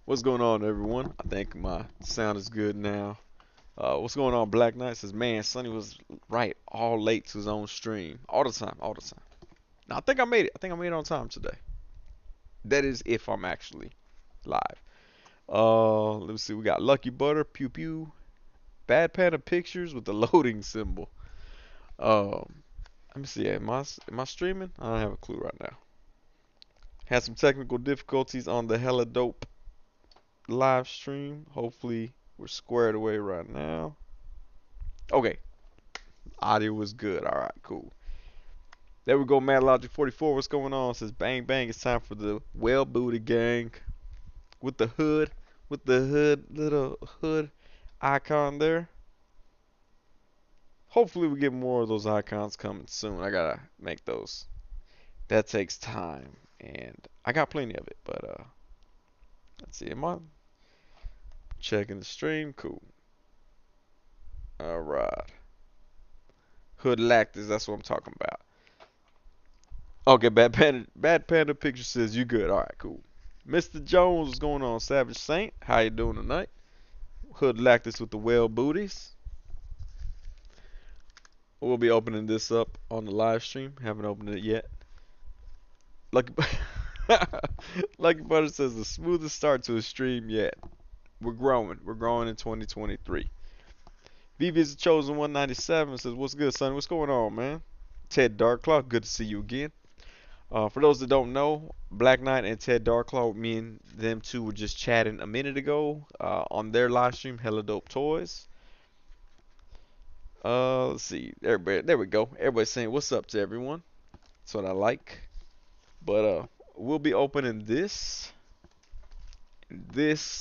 What's going on, everyone? I think my sound is good now. What's going on, Black Knight? Says, man, Sonny was right all late to his own stream. All the time, all the time. Now, I think I made it. I think I made it on time today. That is if I'm actually live. Let me see. We got Lucky Butter, Pew Pew, Bad Panda Pictures with the loading symbol. Um, Let me see. Am I streaming? I don't have a clue right now. Had some technical difficulties on the Hella Dope live stream. Hopefully, we're squared away right now. Okay, audio was good. All right, cool. There we go, Mad Logic 44. What's going on? Says bang bang. It's time for the well booty gang with the hood, little hood icon there. Hopefully, we get more of those icons coming soon. I gotta make those. That takes time, and I got plenty of it. But let's see. Am I checking the stream? Cool. All right. Hood Lactus. That's what I'm talking about. Okay, Bad Panda Picture says you good. All right, cool. Mr. Jones, what's going on? Savage Saint, how you doing tonight? Hood Lactus with the well booties. We'll be opening this up on the live stream. Haven't opened it yet. Lucky, Lucky Butter says the smoothest start to a stream yet. We're growing. We're growing in 2023. VV's the Chosen 197 says, what's good, son? What's going on, man? Ted Darkclaw, good to see you again. For those that don't know, Black Knight and Ted Darkclaw, me and them two were just chatting a minute ago on their live stream, Hella Dope Toys. Let's see, everybody, there we go. Everybody's saying what's up to everyone. That's what I like. But we'll be opening this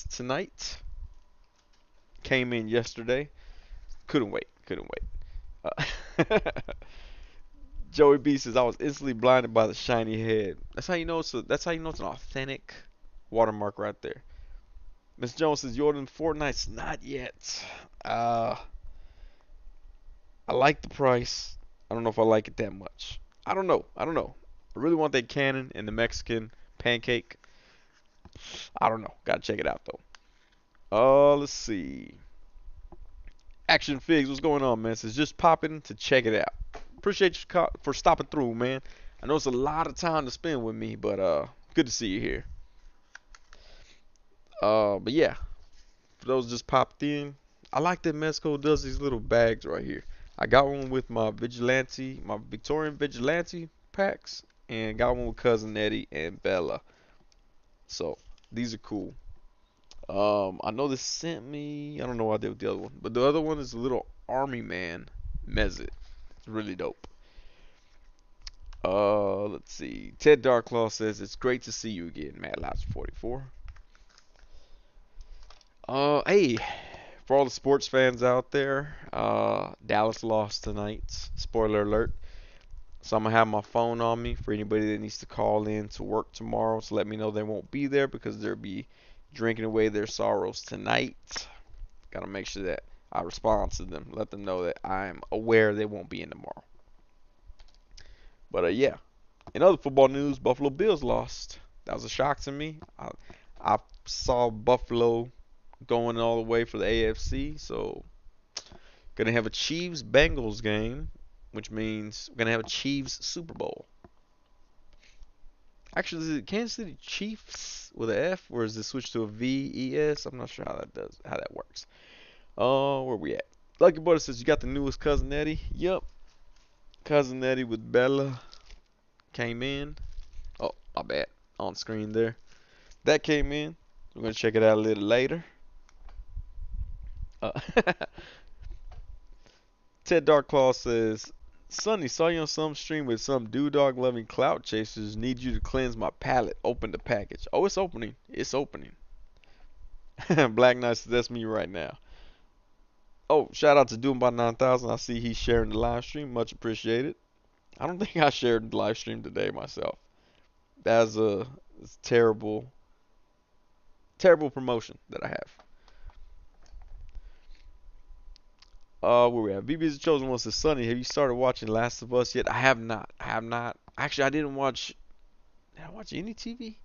tonight. Came in yesterday. Couldn't wait. Couldn't wait. Joey B says I was instantly blinded by the shiny head. That's how you know that's how you know it's an authentic watermark right there. Miss Jones says you ordered Fortnite's not yet. Uh I like the price. I don't know if I like it that much. I don't know. I don't know. I really want that cannon and the Mexican pancake. I don't know. Gotta check it out though. Let's see. Action Figs, what's going on, man? Says just popping to check it out. Appreciate you for stopping through, man. I know it's a lot of time to spend with me, but good to see you here. But yeah, for those just popped in, I like that Mexico does these little bags right here. I got one with my Vigilante, my Victorian Vigilante packs, and got one with Cousin Eddie and Bella. So these are cool. I know this sent me. I don't know what I did with the other one, but the other one is a little Army Man Mezit. It's really dope. Let's see. Ted Darklaw says it's great to see you again, Matt Labs 44. Hey, for all the sports fans out there, Dallas lost tonight. Spoiler alert. So I'm gonna have my phone on me for anybody that needs to call in to work tomorrow. So let me know they won't be there because they'll be drinking away their sorrows tonight. Gotta make sure that I respond to them. Let them know that I'm aware they won't be in tomorrow. But yeah. In other football news, Buffalo Bills lost. That was a shock to me. I saw Buffalo going all the way for the AFC, so gonna have a Chiefs Bengals game, which means we're gonna have a Chiefs Super Bowl. Actually, is it Kansas City Chiefs with an F, or is it switched to a VES? I'm not sure how that works. Where we at? Lucky Butter says you got the newest Cousin Eddie. Yup, Cousin Eddie with Bella came in. Oh, my bad. On screen there. That came in. We're gonna check it out a little later. Uh, Ted Darkclaw says, Sonny, saw you on some stream with some dog loving clout chasers. Need you to cleanse my palate. Open the package. Oh, it's opening. It's opening. Black Knight says, that's me right now. Oh, shout out to Doom by 9000. I see he's sharing the live stream. Much appreciated. I don't think I shared the live stream today myself. That's a terrible, terrible promotion that I have. Where we at? BB's the Chosen One says, Sonny, have you started watching Last of Us yet? I have not. I have not. Actually, I didn't watch. Did I watch any TV?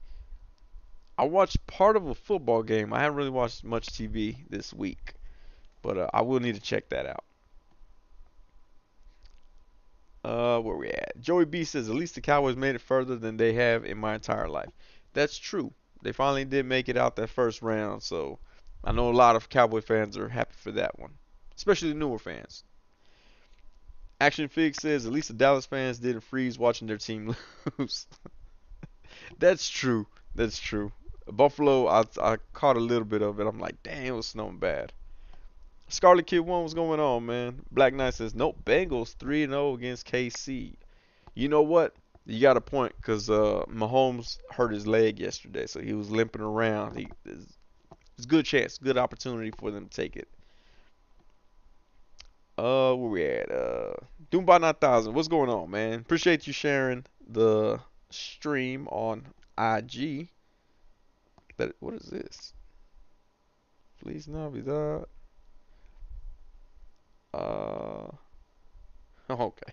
I watched part of a football game. I haven't really watched much TV this week, but I will need to check that out. Where we at? Joey B says at least the Cowboys made it further than they have in my entire life. That's true. They finally did make it out that first round, so I know a lot of Cowboy fans are happy for that one, especially the newer fans. Action Fig says at least the Dallas fans didn't freeze watching their team lose. That's true. That's true. Buffalo, I caught a little bit of it. I'm like, damn, it was snowing bad. Scarlet Kid 1, what's going on, man? Black Knight says, nope, Bengals 3-0 against KC. You know what? You got a point because Mahomes hurt his leg yesterday, so he was limping around. It's a good chance, good opportunity for them to take it. Where we at? Doombot 9000, what's going on, man? Appreciate you sharing the stream on IG. But what is this? Please Navidad. Uh, okay.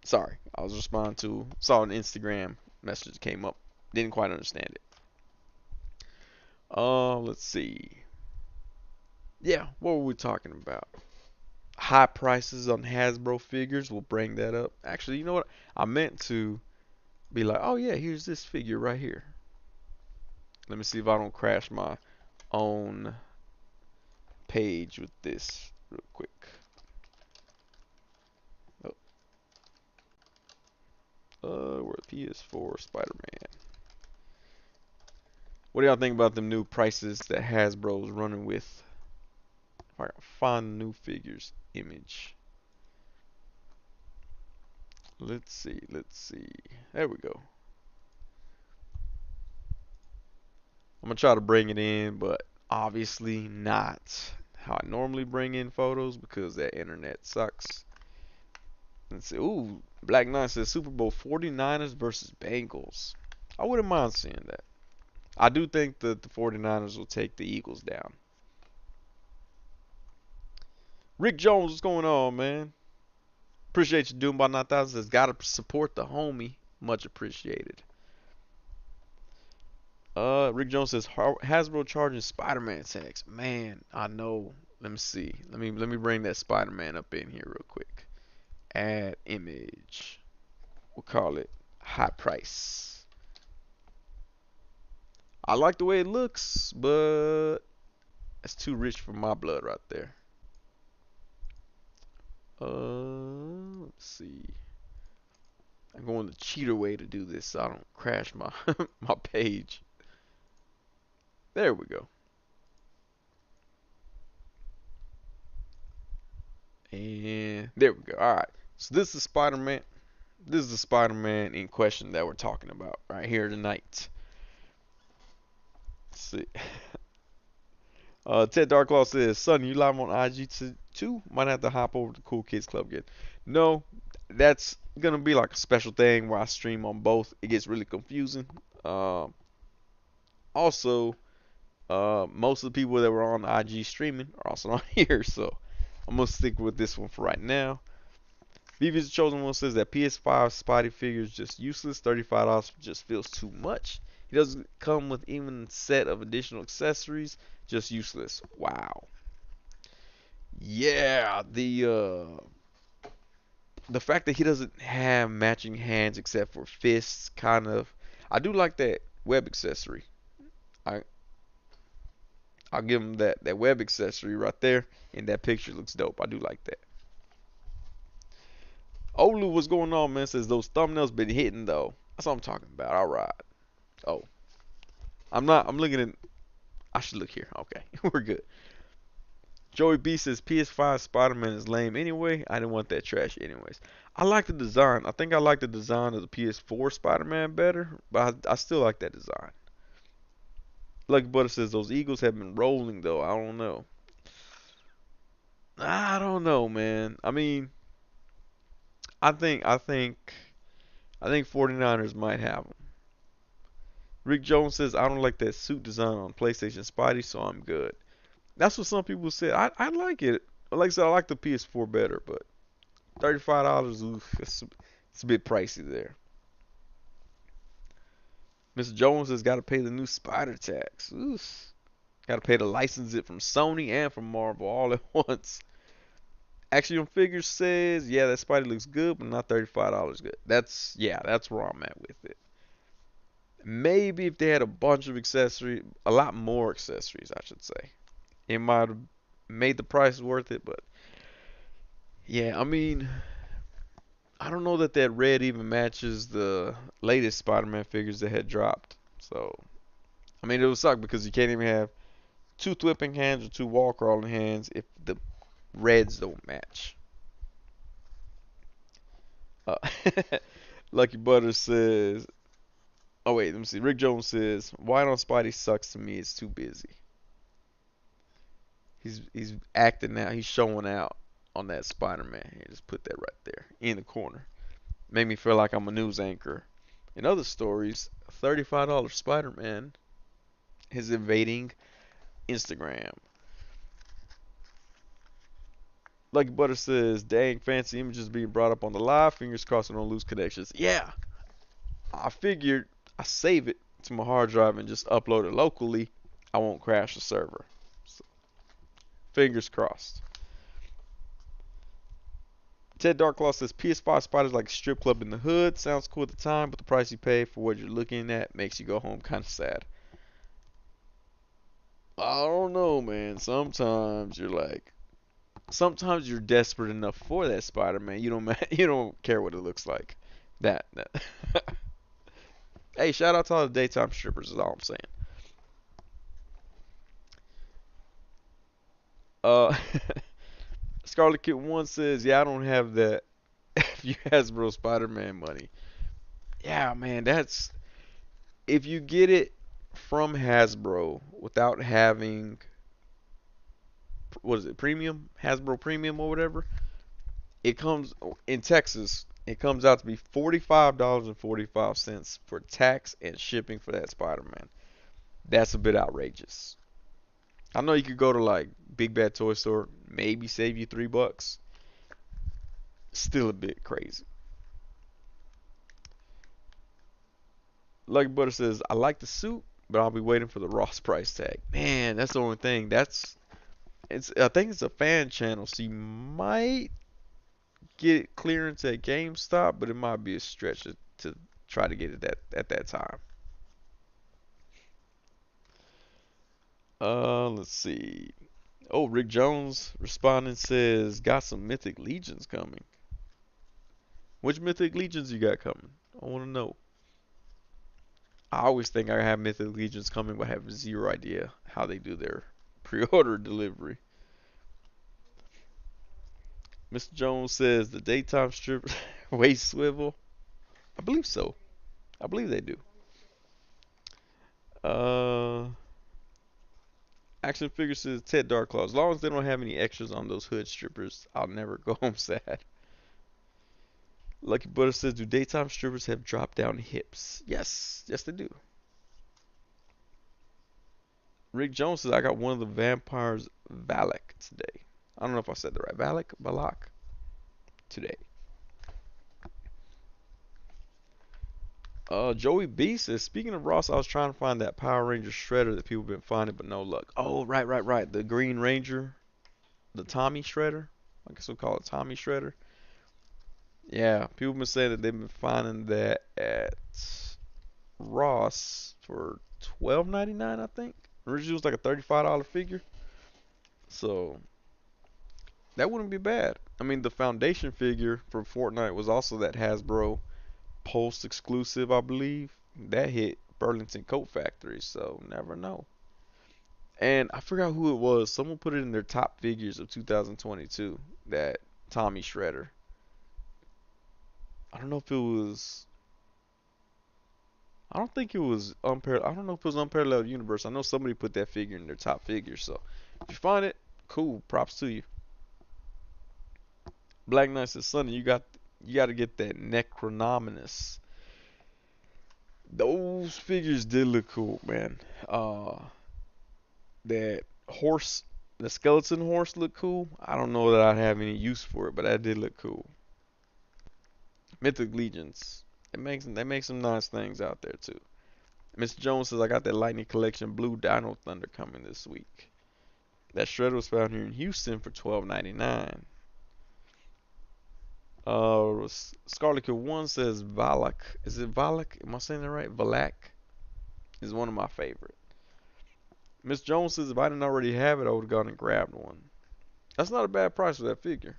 Sorry, I was responding to saw an Instagram message that came up. Didn't quite understand it. Let's see. Yeah, what were we talking about? High prices on Hasbro figures. We'll bring that up. Actually, you know what? I meant to be like, oh yeah, here's this figure right here. Let me see if I don't crash my own page with this real quick. We're PS4 Spider-Man. What do y'all think about them new prices that Hasbro's running with? If I can find new figures image. Let's see, let's see. There we go. I'm gonna try to bring it in, but obviously not how I normally bring in photos because that internet sucks. Let's see. Ooh, Black Knight says Super Bowl 49ers versus Bengals. I wouldn't mind seeing that. I do think that the 49ers will take the Eagles down. Rick Jones, what's going on, man? Appreciate you doing by 9000. Says gotta support the homie. Much appreciated. Rick Jones says Hasbro charging Spider-Man tax. Man, I know. Let me see. Let me bring that Spider-Man up in here real quick. Add image. We'll call it high price. I like the way it looks, but that's too rich for my blood right there. Let's see. I'm going the cheater way to do this so I don't crash my my page. There we go. And there we go. Alright. So this is Spider-Man. This is the Spider-Man in question that we're talking about right here tonight. Let's see. Ted Darklaw says, son, you live on IG too? Might have to hop over to Cool Kids Club again. No, that's gonna be like a special thing where I stream on both. It gets really confusing. Also, most of the people that were on IG streaming are also on here, so I'm gonna stick with this one for right now. BB's the chosen one says that PS5 Spidey figure is just useless. $35 just feels too much. He doesn't come with even a set of additional accessories. Just useless. Wow. Yeah, the fact that he doesn't have matching hands except for fists, kind of. I do like that web accessory. I I'll give him that web accessory right there, and that picture looks dope. I do like that. Olu, what's going on, man? Says those thumbnails been hitting though. That's what I'm talking about. All right. Oh, I'm not. I'm looking at. I should look here. Okay, we're good. Joey B says PS5 Spider-Man is lame anyway. I didn't want that trash anyways. I like the design. I think I like the design of the PS4 Spider-Man better, but I still like that design. Lucky Butter says those Eagles have been rolling though. I don't know. I don't know, man. I mean, I think 49ers might have them. Rick Jones says I don't like that suit design on PlayStation Spidey, so I'm good. That's what some people said. I like it. Like I said, I like the PS4 better, but $35, oof, it's a bit pricey there. Mr. Jones has got to pay the new Spider tax. Oof. Got to pay to license it from Sony and from Marvel all at once. Action Figures says, yeah, that Spider looks good, but not $35 good. That's where I'm at with it. Maybe if they had a bunch of accessories, a lot more accessories, I should say, it might have made the price worth it. But yeah, I mean, I don't know that that red even matches the latest Spider-Man figures that had dropped. So, I mean, it would suck because you can't even have two whipping hands or two wall crawling hands if the reds don't match. Uh, Lucky Butter says, oh wait, let me see. Rick Jones says, White on Spidey sucks to me. It's too busy. He's acting out. He's showing out on that Spider-Man. Here, just put that right there in the corner. Make me feel like I'm a news anchor. In other stories, $35 Spider-Man is invading Instagram. Lucky Butter says, dang, fancy images being brought up on the live. Fingers crossed I don't lose connections. Yeah, I figured I save it to my hard drive and just upload it locally. I won't crash the server. So, fingers crossed. Ted Darklaw says PS5 Spiders like a strip club in the hood. Sounds cool at the time, but the price you pay for what you're looking at makes you go home kind of sad. I don't know, man. Sometimes you're desperate enough for that Spider-Man. You don't care what it looks like. That. Hey, shout out to all the daytime strippers. Is all I'm saying. Uh, Scarlet Kid One says, "Yeah, I don't have that. If you Hasbro Spider-Man money, yeah, man, that's if you get it from Hasbro without having what is it, premium Hasbro Premium or whatever. It comes in Texas. It comes out to be $45.45 for tax and shipping for that Spider-Man. That's a bit outrageous. I know you could go to like Big Bad Toy Store, maybe save you $3. Still a bit crazy. Lucky Butter says, I like the suit, but I'll be waiting for the Ross price tag. Man, that's the only thing. I think it's a fan channel, so you might get clearance at GameStop, but it might be a stretch to try to get it at that time. Let's see. Oh, Rick Jones responding says, got some Mythic Legions coming. Which Mythic Legions you got coming? I want to know. I always think I have Mythic Legions coming, but I have zero idea how they do their pre-order delivery. Mr. Jones says the daytime strip waist swivel. I believe so. I believe they do. Uh, Action Figure says Ted Darklaw. As long as they don't have any extras on those hood strippers, I'll never go home sad. Lucky Butter says, do daytime strippers have drop down hips? Yes. Yes, they do. Rick Jones says, I got one of the vampires Valak today. I don't know if I said that right. Valak today. Joey B says, speaking of Ross, I was trying to find that Power Ranger shredder that people have been finding, but no luck. Oh, right. The Green Ranger, the Tommy shredder. I guess we'll call it Tommy shredder. Yeah, people have been saying that they've been finding that at Ross for $12.99, I think. Originally it was like a $35 figure. So that wouldn't be bad. I mean, the Foundation figure from Fortnite was also that Hasbro Pulse exclusive, I believe. That hit Burlington Coat Factory, so never know. And I forgot who it was. Someone put it in their top figures of 2022. That Tommy Shredder. I don't know if it was. I don't think it was unparalleled. I don't know if it was Unparalleled Universe. I know somebody put that figure in their top figures. So if you find it, cool. Props to you. Black Knight says, Sonny, you got to get that Necronominus. Those figures did look cool, man. That horse, the skeleton horse looked cool. I don't know that I'd have any use for it, but that did look cool. Mythic Legions. They make some nice things out there too. Mr. Jones says I got that Lightning Collection Blue Dino Thunder coming this week. That shredder was found here in Houston for $12.99. Scarlet Kid 1 says Valak. Is it Valak? Am I saying that right? Valak is one of my favorite. Miss Jones says if I didn't already have it, I would have gone and grabbed one. That's not a bad price for that figure.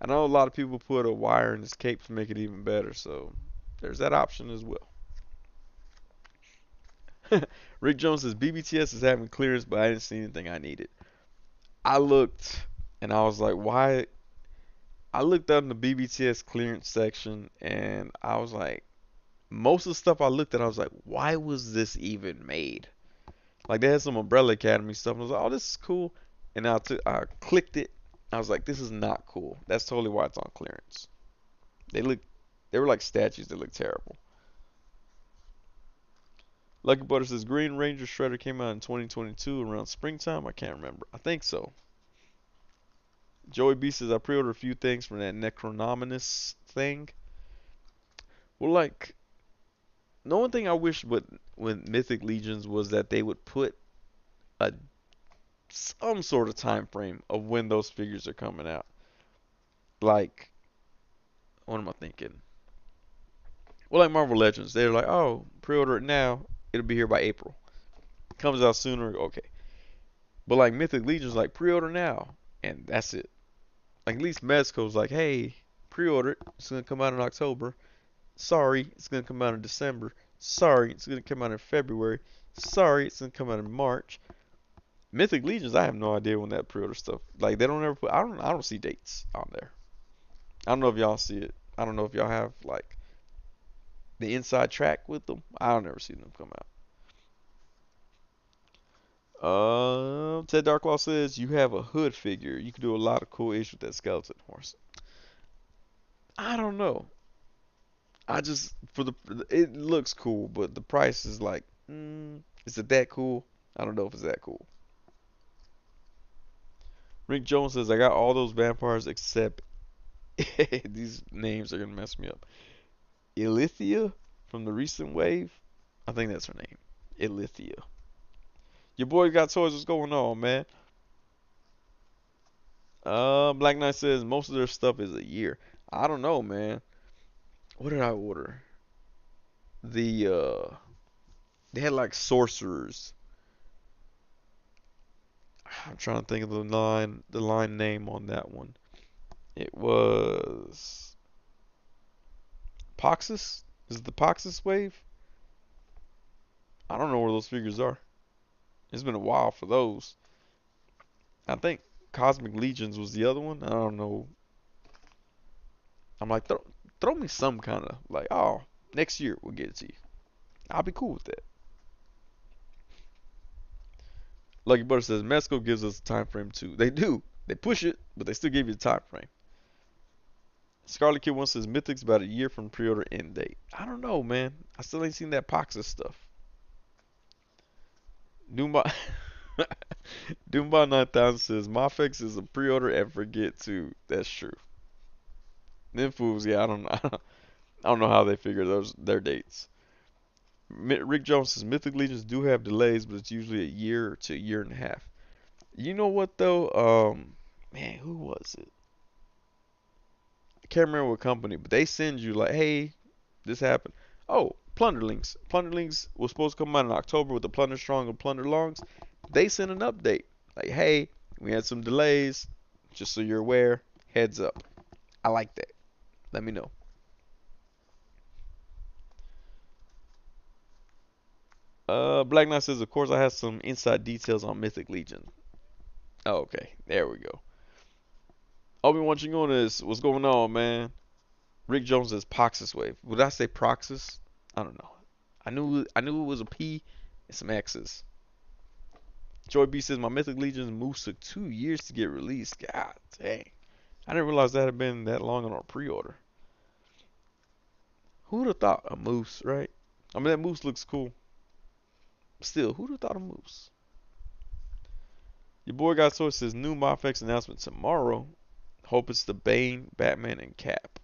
I know a lot of people put a wire in his cape to make it even better, so there's that option as well. Rick Jones says BBTS is having clearance, but I didn't see anything I needed. I looked and I was like, why? I looked up in the BBTS clearance section and I was like, most of the stuff I looked at, I was like, why was this even made? Like they had some Umbrella Academy stuff, and I was like, oh, this is cool. And I clicked it. I was like, this is not cool. That's totally why it's on clearance. They look, they were like statues. They look terrible. Lucky Butter says Green Ranger Shredder came out in 2022 around springtime. I can't remember. I think so. Joey B says I pre-ordered a few things from that Necronominus thing. Well, like the only thing I wish with Mythic Legions was that they would put a some sort of time frame of when those figures are coming out. Like, what am I thinking? Well, like Marvel Legends, they're like, oh, pre-order it now. It'll be here by April. Comes out sooner, okay. But like Mythic Legion's like pre-order now, and that's it. Like at least Mezco's like, hey, pre-order it. It's gonna come out in October. Sorry, it's gonna come out in December. Sorry, it's gonna come out in February. Sorry, it's gonna come out in March. Mythic Legions, I have no idea when that pre-order stuff. Like they don't ever put. I don't see dates on there. I don't know if y'all see it. I don't know if y'all have like the inside track with them. I don't ever see them come out. Ted Darklaw says you have a hood figure. You can do a lot of cool ish with that skeleton horse. I don't know. I just it looks cool, but the price is like, is it that cool? I don't know if it's that cool. Rick Jones says I got all those vampires except these names are gonna mess me up. Ilithia from the recent wave. I think that's her name. Ilithia. Your boy got toys. What's going on, man? Black Knight says most of their stuff is a year. I don't know, man. What did I order? The they had like sorcerers. I'm trying to think of the line name on that one. It was Poxus? Is it the Poxus wave? I don't know where those figures are. It's been a while for those. I think Cosmic Legions was the other one. I don't know. I'm like, throw me some kind of like, oh, next year we'll get it to you. I'll be cool with that. Lucky Butter says Mesco gives us a time frame too. They do. They push it, but they still give you a time frame. Scarlet Kid 1 says Mythic's about a year from pre-order end date. I don't know, man. I still ain't seen that Poxus stuff. Doomba Doomba 9000 says Mafex is a pre-order and forget to. That's true. Them fools, yeah, I don't know. I don't know how they figure their dates. Rick Jones says Mythic Legions do have delays, but it's usually a year to a year and a half. You know what though? Man, who was it? I can't remember what company, but they send you like, hey, this happened. Oh, Plunderlings. Plunderlings was supposed to come out in October with the Plunder Strong and Plunder Longs. They sent an update. Like, hey, we had some delays. Just so you're aware. Heads up. I like that. Let me know. Black Knight says, of course, I have some inside details on Mythic Legion. Oh, okay. There we go. Obi-Wan Chingon is, what's going on, man? Rick Jones says Poxus Wave. Would I say Proxus? I don't know. I knew it was a P and some X's. Joy B says my Mythic Legion's moose took 2 years to get released. God dang. I didn't realize that had been that long on our pre-order. Who would have thought a moose, right? I mean, that moose looks cool. Still, who would have thought a moose? Your boy got source says new Mafex announcement tomorrow. Hope it's the Bane, Batman, and Cap.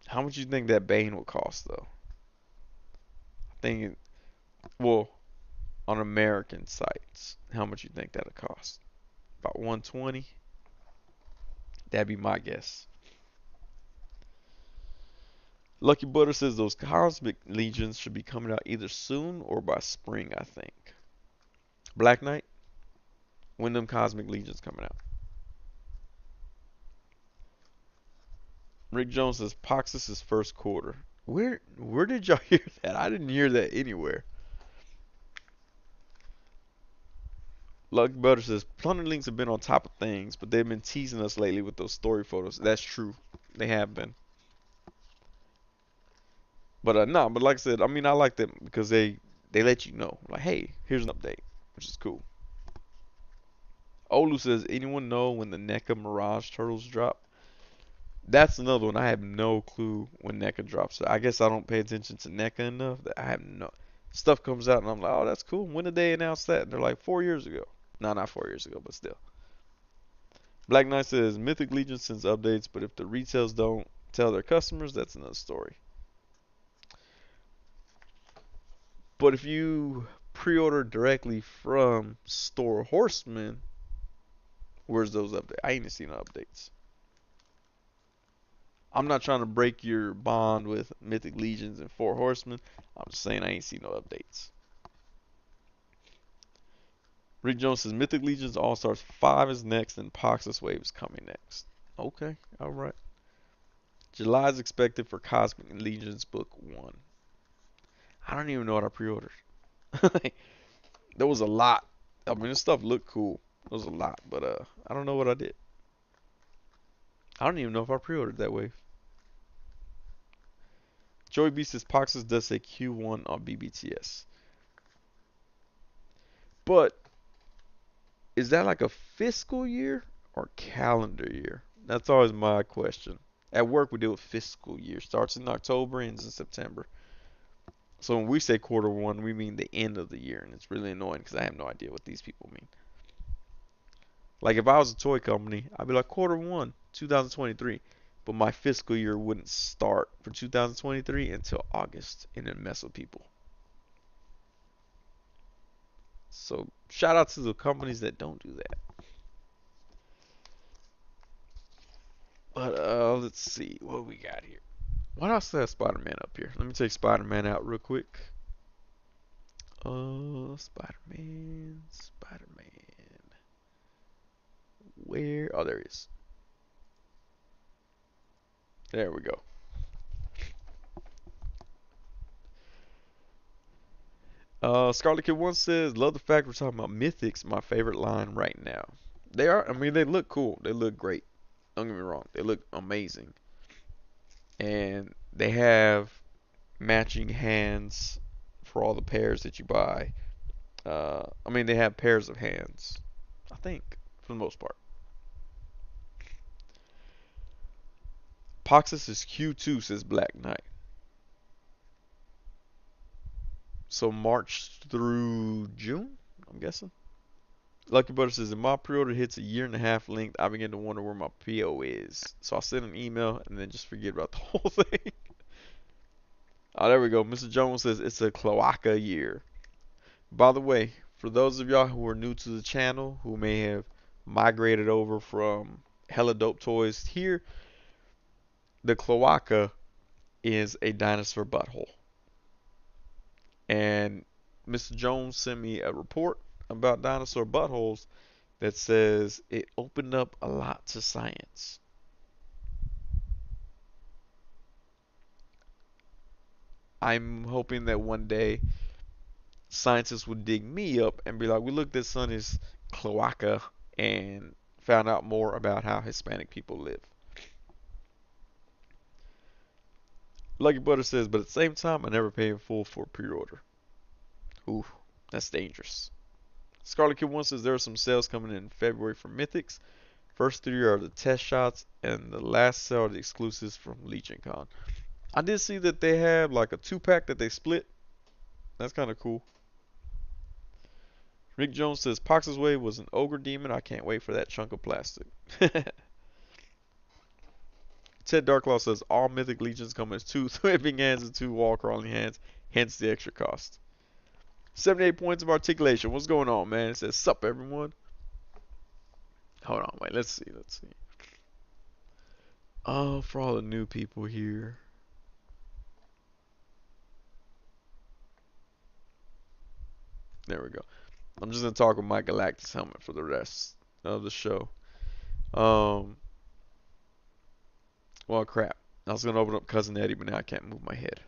How much you think that Bane will cost, though? I Thinking, well, on American sites, how much you think that'll cost? About 120? That'd be my guess. Lucky Butter says those Cosmic Legions should be coming out either soon or by spring, I think. Black Knight, when them Cosmic Legions coming out? Rick Jones says Poxus is first quarter. Where did y'all hear that? I didn't hear that anywhere. Lucky Butter says Plunder Links have been on top of things, but they've been teasing us lately with those story photos. That's true. They have been. But no, but like I said, I mean I like them because they let you know. Like, hey, here's an update, which is cool. Olu says, anyone know when the NECA Mirage Turtles drop? That's another one. I have no clue when NECA drops. I guess I don't pay attention to NECA enough that I have no stuff comes out and I'm like, oh, that's cool. When did they announce that? And they're like 4 years ago. No, not 4 years ago, but still. Black Knight says Mythic Legion sends updates, but if the retails don't tell their customers, that's another story. But if you pre-order directly from Store Horseman, where's those updates? I ain't seen no updates. I'm not trying to break your bond with Mythic Legions and Four Horsemen. I'm just saying I ain't seen no updates. Rick Jones says Mythic Legions All Stars 5 is next and Poxus Wave is coming next. Okay, alright. July is expected for Cosmic Legions Book 1. I don't even know what I pre-ordered. There was a lot. I mean, this stuff looked cool. There was a lot, but I don't know what I did. I don't even know if I pre-ordered that wave. Joey B says Poxus does say Q1 on BBTS. But is that like a fiscal year or calendar year? That's always my question. At work, we deal with fiscal year. Starts in October, ends in September. So when we say quarter one, we mean the end of the year. And it's really annoying because I have no idea what these people mean. Like if I was a toy company, I'd be like quarter one, 2023. But my fiscal year wouldn't start for 2023 until August and then mess with people. So shout out to the companies that don't do that. But let's see what we got here. Why do I still have Spider-Man up here? Let me take Spider-Man out real quick. Spider-Man, Spider-Man. Where? Oh, there he is. There we go. Scarlet Kid One says, "Love the fact we're talking about Mythics, my favorite line right now." They are. I mean, they look cool. They look great. Don't get me wrong. They look amazing, and they have matching hands for all the pairs that you buy. I mean, they have pairs of hands. I think for the most part. Poxus is Q2, says Black Knight. So March through June, I'm guessing. Lucky Butter says, if my pre-order hits a year and a half length, I begin to wonder where my PO is. So I'll send an email and then just forget about the whole thing. Oh, there we go. Mr. Jones says it's a cloaca year. By the way, for those of y'all who are new to the channel, who may have migrated over from Hella Dope Toys here, the cloaca is a dinosaur butthole. And Mr. Jones sent me a report about dinosaur buttholes that says it opened up a lot to science. I'm hoping that one day scientists would dig me up and be like, we looked at Sonny's cloaca and found out more about how Hispanic people live. Lucky Butter says, but at the same time, I never pay in full for pre-order. Ooh, that's dangerous. Scarlet Kid 1 says there are some sales coming in February for Mythics. First three are the test shots, and the last sale are the exclusives from Legion Con. I did see that they have like a 2-pack that they split. That's kind of cool. Rick Jones says Pox's Wave was an ogre demon. I can't wait for that chunk of plastic. Ted Darklaw says all mythic legions come as two swimming hands and two wall crawling hands, hence the extra cost. 78 points of articulation. What's going on, man? It says, sup, everyone. Hold on, wait, let's see, let's see. Oh, for all the new people here. There we go. I'm just gonna talk with my Galactus helmet for the rest of the show. Um, well, crap. I was gonna open up Cousin Eddie, but now I can't move my head.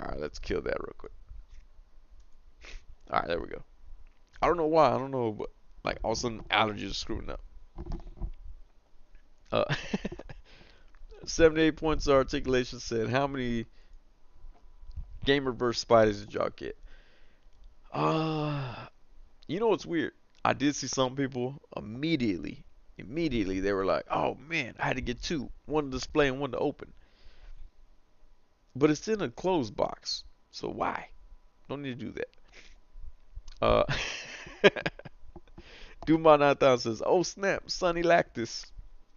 All right, let's kill that real quick. All right, there we go. I don't know why. I don't know, but like all of a sudden allergies are screwing up. Uh, 78 points of articulation said, how many Gamerverse spiders did y'all get? Uh, you know what's weird? I did see some people immediately they were like, oh man, I had to get two, one to display and one to open. But it's in a closed box, so why? Don't need to do that. Uh, Duma 9000 says, oh snap, Sonny Lactus.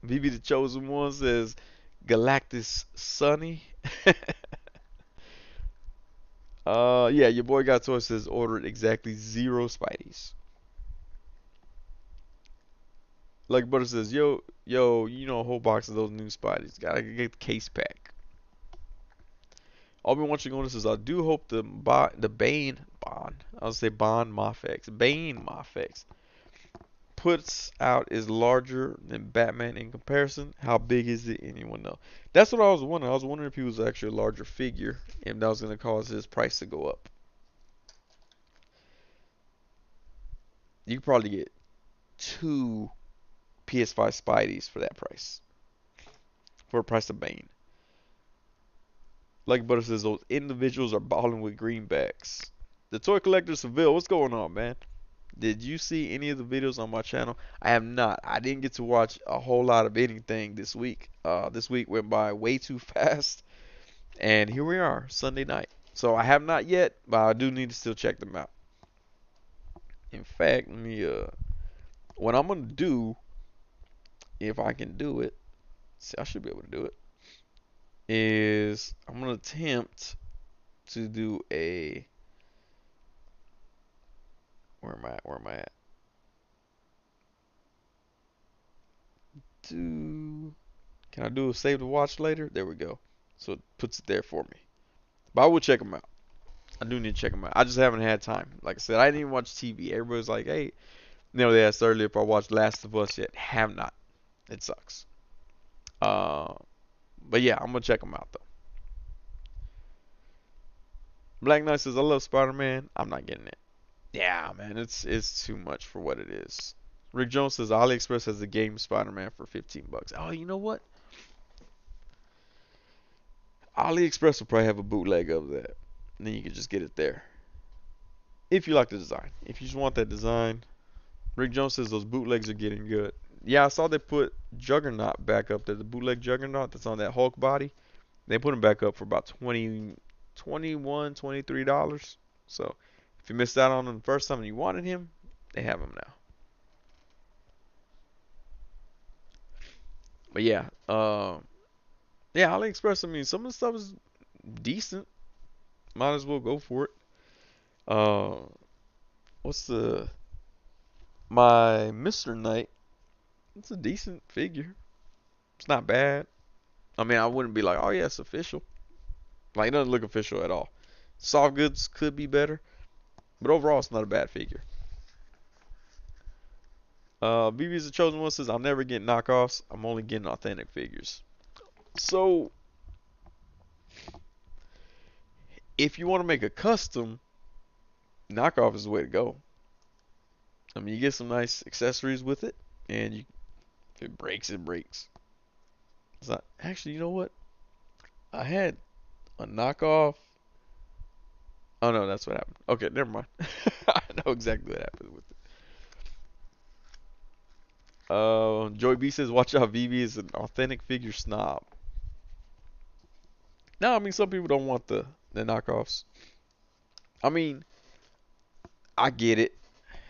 VB the Chosen One says, Galactus Sonny. Yeah, your boy got toy says ordered exactly 0 Spideys. Like Butter says, yo, you know a whole box of those new Spideys. Gotta get the case pack. I'll be watching on this says, I do hope the I'll say Bond Mafex, Bane Mafex puts out is larger than Batman in comparison. How big is it? Anyone know? That's what I was wondering. I was wondering if he was actually a larger figure and that was going to cause his price to go up. You could probably get 2 PS5 Spideys for that price. For a price of Bane. Like Butter says, those individuals are balling with greenbacks. The Toy Collector Seville, what's going on, man? Did you see any of the videos on my channel? I have not. I didn't get to watch a whole lot of anything this week. This week went by way too fast. And here we are, Sunday night. So I have not yet, but I do need to still check them out. In fact, let me, what I'm going to do, if I can do it, see, I should be able to do it, is I'm going to attempt to do a, where am I at? Can I do a save to watch later? There we go. So it puts it there for me. But I will check them out. I do need to check them out. I just haven't had time. Like I said, I didn't even watch TV. Everybody's like, hey, they asked earlier if I watched Last of Us yet. Have not. It sucks. Uh, but yeah, I'm gonna check them out though. Black Knight says, I love Spider-Man. I'm not getting it. Yeah, man, it's too much for what it is. Rick Jones says AliExpress has a game Spider-Man for 15 bucks. Oh, you know what? AliExpress will probably have a bootleg of that. And then you can just get it there. If you like the design. If you just want that design. Rick Jones says those bootlegs are getting good. Yeah, I saw they put Juggernaut back up there. The bootleg Juggernaut that's on that Hulk body. They put him back up for about 20, 21, $23. So if you missed out on him the first time and you wanted him, they have him now. But yeah, yeah, AliExpress, I mean, some of the stuff is decent. Might as well go for it. Uh, what's my Mr. Knight? It's a decent figure. It's not bad. I mean, I wouldn't be like, oh yeah, it's official. Like, it doesn't look official at all. Soft goods could be better, but overall, it's not a bad figure. BB's the chosen one says, I'll never get knockoffs. I'm only getting authentic figures. So, if you want to make a custom, knockoff is the way to go. I mean, you get some nice accessories with it, and if it breaks, it breaks. It's not, actually, you know what? I had a knockoff. Oh no, that's what happened. Okay, never mind. I know exactly what happened with it. Joy B says, watch out, VB is an authentic figure snob. No, I mean, some people don't want the knockoffs. I mean, I get it.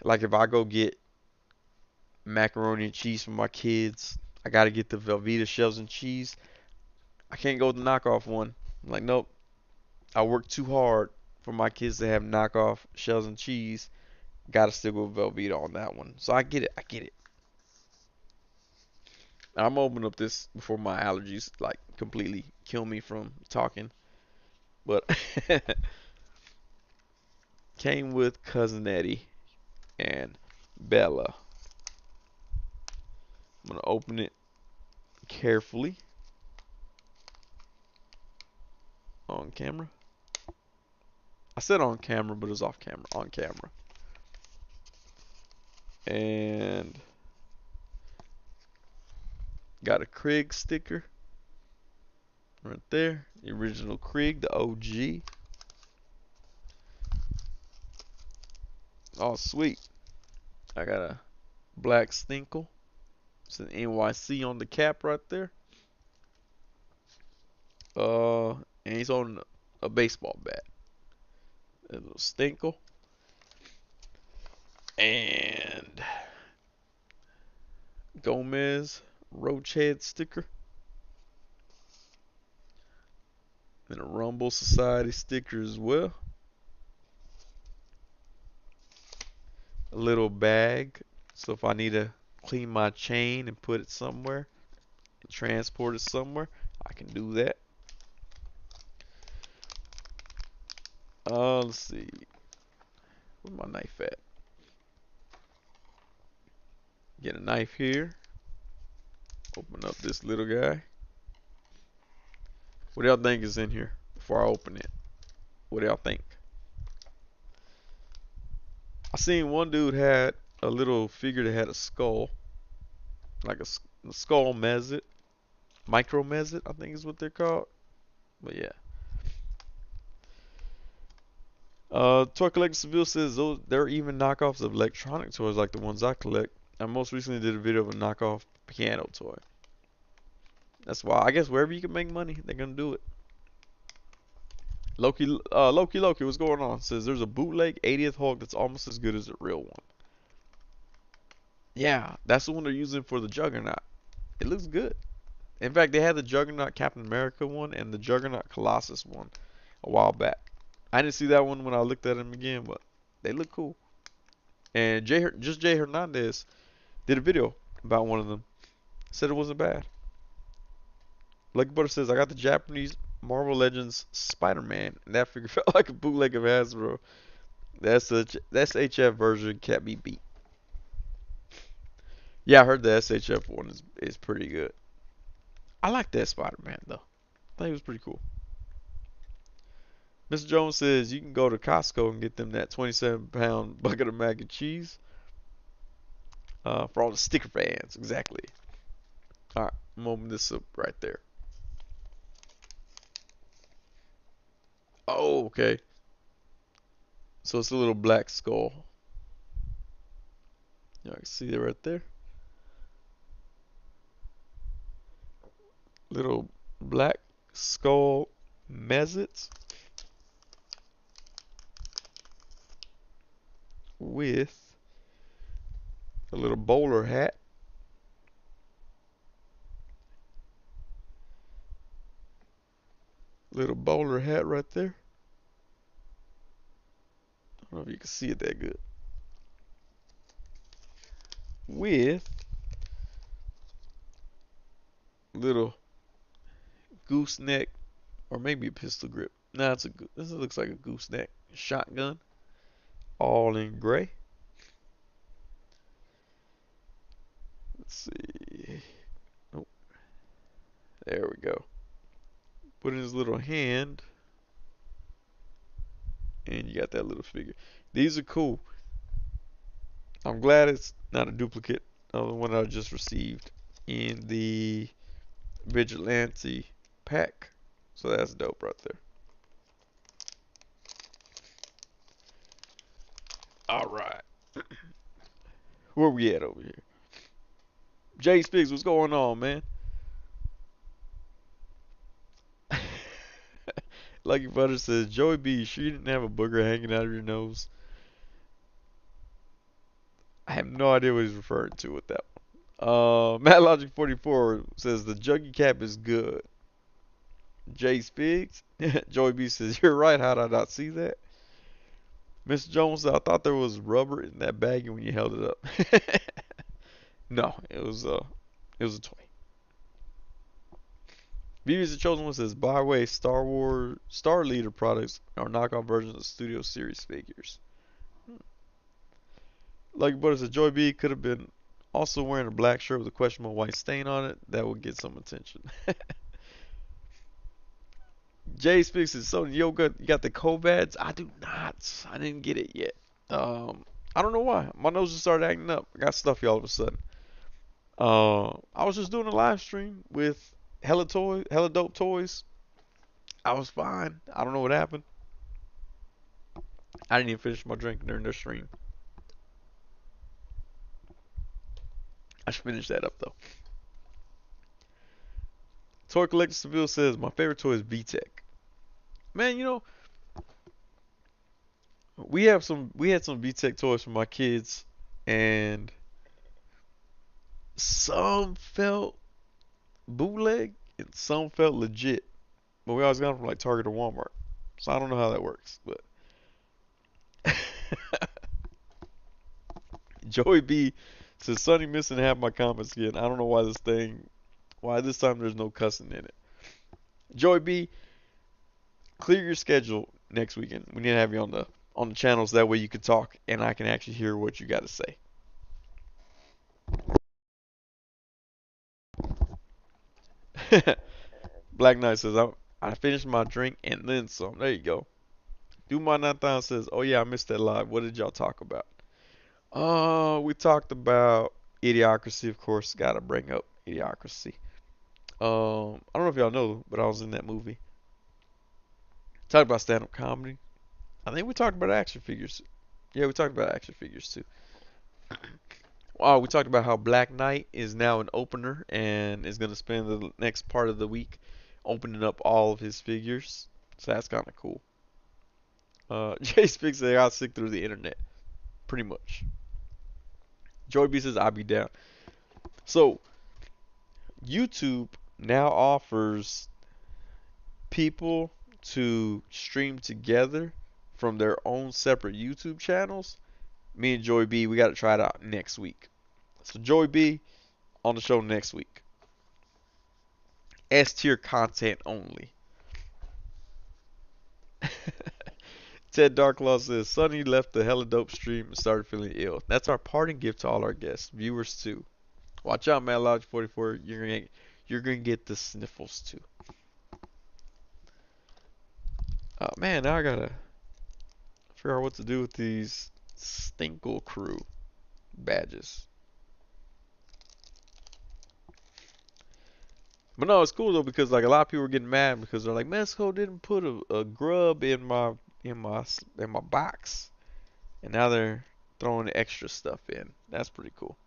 Like, if I go get macaroni and cheese for my kids, I gotta get the Velveeta shells and cheese. I can't go with the knockoff one. I'm like, nope. I work too hard for my kids to have knockoff shells and cheese. Gotta stick with Velveeta on that one. So I get it. I get it. I'm gonna open up this before my allergies like completely kill me from talking. But came with Cousin Eddie and Bella. I'm gonna open it carefully on camera. I said on camera, but it's off camera. On camera. And got a Krieg sticker right there. The original Krieg, the OG. Oh, sweet. I got a black Stinkle. It's an NYC on the cap right there. And he's on a baseball bat. A little Stinkle. And Gomez Roach Head sticker. And a Rumble Society sticker as well. A little bag. So if I need to clean my chain and put it somewhere, transport it somewhere, I can do that. Let's see. Where's my knife at? Get a knife here. Open up this little guy. What do y'all think is in here before I open it? What do y'all think? I seen one dude had a little figure that had a skull. Like a skull mezzet. Micro mezzet, I think is what they're called. But yeah. Toy Collector Seville says there are even knockoffs of electronic toys like the ones I collect. I most recently did a video of a knockoff piano toy. That's why I guess wherever you can make money, they're gonna do it. Loki, what's going on? Says there's a bootleg 80th Hulk that's almost as good as the real one. Yeah, that's the one they're using for the Juggernaut. It looks good. In fact, they had the Juggernaut Captain America one and the Juggernaut Colossus one a while back. I didn't see that one when I looked at them again, but they look cool. And Jay Hernandez did a video about one of them. Said it wasn't bad. Lucky Butter says I got the Japanese Marvel Legends Spider-Man, and that figure felt like a bootleg of Hasbro. That's SHF version can't be beat. Yeah, I heard the SHF one is pretty good. I like that Spider-Man though. I think it was pretty cool. Mr. Jones says you can go to Costco and get them that 27-pound bucket of mac and cheese. For all the sticker fans, exactly. Alright, I'm gonna open this up right there. Oh, okay. So it's a little black skull. You can see it right there. Little black skull mezzets with a little bowler hat. Little bowler hat right there. I don't know if you can see it that good. With little gooseneck, or maybe a pistol grip. Nah, this looks like a gooseneck shotgun, all in gray. Let's see. Nope. There we go. Put in his little hand, and you got that little figure. These are cool. I'm glad it's not a duplicate of the one I just received in the Vigilante pack. So that's dope right there. Alright. Where we at over here? Jay Spigs, what's going on, man? Lucky Butter says, Joey B, you sure you didn't have a booger hanging out of your nose? I have no idea what he's referring to with that one. Matt Logic 44 says the Juggy Cap is good. Jay Spiggs. Joey B says, you're right. How did I not see that? Mr. Jones said, I thought there was rubber in that baggie when you held it up. No, it was a toy. Viewers the chosen one says, by the way, Star Wars Star Leader products are knockoff versions of Studio Series figures. Like Butter said, Joy B could have been also wearing a black shirt with a questionable white stain on it. That would get some attention. Jay speaks says, so Yoga, you got the Covads? I do not. I didn't get it yet. I don't know why. My nose just started acting up. I got stuffy all of a sudden. I was just doing a live stream with hella dope toys. I was fine. I don't know what happened. I didn't even finish my drink during their stream. I should finish that up though. Toy Collector Seville says my favorite toy is VTech. Man, we had some VTech toys for my kids, and some felt bootleg and some felt legit. But we always got them from like Target or Walmart. So I don't know how that works, but Joey B says Sonny missing half my comments again. I don't know why this time there's no cussing in it. Joey B, clear your schedule next weekend. We need to have you on the channels, that way you can talk and I can actually hear what you got to say. Black Knight says I finished my drink and then some. There you go. Do my 9,000 says, oh yeah, I missed that live. What did y'all talk about? We talked about Idiocracy, of course. Gotta bring up Idiocracy. I don't know if y'all know, but I was in that movie. Talked about stand-up comedy. I think we talked about action figures. Yeah, we talked about action figures too. Oh, we talked about how Black Knight is now an opener and is gonna spend the next part of the week opening up all of his figures. So that's kind of cool. Jay speaks they got sick through the internet, pretty much. Joey B says I'll be down. So YouTube now offers people to stream together from their own separate YouTube channels. Me and Joey B, we got to try it out next week. So Joey B on the show next week. S tier content only. Ted Darklaw says Sonny left the hella dope stream and started feeling ill. That's our parting gift to all our guests, viewers too. Watch out, man. Lodge 44. You're gonna get the sniffles too. Oh man, now I gotta figure out what to do with these Stinkle Crew badges. But no, it's cool though because like a lot of people are getting mad because they're like, Mexico didn't put a grub in my box, and now they're throwing extra stuff in. That's pretty cool.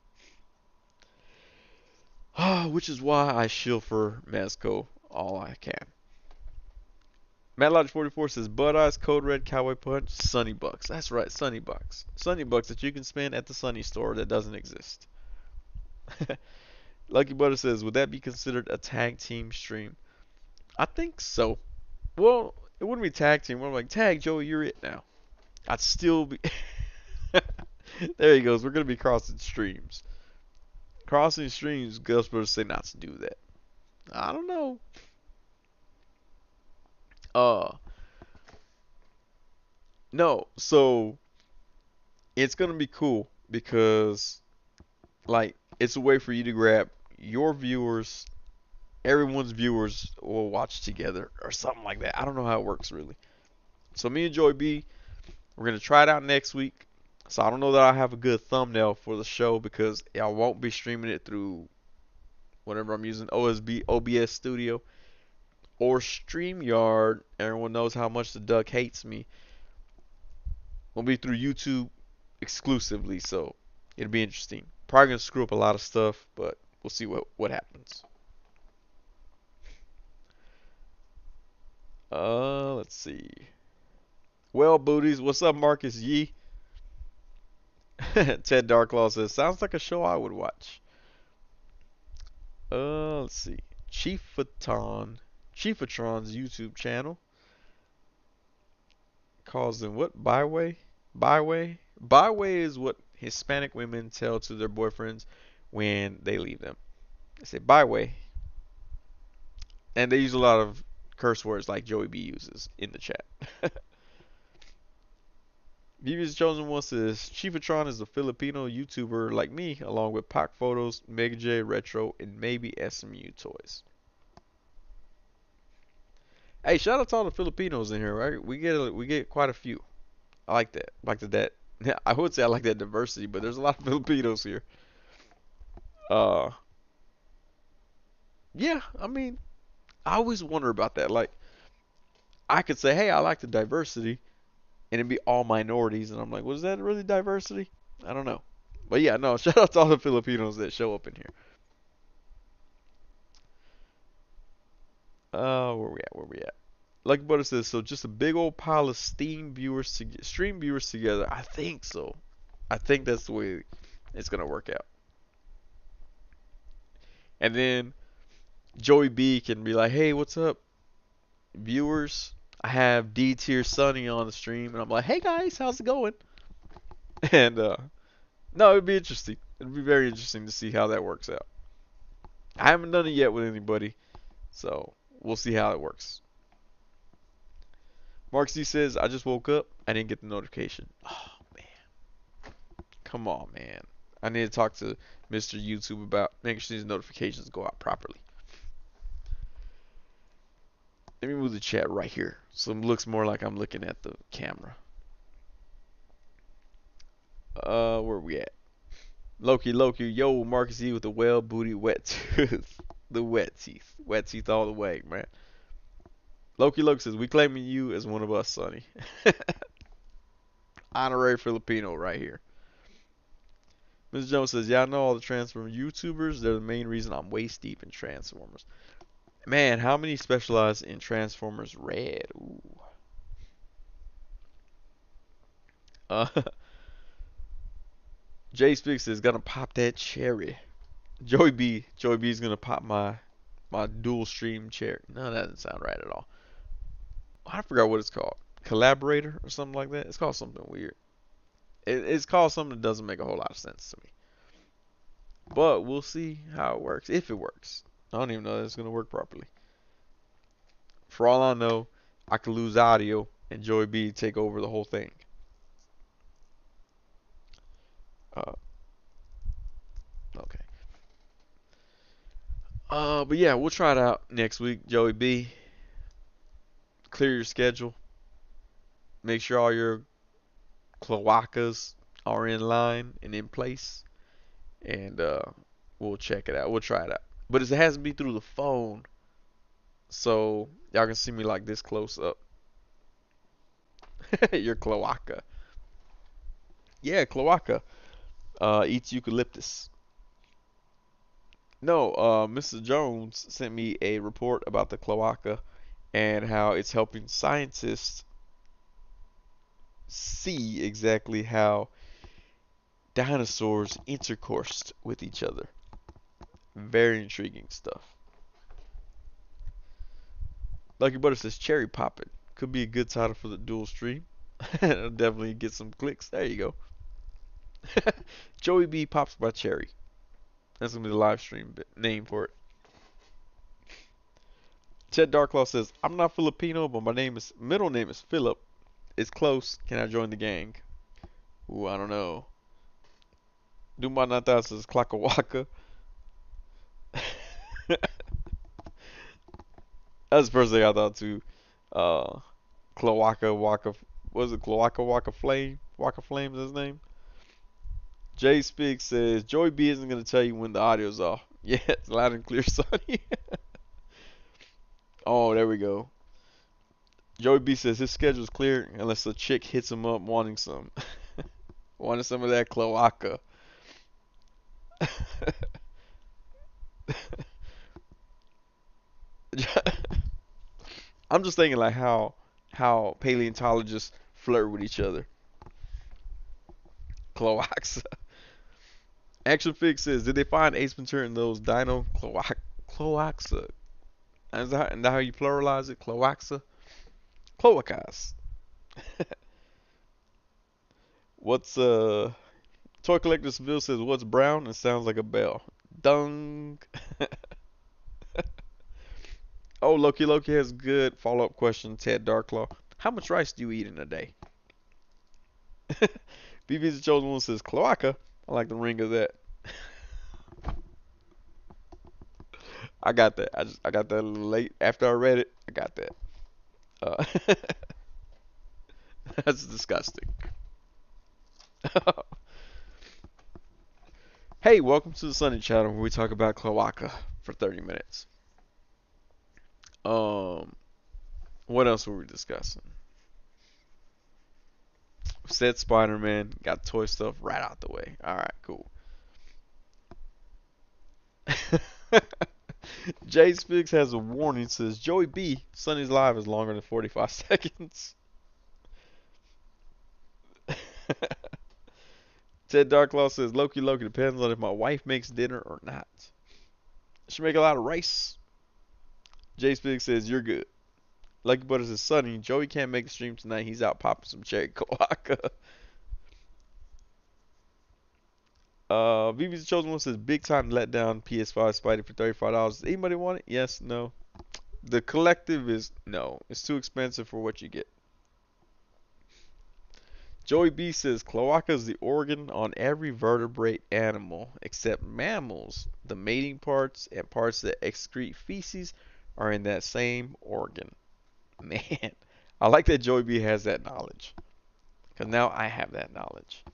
Which is why I shill for Mezco all I can. Matt Lodge 44 says Bud Eyes, Code Red, Cowboy Punch, Sunny Bucks. That's right, Sunny Bucks. Sunny Bucks that you can spend at the Sunny store that doesn't exist. Lucky Butter says, would that be considered a tag team stream? I think so. Well, it wouldn't be tag team. We're like, tag Joey, you're it now. I'd still be. There he goes. We're gonna be crossing streams. Crossing streams, Ghostbusters say not to do that. I don't know. Uh, no. So it's gonna be cool because like it's a way for you to grab your viewers, everyone's viewers will watch together or something like that. I don't know how it works really. So me and Joy B, we're gonna try it out next week. So I don't know that I have a good thumbnail for the show because I won't be streaming it through whatever I'm using, OBS Studio or StreamYard. Everyone knows how much the duck hates me. Will be through YouTube exclusively, so it'll be interesting. Probably gonna screw up a lot of stuff, but we'll see what happens. Let's see. Well, booties, what's up, Marcus Yee? Ted Darklaw says, sounds like a show I would watch. Let's see. Chiefatron, Chiefatron's YouTube channel calls them what? Byway? Byway? Byway is what Hispanic women tell to their boyfriends when they leave them. They say byway. And they use a lot of curse words like Joey B uses in the chat. Vivi's chosen one says Chifatron is a Filipino YouTuber like me, along with Pac Photos, Mega J Retro, and maybe SMU Toys. Hey, shout out to all the Filipinos in here, right? We get quite a few. I like that. That. I would say I like that diversity, but there's a lot of Filipinos here. Uh, yeah, I mean, I always wonder about that. Like, I could say, hey, I like the diversity, and it'd be all minorities, and I'm like, was that really diversity? I don't know. But yeah, no, shout out to all the Filipinos that show up in here. Where we at? Where we at? Lucky Butter says, so just a big old pile of stream viewers together. I think so. I think that's the way it's gonna work out. And then Joey B can be like, hey, what's up, viewers? I have D tier Sonny on the stream, and I'm like, hey guys, how's it going? And no, it'd be interesting. It'd be very interesting to see how that works out. I haven't done it yet with anybody, so we'll see how it works. Mark C says, I just woke up. I didn't get the notification. Oh, man. Come on, man. I need to talk to Mr. YouTube about making sure these notifications go out properly. Let me move the chat right here so it looks more like I'm looking at the camera. Where we at? Loki, yo, Marcus E with the well booty wet tooth. The wet teeth. Wet teeth all the way, man. Loki says, we claiming you as one of us, Sonny. Honorary Filipino right here. Mr. Jones says, yeah, I know all the Transformers YouTubers. They're the main reason I'm waist deep in Transformers. Man, how many specialize in Transformers Red? Ooh. Jay Speaks says, gonna pop that cherry. Joey B is gonna pop my dual stream cherry. No, that doesn't sound right at all. I forgot what it's called. Collaborator or something like that. It's called something weird. It's called something that doesn't make a whole lot of sense to me. But we'll see how it works. If it works. I don't even know that it's going to work properly. For all I know, I could lose audio and Joey B take over the whole thing. Okay. But yeah, we'll try it out next week, Joey B. Clear your schedule. Make sure all your cloacas are in line and in place. And we'll check it out. We'll try it out. But it has to be through the phone. So y'all can see me like this close up. Your cloaca. Yeah, cloaca. Eats eucalyptus. No, Mrs. Jones sent me a report about the cloaca and how it's helping scientists see exactly how dinosaurs intercoursed with each other. Very intriguing stuff. Lucky Butter says cherry poppin'. Could be a good title for the dual stream. It'll definitely get some clicks. There you go. Joey B pops my cherry. That's gonna be the live stream name for it. Chet Darklaw says, I'm not Filipino, but my middle name is Philip. It's close. Can I join the gang? Ooh, I don't know. Duma Nata says Klakawaka. That's the first thing I thought too. Cloaca Waka, what is it? Cloaca Waka Flame? Waka Flame is his name. Jay Speaks says Joey B isn't gonna tell you when the audio's off. Yeah, it's loud and clear, Sonny. Oh, there we go. Joey B says his schedule's clear unless a chick hits him up wanting some, wanting some of that cloaca. I'm just thinking like how paleontologists flirt with each other. Cloaca. Action Fix says, did they find Ace Ventura in those cloaxa? Is that how you pluralize it? Cloaxa? Cloacas. What's Toy Collector Seville says, what's brown? It sounds like a bell. Dung. Oh, Loki Loki has good follow-up question. Ted Darklaw. How much rice do you eat in a day? BB's the chosen one says cloaca. I like the ring of that. I got that. I got that a little late after I read it. I got that. Uh, that's disgusting. Hey, welcome to the Sonny channel where we talk about cloaca for 30 minutes. Um, what else were we discussing? Said Spider-Man got toy stuff right out the way. All right, cool. Jay Spiggs has a warning. Says Joey B. Sonny's live is longer than 45 seconds. Ted Darklaw says Loki Loki depends on if my wife makes dinner or not. She make a lot of rice. Jay Spiggs says you're good. Lucky Butter says Sonny. Joey can't make the stream tonight. He's out popping some cherry coca. VB's the chosen one says big time letdown PS5 Spidey for $35. Does anybody want it? Yes, no. The collective is no. It's too expensive for what you get. Joey B says cloaca is the organ on every vertebrate animal except mammals. The mating parts and parts that excrete feces are in that same organ. Man, I like that Joey B has that knowledge. Because now I have that knowledge.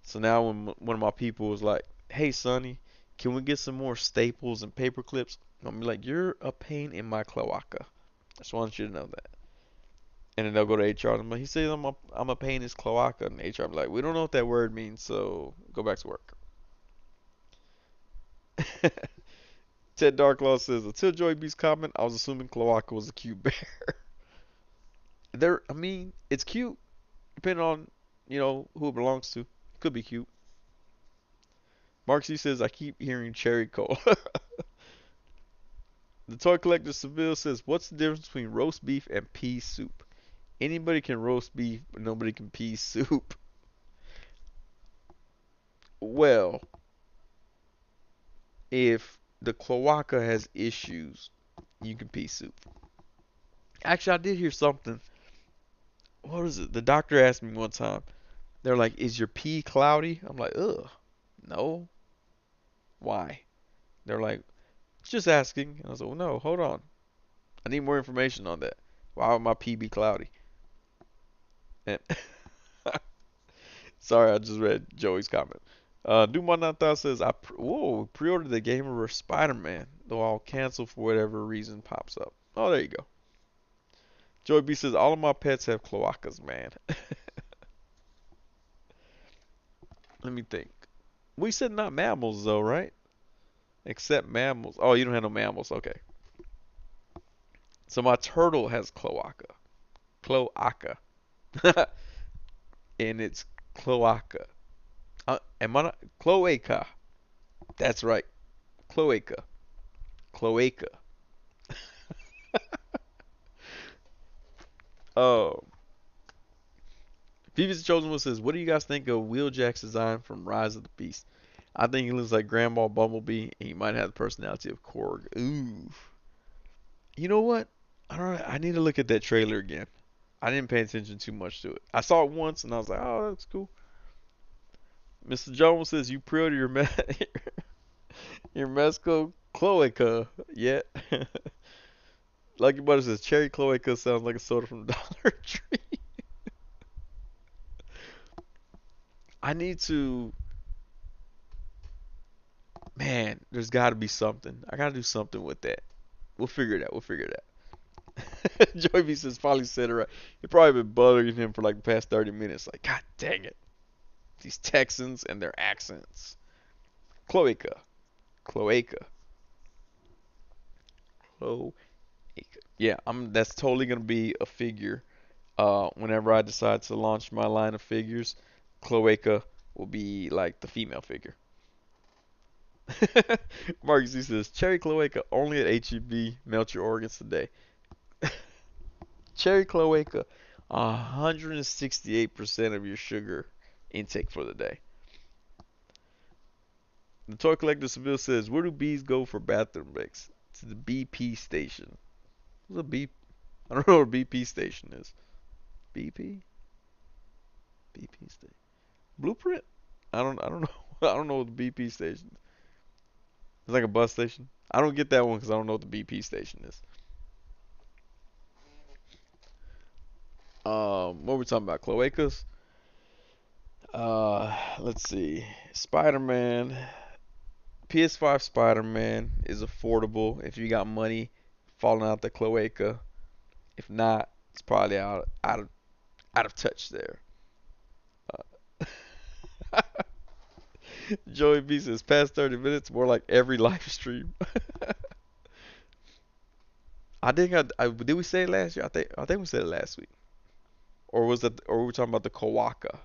So now when one of my people was like, hey, Sonny, can we get some more staples and paper clips? I'm gonna be like, you're a pain in my cloaca. I just want you to know that. And then they'll go to HR and I'm like, he says I'm a pain in his cloaca. And HR be like, we don't know what that word means, so go back to work. Ted Darklaw says, until Joey B's comment, I was assuming cloaca was a cute bear. I mean, it's cute, depending on, who it belongs to. Could be cute. Mark C says, I keep hearing cherry cola. The toy collector Seville says, what's the difference between roast beef and pea soup? Anybody can roast beef, but nobody can pea soup. Well, if the cloaca has issues, you can pea soup. Actually, I did hear something. What was it? The doctor asked me one time. They're like, is your pee cloudy? I'm like, ugh, no. Why? They're like, just asking. And I was like, well, no, hold on. I need more information on that. Why would my pee be cloudy? And sorry, I just read Joey's comment. Dumont9000 says, pre-ordered the Gamer vs. Spider-Man, though I'll cancel for whatever reason pops up. Oh, there you go. Joey B says, all of my pets have cloacas, man. Let me think. We said not mammals, though, right? Except mammals. Oh, you don't have no mammals. Okay. So my turtle has cloaca. Cloaca. And it's cloaca. Am I not? Cloaca. That's right. Cloaca. Cloaca. Oh. Phoebe's the Chosen One says, what do you guys think of Wheeljack's design from Rise of the Beast? I think he looks like Grandma Bumblebee, and he might have the personality of Korg. Ooh. You know what? I don't know. I need to look at that trailer again. I didn't pay attention too much to it. I saw it once, and I was like, oh, that's cool. Mr. Jones says, you pre-order your Mesco Cloaca yet? Lucky Butter says, cherry cloaca sounds like a soda from Dollar Tree. I need to. Man, there's got to be something. I got to do something with that. We'll figure it out. We'll figure it out. Joy B says, finally said it right. It probably been bugging him for like the past 30 minutes. Like, God dang it. These Texans and their accents. Cloaca. Cloaca. Cloaca. Yeah, that's totally going to be a figure. Whenever I decide to launch my line of figures, Cloaca will be like the female figure. Marcus, he says cherry cloaca only at HEB. Melt your organs today. Cherry cloaca, 168% of your sugar intake for the day. The toy collector Seville says, where do bees go for bathroom breaks? To the BP station. What's a B? I don't know what a BP station is. BP? BP station. Blueprint? I don't know. I don't know what the BP station is. It's like a bus station. I don't get that one because I don't know what the BP station is. What were we talking about? Cloacas? Let's see. Spider-Man. PS5 Spider-Man is affordable if you got money falling out the cloaca. If not, it's probably out of touch there. Uh, Joey B says past 30 minutes more like every live stream. I think did we say it last year? I think we said it last week. Or were we talking about the cloaca?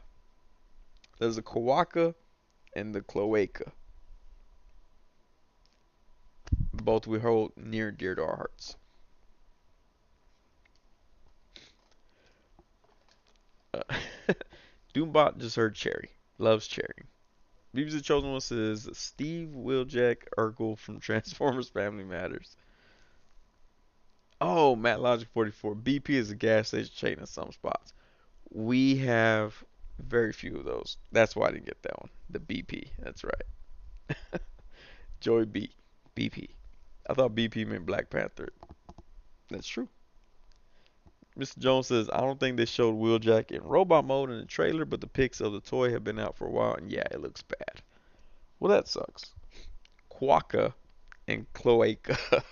There's a cloaca and the cloaca. Both we hold near and dear to our hearts. Uh, Doombot just heard Cherry. Loves Cherry. BB's the chosen one says Steve Wheeljack Urkel from Transformers Family Matters. Oh, Matt Logic 44. BP is a gas station chain in some spots. We have very few of those. That's why I didn't get that one. The BP. That's right. Joey B. BP. I thought BP meant Black Panther. That's true. Mr. Jones says, I don't think they showed Wheeljack in robot mode in the trailer, but the pics of the toy have been out for a while, and yeah, it looks bad. Well, that sucks. Quokka and Cloaca.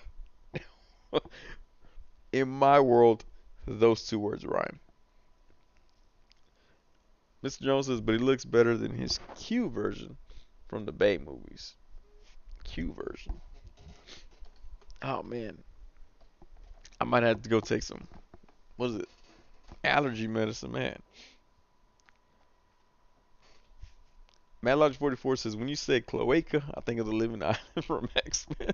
In my world, those two words rhyme. Mr. Jones says, but he looks better than his Q version from the Bay movies. Q version. Oh man, I might have to go take some. What is it? Allergy medicine, man. Madlodge 44 says, when you say cloaca, I think of the living island from X-Men.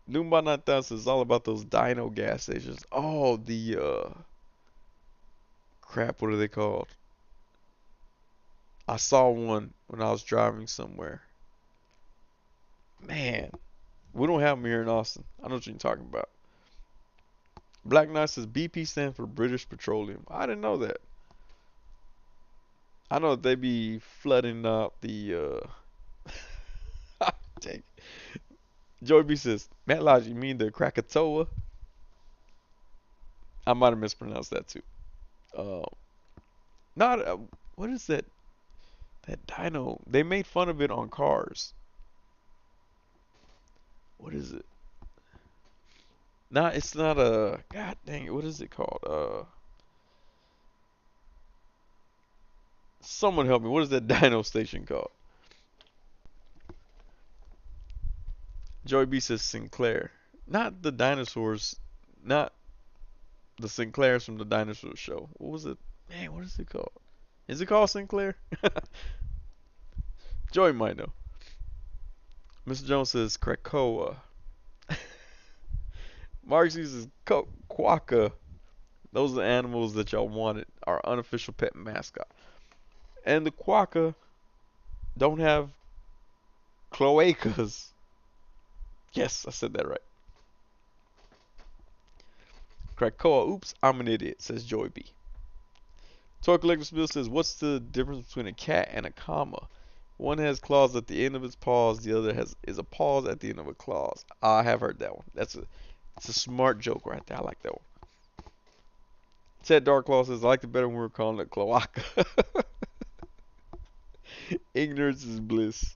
Doombot 9000 says, it's all about those dino gas stations. Oh, crap, what are they called? I saw one when I was driving somewhere. Man, we don't have them here in Austin. I know what you're talking about. Black Knight says BP stands for British Petroleum. I didn't know that. I know that they be flooding out the dang. Joey B says, Matt Lodge, you mean the Krakatoa? I might have mispronounced that too. Uh, not what is that dino? They made fun of it on Cars. What is it? It's not a. God dang it! What is it called? Someone help me. What is that dino station called? Joey B says Sinclair. Not the dinosaurs. Not the Sinclairs from the dinosaur show. What was it? Man, what is it called? Is it called Sinclair? Joey might know. Mr. Jones says Krakoa. Mark uses Quokka. Those are the animals that y'all wanted. Our unofficial pet mascot. And the Quokka don't have cloacas. Yes, I said that right. Krakoa. Oops, I'm an idiot, says Joey B. Toy Collector Bill says, what's the difference between a cat and a comma? One has claws at the end of its paws, the other is a pause at the end of a claws. I have heard that one. It's a smart joke right there. I like that one. Ted Darklaw says, I liked it better when we were calling it cloaca. Ignorance is bliss.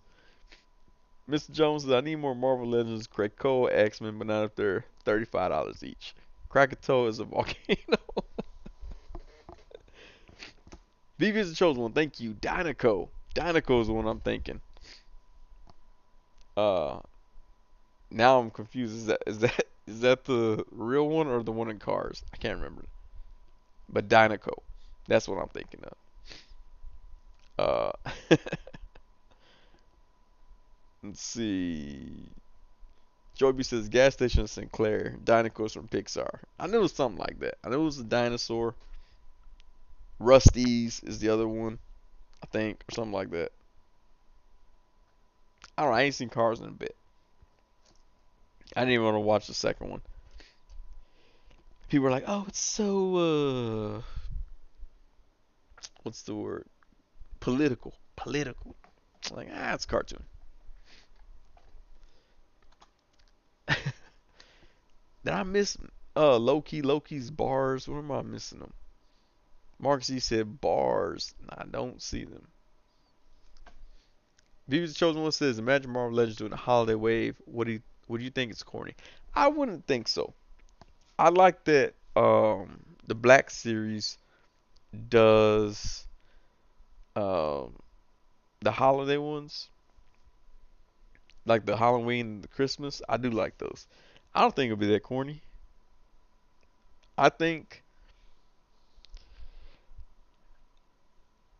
Mr. Jones says, I need more Marvel Legends, Krakoa, X-Men, but not if they're $35 each. Krakatoa is a volcano. VV is the chosen one. Thank you. Dinoco. Dinoco is the one I'm thinking. Uh, Now I'm confused. Is that the real one or the one in Cars? I can't remember. But Dinoco. That's what I'm thinking of. Let's see. Joby says gas station Sinclair, dinosaurs from Pixar. I knew it was something like that. I knew it was a dinosaur. Rusty's is the other one, I think, or something like that. I don't know. I ain't seen Cars in a bit. I didn't even want to watch the second one. People were like, "Oh, it's so what's the word? Political, political." Like, it's a cartoon. Did I miss Loki's bars? What am I missing them? Mark Z said bars. Nah, I don't see them. Views the chosen one says, "Imagine Marvel Legends doing a holiday wave. Would you think it's corny?" I wouldn't think so. I like that the Black series does um the holiday ones, like the Halloween and the Christmas. I do like those. I don't think it'll be that corny. I think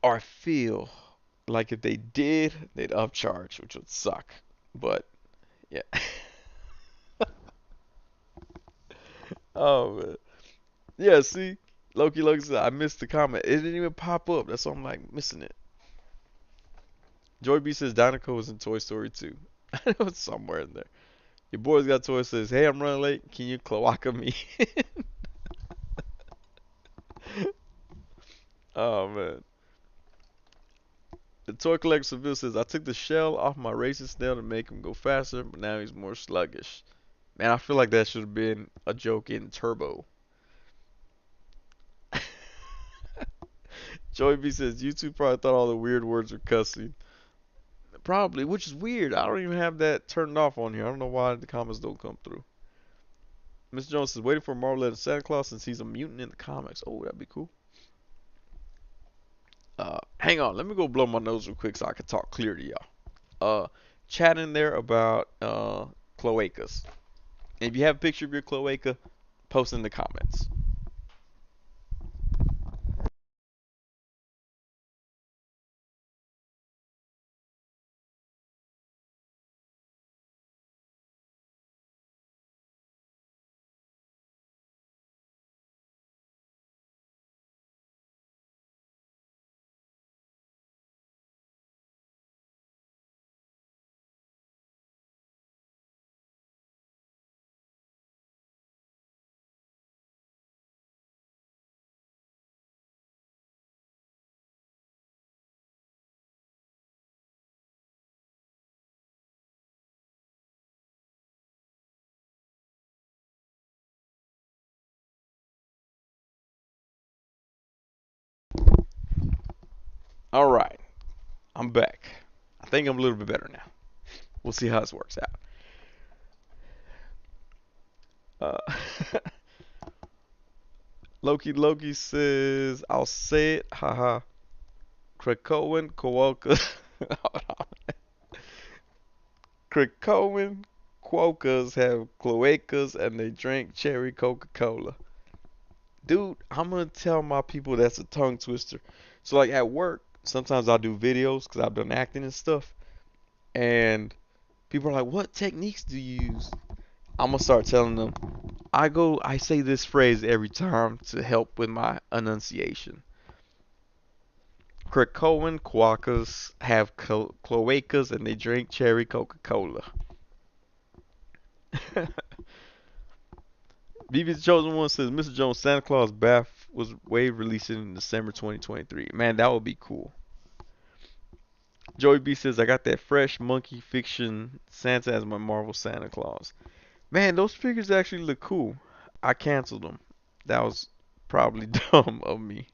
or feel like if they did, they'd upcharge, which would suck. But yeah. Oh man. Yeah, see? Loki said I missed the comment. It didn't even pop up. That's why I'm like missing it. Joy B says Dinoco was in Toy Story 2. I know it's somewhere in there. Your boy's got toy says, "Hey, I'm running late. Can you cloaca me?" Oh man. The toy collector Seville says, "I took the shell off my racing snail to make him go faster, but now he's more sluggish." Man, I feel like that should have been a joke in Turbo. Joey B says, "YouTube probably thought all the weird words were cussing." Probably, which is weird. I don't even have that turned off on here. I don't know why the comments don't come through. Mr. Jones says, "Waiting for Marvel and Santa Claus since he's a mutant in the comics." Oh, that'd be cool. Hang on, let me go blow my nose real quick so I can talk clear to y'all. Uh, Chatting there about cloacas. And if you have a picture of your cloaca, post in the comments. All right, I'm back. I think I'm a little bit better now. We'll see how this works out. Loki says, "I'll say it, haha. Krakoan Kowalka." Krakoan Quokkas have cloacas and they drink cherry Coca-Cola. Dude, I'm gonna tell my people that's a tongue twister. So like at work, sometimes I do videos because I've done acting and stuff, and people are like, "What techniques do you use?" I'm gonna start telling them. I say this phrase every time to help with my enunciation. Krakoan quackers have cloacas and they drink cherry Coca-Cola. BB the Chosen One says Mr. Jones Santa Claus Bath was wave releasing in December 2023. Man, that would be cool. Joey B says I got that fresh monkey fiction Santa as my Marvel Santa Claus. Man, those figures actually look cool. I canceled them. That was probably dumb of me.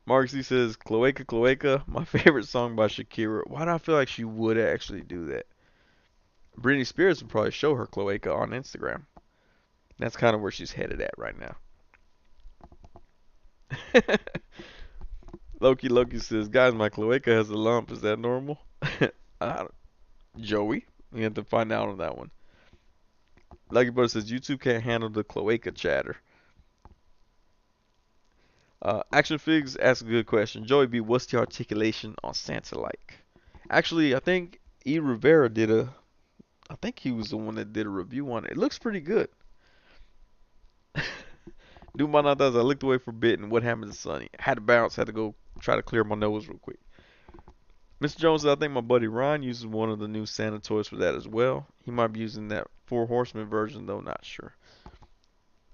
Mark C says Cloaca Cloaca, my favorite song by Shakira. Why do I feel like she would actually do that? Britney Spears would probably show her Cloaca on Instagram. That's kind of where she's headed at right now. Loki says, "Guys, my cloaca has a lump. Is that normal?" uh, Joey, we have to find out on that one. Lucky Brother says, "YouTube can't handle the cloaca chatter." Action Figs asks a good question. Joey B, what's the articulation on Santa like? Actually, I think E. Rivera did a, I think he was the one that did a review on it. It looks pretty good. Do my not does. I looked away for a bit, and what happened to Sonny? Had to bounce. Had to go try to clear my nose real quick. Mr. Jones said, I think my buddy Ryan uses one of the new Santa toys for that as well. He might be using that Four Horsemen version, though, not sure.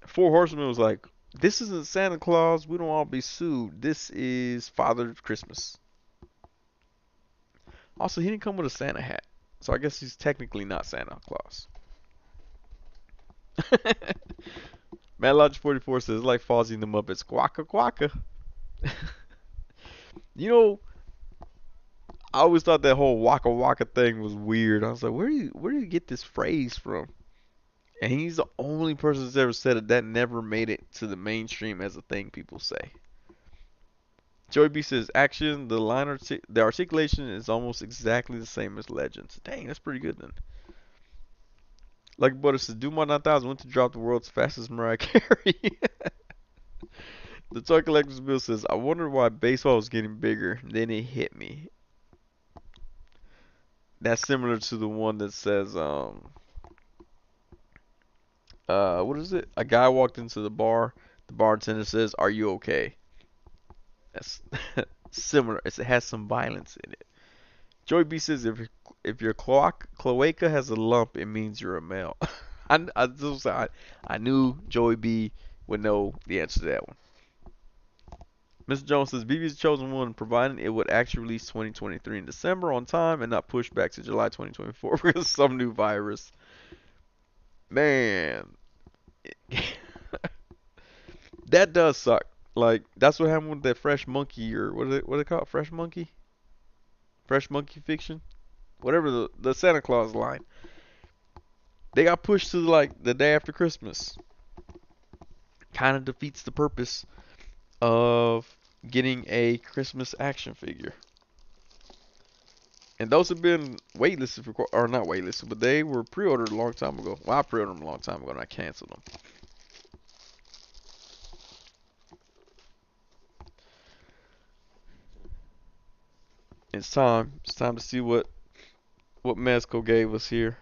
Four Horsemen was like, this isn't Santa Claus. We don't all be sued. This is Father Christmas. Also, he didn't come with a Santa hat. So I guess he's technically not Santa Claus. Mad Logic 44 says, like Fozzie and the Muppets. Quacka quacka. You know, I always thought that whole waka waka thing was weird. I was like, where do you get this phrase from? And he's the only person that's ever said it that never made it to the mainstream as a thing people say. Joey B says, action, the articulation is almost exactly the same as Legends. Dang, that's pretty good then. Like Butter says, Dumont 9000 went to drop the world's fastest Mariah Carey. The Toy Collector's Bill says, I wonder why baseball was getting bigger. Then it hit me. That's similar to the one that says, what is it? A guy walked into the bar. The bartender says, "Are you okay?" That's similar. It has some violence in it. Joey B says, if your cloaca has a lump, it means you're a male. I knew Joey B would know the answer to that one. Mr. Jones says BB's the chosen one, providing it would actually release 2023 in December on time and not pushed back to July 2024 because of some new virus. Man, that does suck. Like that's what happened with that Fresh Monkey or what they call it? Fresh Monkey? Fresh Monkey Fiction? Whatever the Santa Claus line. They got pushed to like the day after Christmas. Kind of defeats the purpose of getting a Christmas action figure. And those have been waitlisted for, or not waitlisted, but they were pre-ordered a long time ago. Well, I pre-ordered them a long time ago and I canceled them. It's time. It's time to see what Mezco gave us here.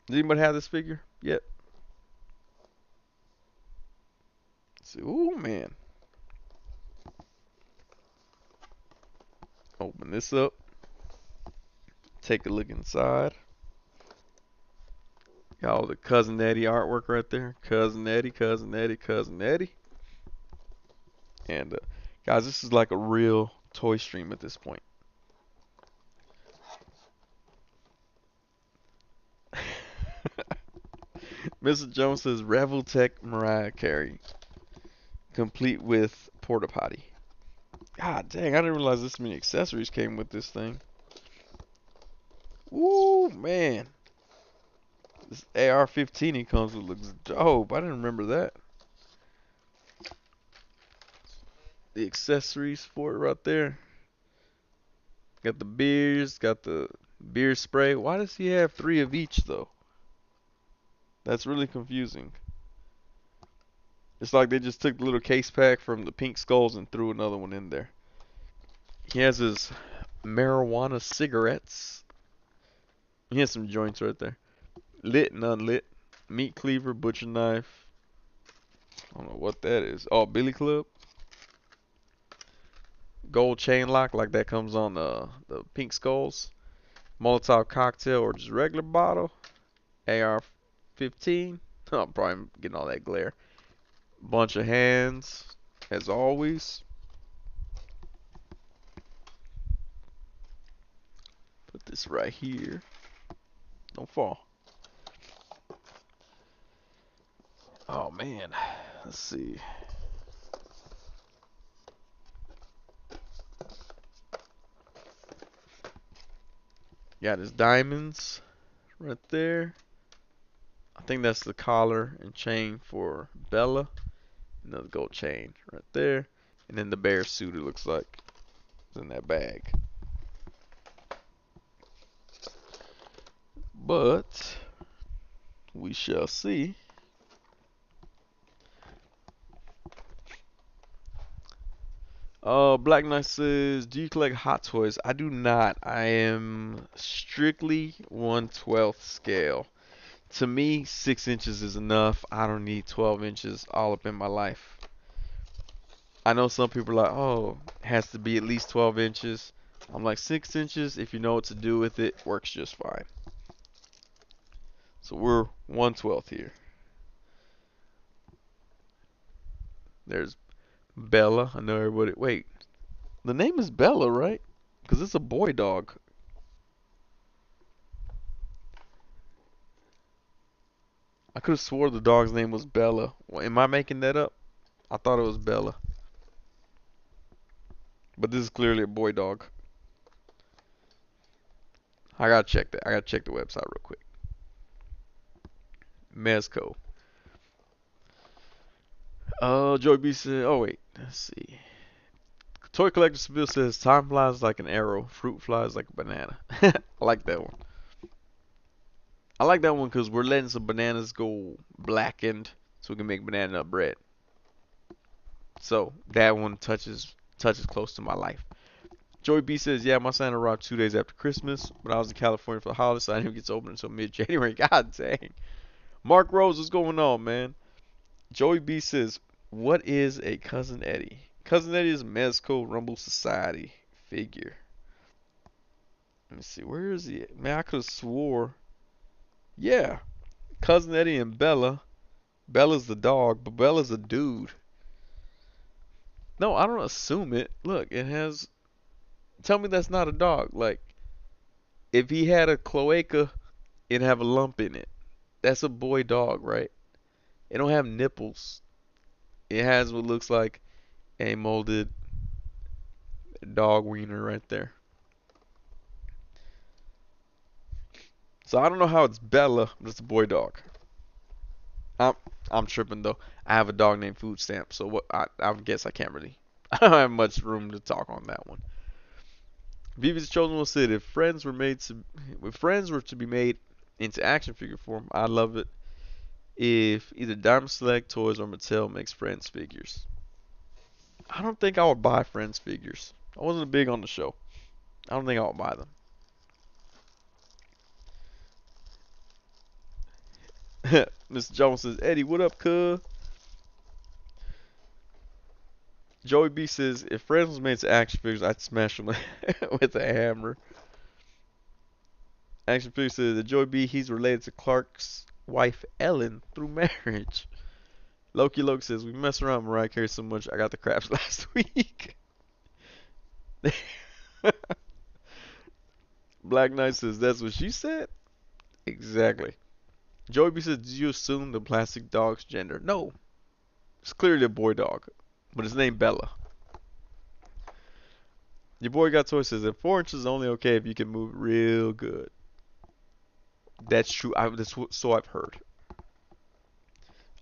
Does anybody have this figure yet? Let's see. Ooh, man. Open this up. Take a look inside. Got all the Cousin Eddie artwork right there. Cousin Eddie, Cousin Eddie, Cousin Eddie. And guys, this is like a real toy stream at this point. Mr. Jones says Revel Tech Mariah Carey, complete with porta potty. God dang, I didn't realize this many accessories came with this thing. Ooh, man. This AR-15 he comes with looks dope. I didn't remember that. The accessories for it right there. Got the beers, got the beer spray. Why does he have 3 of each though? That's really confusing. It's like they just took the little case pack from the pink skulls and threw another one in there. He has his marijuana cigarettes. He has some joints right there. Lit and unlit. Meat cleaver, butcher knife. I don't know what that is. Oh, Billy Club. Gold chain lock like that comes on the pink skulls. Molotov cocktail or just regular bottle. AR-15. I'm probably getting all that glare. Bunch of hands, as always. Put this right here. Don't fall. Oh man, let's see. Got his diamonds right there. I think that's the collar and chain for Bella. Another gold chain right there. And then the bear suit, it looks like, is in that bag. But we shall see. Black Knight says, do you collect Hot Toys? I do not. I am strictly 1/12 scale. To me, 6 inches is enough. I don't need 12 inches all up in my life. I know some people are like, oh, it has to be at least 12 inches. I'm like, 6 inches, if you know what to do with it, works just fine. So we're 1/12 here. There's Bella. I know everybody. Wait, the name is Bella, right? Because it's a boy dog. I could have swore the dog's name was Bella. Am I making that up? I thought it was Bella. But this is clearly a boy dog. I gotta check that. I gotta check the website real quick. Mezco. Joey B said, oh wait, let's see. Toy Collector Seville says, time flies like an arrow, fruit flies like a banana. I like that one. I like that one because we're letting some bananas go blackened so we can make banana nut bread. So that one touches close to my life. Joey B says, yeah, my Santa arrived 2 days after Christmas, but I was in California for the holidays, so I didn't get to open until mid-January. God dang. Mark Rose, what's going on, man? Joey B says, what is a Cousin Eddie? Cousin Eddie is a Mezco Rumble Society figure. Let me see, where is he at? Man, I could have swore. Yeah, Cousin Eddie and Bella. Bella's the dog, but Bella's a dude. No, I don't assume it. Look, it has. Tell me that's not a dog. Like, if he had a cloaca, it'd have a lump in it. That's a boy dog, right? It don't have nipples. It has what looks like a molded dog wiener right there. So I don't know how it's Bella, but it's a boy dog. I'm I'm tripping though. I have a dog named Food Stamp, so what? I guess I can't really. I don't have much room to talk on that one. Vivi's chosen one said, if friends were to be made into action figure form, I'd love it if either Diamond Select Toys or Mattel makes Friends figures. I don't think I would buy Friends figures. I wasn't big on the show. I don't think I would buy them. Mr. Jones says, Eddie, what up, cuz? Joey B says, if Friends was made into action figures, I'd smash them with a hammer. Action figure says that Joey B, he's related to Clark's wife Ellen through marriage. Loki says, we mess around with Mariah Carey so much, I got the craps last week. Black Knight says, that's what she said? Exactly. Joey B says, did you assume the plastic dog's gender? No. It's clearly a boy dog, but it's named Bella. Your boy got toy says that 4 inches is only okay if you can move real good. That's true. So I've heard.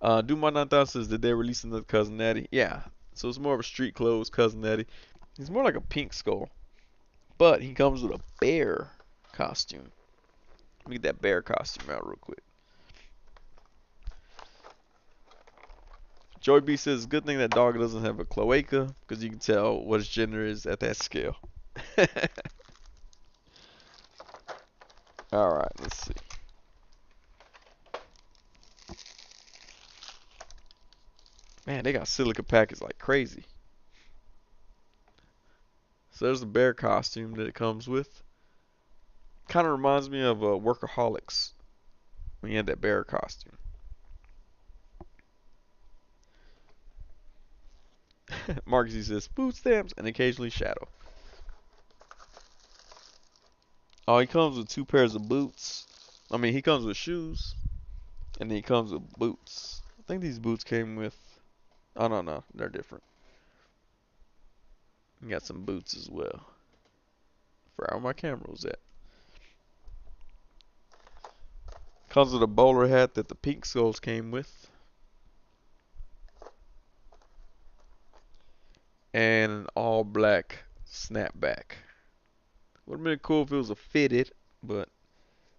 Dumont 9000 says that they're releasing the Cousin Eddie. Yeah. So it's more of a street clothes Cousin Eddie. He's more like a pink skull. But he comes with a bear costume. Let me get that bear costume out real quick. Joy B says, good thing that dog doesn't have a cloaca, because you can tell what his gender is at that scale. Alright, let's see. Man, they got silica packets like crazy. So there's the bear costume that it comes with. Kind of reminds me of Workaholics when you had that bear costume. Marksy says food stamps and occasionally Shadow. Oh, he comes with 2 pairs of boots. I mean, he comes with shoes, and then he comes with boots. I think these boots came with. Oh no, they're different. You got some boots as well. For where my camera was at. Comes with a bowler hat that the pink skulls came with. And an all black snapback. Would have been cool if it was a fitted, but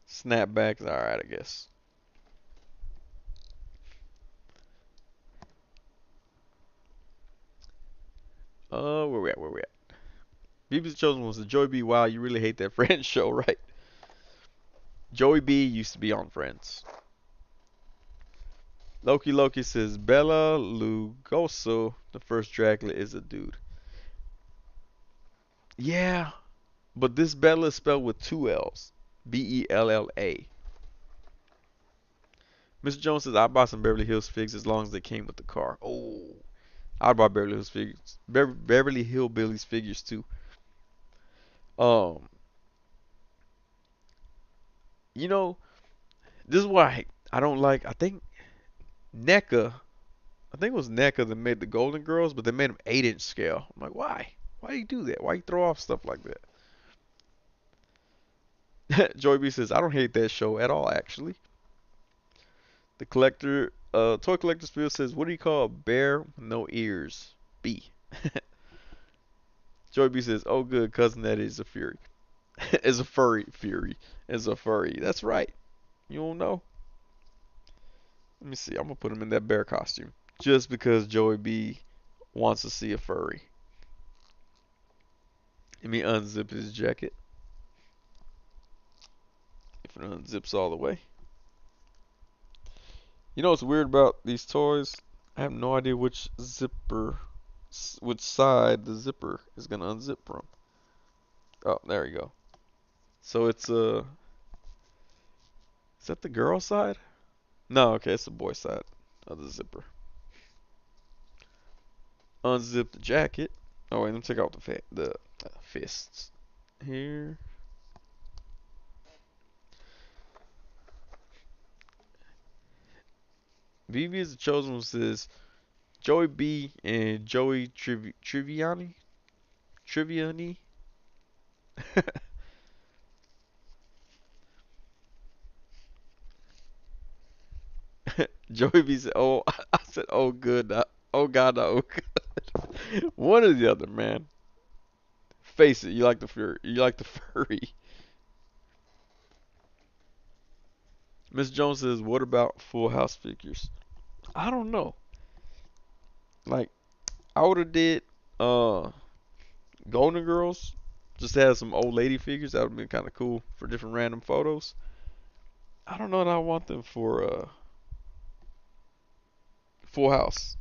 snapback's alright, I guess. Where we at? BB's chosen was the Joey B. Wow, you really hate that Friends show, right? Joey B used to be on Friends. Loki says Bella Lugoso, the first Dracula, is a dude. Yeah, but this Bella is spelled with two L's. Bella. Mr. Jones says I bought some Beverly Hills figs as long as they came with the car. Oh, I'd buy Beverly Hills figures. Beverly Hillbillies figures too. Um, you know, this is why I don't like. I think NECA. I think it was NECA that made the Golden Girls, but they made them 8-inch scale. I'm like, why? Why do you do that? Why you throw off stuff like that? Joy B says I don't hate that show at all, actually. The collector, toy collector spiel says, what do you call a bear with no ears? B. Joy B says, oh good, cousin, that is a fury. Is a furry fury. Is a furry. That's right. You don't know? Let me see. I'm gonna put him in that bear costume just because Joey B wants to see a furry. Let me unzip his jacket. If it unzips all the way. You know what's weird about these toys? I have no idea which which side the zipper is gonna unzip from. Oh, there you go. So it's is that the girl side? No, okay, it's the boy side of the zipper. Unzip the jacket. Oh wait, let me take out the fists here. Vivi is the chosen one says Joey B and Joey Triviani. Joey B said, "Oh, I said, oh good, oh God, oh good." One or the other, man. Face it, you like the furry. You like the furry. Miss Jones says, "What about Full House figures?" I don't know. Like I would have did uh Golden Girls. Just had some old lady figures. That would have been kind of cool for different random photos. I don't know that I want them for Full House.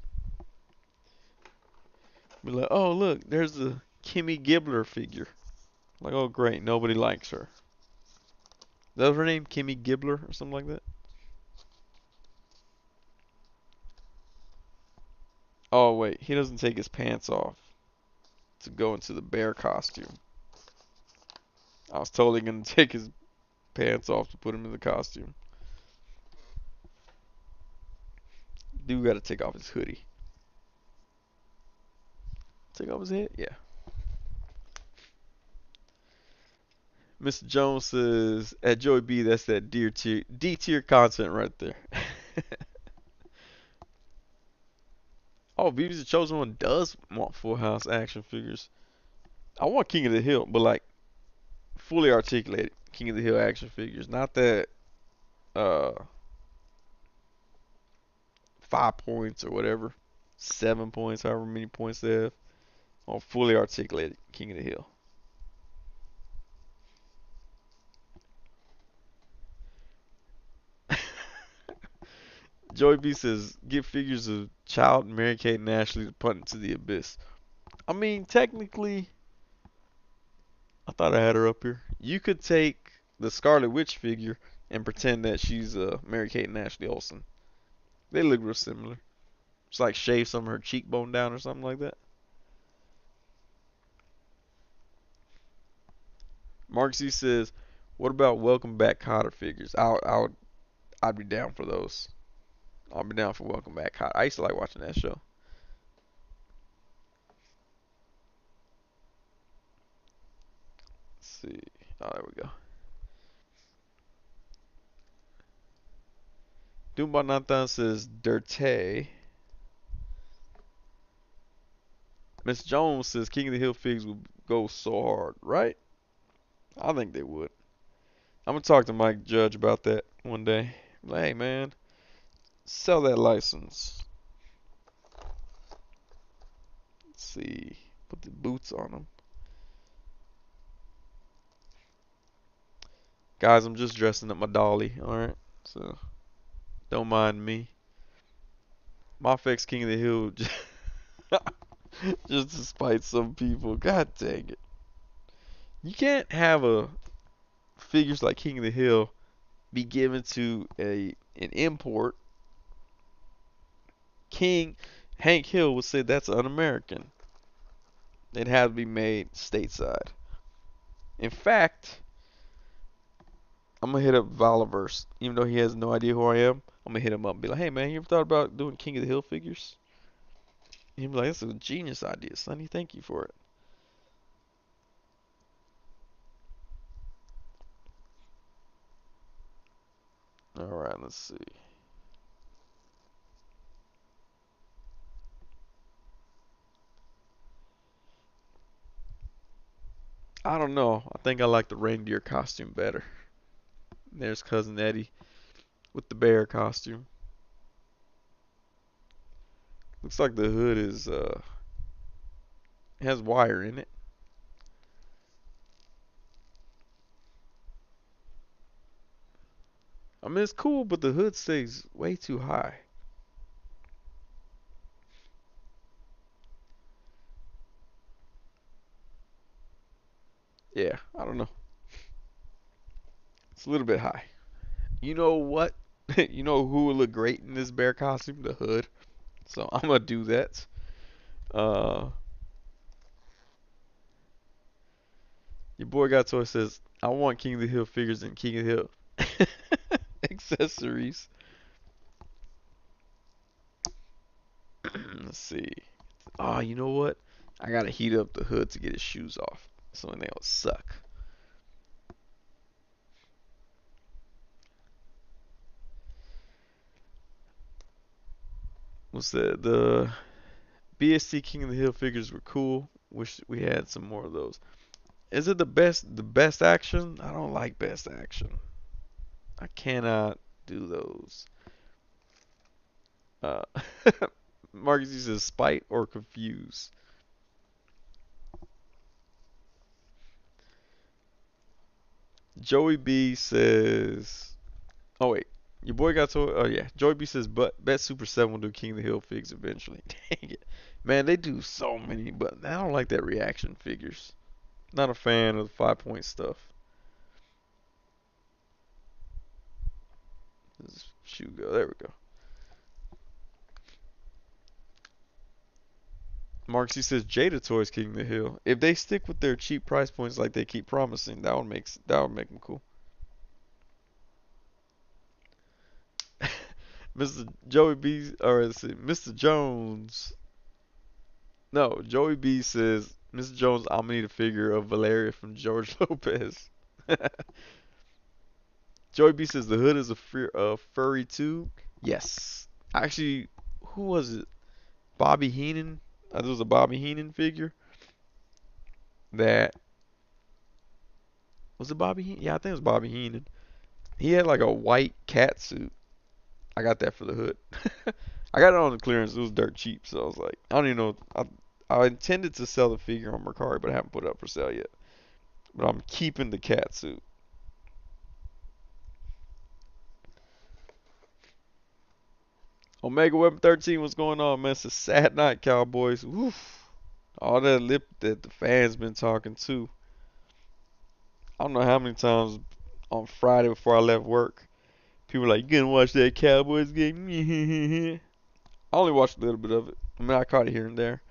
Be like, oh look, there's the Kimmy Gibbler figure. Like, oh great, nobody likes her. Is that her name, Kimmy Gibbler or something like that? Oh wait, he doesn't take his pants off to go into the bear costume. I was totally gonna take his pants off to put him in the costume. Dude gotta take off his hoodie. Take off his head? Yeah. Mr. Jones says, at Joey B, that's that D tier content right there. Oh, BB's the chosen one does want Full House action figures. I want King of the Hill, but like fully articulated King of the Hill action figures, not that uh 5 points or whatever, 7 points, however many points they have. On fully articulated King of the Hill. Joey B says, get figures of Child, Mary Kate, and Ashley to punt into the abyss. I mean, technically, I thought I had her up here. You could take the Scarlet Witch figure and pretend that she's Mary Kate and Ashley Olsen. They look real similar. Just like shave some of her cheekbone down or something like that. Mark Z says, what about Welcome Back Cotter figures? I'd be down for those. I'll be down for Welcome Back Cotter. I used to like watching that show. Let's see. Oh, there we go. Doombot Nathan says Dirte. Miss Jones says King of the Hill figs would go so hard, right? I think they would. I'm gonna talk to Mike Judge about that one day. Like, hey man, sell that license. Let's see. Put the boots on them. Guys, I'm just dressing up my dolly, alright? So, don't mind me. My fix King of the Hill just to spite some people. God dang it. You can't have a figures like King of the Hill be given to an import. King Hank Hill would say that's un-American. It had to be made stateside. In fact, I'm gonna hit up Valiverse, even though he has no idea who I am. I'm gonna hit him up and be like, "Hey man, you ever thought about doing King of the Hill figures?" He'd be like, "That's a genius idea, Sonny. Thank you for it." All right, let's see. I don't know. I think I like the reindeer costume better. There's cousin Eddie with the bear costume. Looks like the hood is has wire in it. I mean, it's cool, but the hood stays way too high. Yeah, I don't know. It's a little bit high. You know what? You know who would look great in this bear costume? The hood. So I'm gonna do that. Uh, your boy got toy says I want King of the Hill figures and King of the Hill accessories. Let's see. Oh, you know what? I gotta heat up the hood to get his shoes off, so they don't suck. What's that? The BSC King of the Hill figures were cool. Wish we had some more of those. Is it the best? The best action? I don't like best action. I cannot do those. Uh, Marcus uses spite or confuse. Joey B says, "Oh wait, your boy got to. Oh yeah, Joey B says, but bet Super 7 will do King of the Hill figs eventually." Dang it, man, they do so many, but I don't like that reaction figures. Not a fan of the 5 point stuff. This shoe go. There we go. Marks he says Jada Toys King of the Hill. If they stick with their cheap price points like they keep promising, that would make them cool. Mr. Joey B or let's see, Mr. Jones. No, Joey B says Mr. Jones, I'm gonna need a figure of Valeria from George Lopez. Joey B says the hood is a furry too. Yes. Actually, who was it? Bobby Heenan. There was a Bobby Heenan figure that was it Bobby Heenan? Yeah, I think it was Bobby Heenan. He had like a white cat suit. I got that for the hood. I got it on the clearance. It was dirt cheap, so I was like, I don't even know. I intended to sell the figure on Mercari, but I haven't put it up for sale yet. But I'm keeping the cat suit. Omega Weapon 13, what's going on, man? It's a sad night, Cowboys. Woof. All that lip that the fans been talking too. I don't know how many times on Friday before I left work, people were like, "You gonna watch that Cowboys game?" I only watched a little bit of it. I mean, I caught it here and there.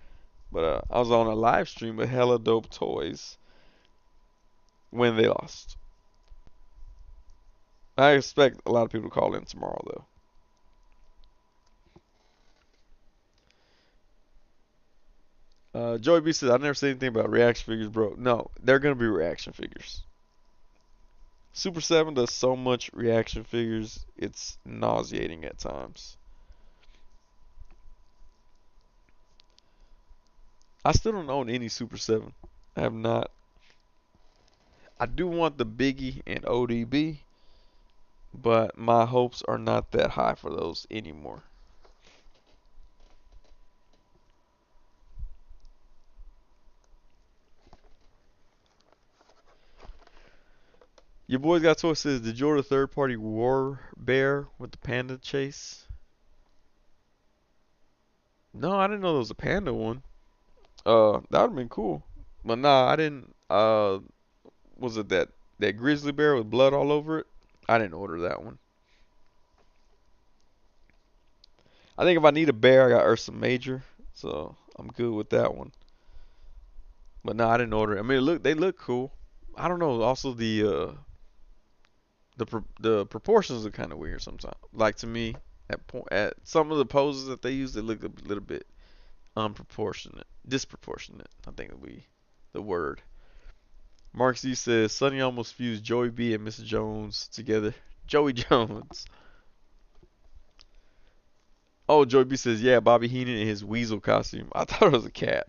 But I was on a live stream with Hella Dope Toys when they lost. I expect a lot of people to call in tomorrow, though. Joey B says, I never said anything about reaction figures, bro. No, they're going to be reaction figures. Super 7 does so much reaction figures, it's nauseating at times. I still don't own any Super 7. I have not. I do want the Biggie and ODB, but my hopes are not that high for those anymore. Your boys got toy says, did you order third party War Bear with the panda chase? No, I didn't know there was a panda one. That would've been cool. But nah, I didn't. Was it that grizzly bear with blood all over it? I didn't order that one. I think if I need a bear, I got Ursa Major, so I'm good with that one. But no, I didn't order it. I mean, they look cool. I don't know. Also, the proportions are kind of weird sometimes. Like to me, at some of the poses that they use, they look a little bit unproportionate, disproportionate. I think would be the word. Mark Z says Sonny almost fused Joey B and Mr. Jones together. Joey Jones. Oh, Joey B says, yeah, Bobby Heenan in his weasel costume. I thought it was a cat.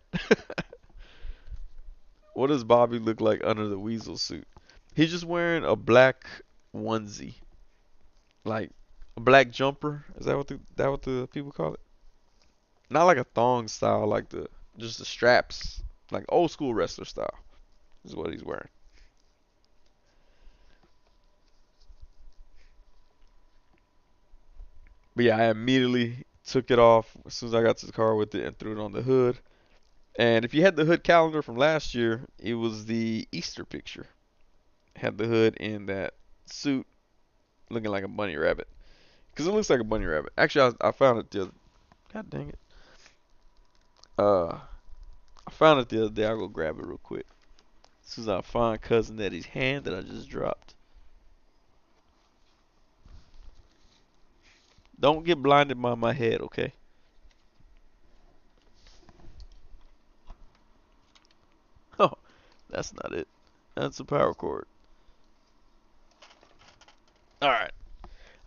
What does Bobby look like under the weasel suit? He's just wearing a black onesie, like a black jumper. Is that what the people call it? Not like a thong style, like the just the straps, like old school wrestler style. Is what he's wearing. But yeah, I immediately took it off as soon as I got to the car with it and threw it on the hood. And if you had the hood calendar from last year, it was the Easter picture. Had the hood in that suit looking like a bunny rabbit. Because it looks like a bunny rabbit. Actually, I found it the other. God dang it. Uh, I found it the other day. I'll go grab it real quick. As soon as I find Cousin Eddie's hand that I just dropped. Don't get blinded by my head, okay? Oh, that's not it. That's a power cord. Alright.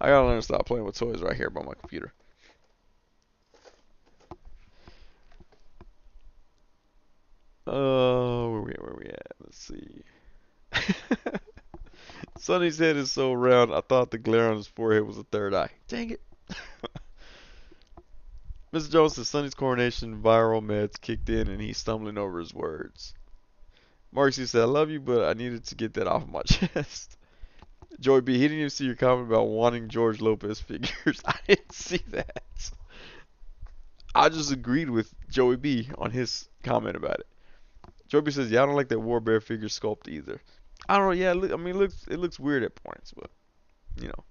I gotta learn to stop playing with toys right here by my computer. Where we at? Let's see. Sonny's head is so round, I thought the glare on his forehead was a third eye. Dang it. Mr. Jones says Sonny's coronation viral meds kicked in and he's stumbling over his words. Marcy said, I love you, but I needed to get that off my chest. Joey B, he didn't even see your comment about wanting George Lopez figures. I didn't see that. I just agreed with Joey B on his comment about it. Joey B says, yeah, I don't like that War Bear figure sculpt either. I don't know, yeah, I mean, it looks weird at points, but, you know.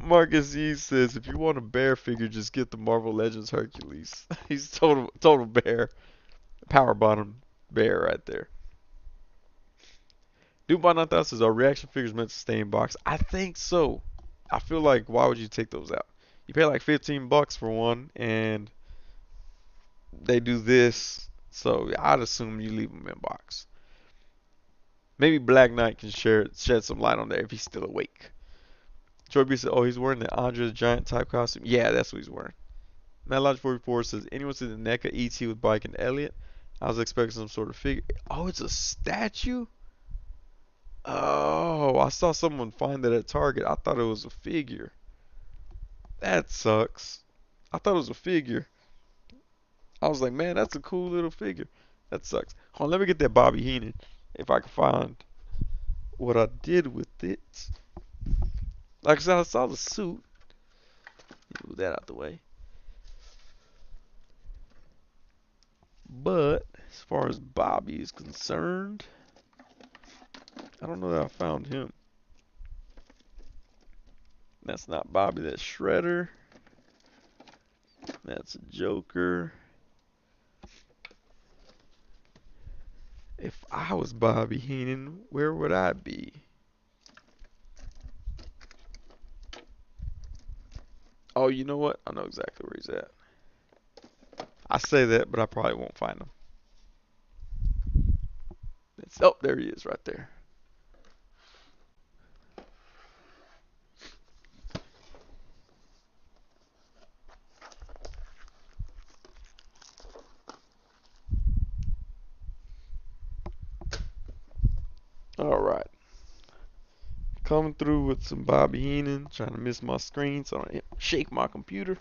Marcus E says, if you want a bear figure, just get the Marvel Legends Hercules. He's total bear. Power bottom bear right there. Dude by 9000 says, are reaction figures meant to stay in box? I think so. I feel like, why would you take those out? You pay like 15 bucks for one, and they do this, so I'd assume you leave them in box. Maybe Black Knight can shed some light on that if he's still awake. Troy B said, oh, he's wearing the Andre the Giant type costume. Yeah, that's what he's wearing. MadLodge44 says, anyone see the NECA ET with Bike and Elliot? I was expecting some sort of figure. Oh, it's a statue? Oh, I saw someone find that at Target. I thought it was a figure. That sucks. I thought it was a figure. I was like, man, that's a cool little figure. That sucks. Hold on, let me get that Bobby Heenan. If I can find what I did with it. Like I said, I saw the suit. Move that out the way. But as far as Bobby is concerned, I don't know that I found him. That's not Bobby, that's Shredder. That's a Joker. If I was Bobby Heenan, where would I be? Oh, you know what? I know exactly where he's at. I say that, but I probably won't find him. Oh, there he is right there. All right. Coming through with some Bobby Heenan. Trying to miss my screen so I don't shake my computer.